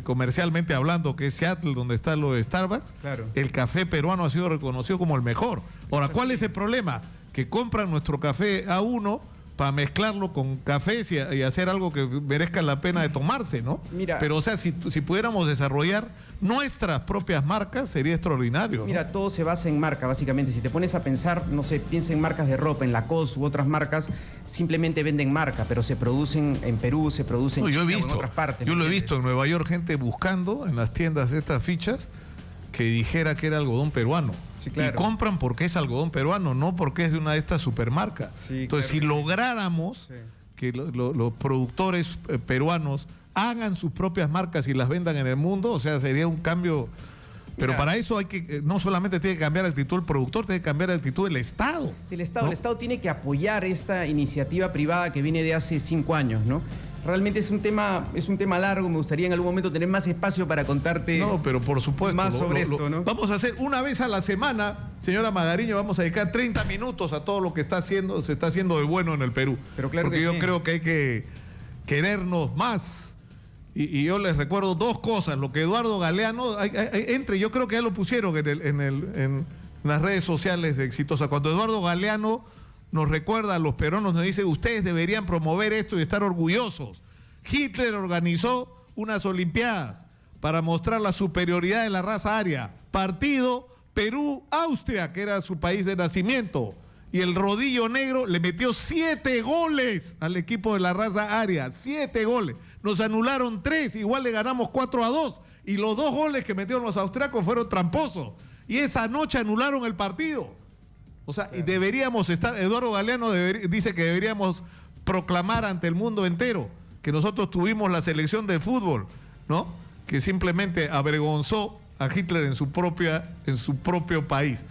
comercialmente hablando, que es Seattle, donde está lo de Starbucks, el café peruano ha sido reconocido como el mejor. Ahora, ¿cuál es el problema? Que compran nuestro café A1 para mezclarlo con cafés y hacer algo que merezca la pena de tomarse, ¿no? Mira, pero, o sea, si pudiéramos desarrollar nuestras propias marcas, sería extraordinario, ¿no? Mira, todo se basa en marca, básicamente. Si te pones a pensar, no sé, piensa en marcas de ropa, en Lacoste u otras marcas, simplemente venden marca, pero se producen en Perú, se producen en China, en otras partes. Yo lo he visto en Nueva York, gente buscando en las tiendas estas fichas que dijera que era algodón peruano. Sí, claro. Y compran porque es algodón peruano, no porque es de una de estas supermarcas. Sí, entonces, claro, si lográramos que los productores peruanos hagan sus propias marcas y las vendan en el mundo, o sea, sería un cambio. Pero para eso hay que, no solamente tiene que cambiar la actitud del productor, tiene que cambiar la actitud del Estado. El Estado tiene que apoyar esta iniciativa privada que viene de hace 5 años, ¿no? Realmente es un tema largo, me gustaría en algún momento tener más espacio para contarte. No, pero por supuesto, más sobre esto, ¿no? Vamos a hacer una vez a la semana, señora Magariño, vamos a dedicar 30 minutos a todo lo que se está haciendo de bueno en el Perú. Pero claro, porque yo creo que hay que querernos más. Y yo les recuerdo 2 cosas. Lo que Eduardo Galeano, yo creo que ya lo pusieron en las redes sociales de Exitosa. Cuando Eduardo Galeano nos recuerda a los peruanos, nos dice, ustedes deberían promover esto y estar orgullosos. Hitler organizó unas Olimpiadas para mostrar la superioridad de la raza aria. Partido Perú-Austria, que era su país de nacimiento. Y el Rodillo Negro le metió 7 goles al equipo de la raza aria. 7 goles. Nos anularon 3, igual le ganamos 4-2. Y los 2 goles que metieron los austriacos fueron tramposos. Y esa noche anularon el partido. O sea, y deberíamos estar, Eduardo Galeano dice que deberíamos proclamar ante el mundo entero que nosotros tuvimos la selección de fútbol, ¿no? Que simplemente avergonzó a Hitler en su propio país.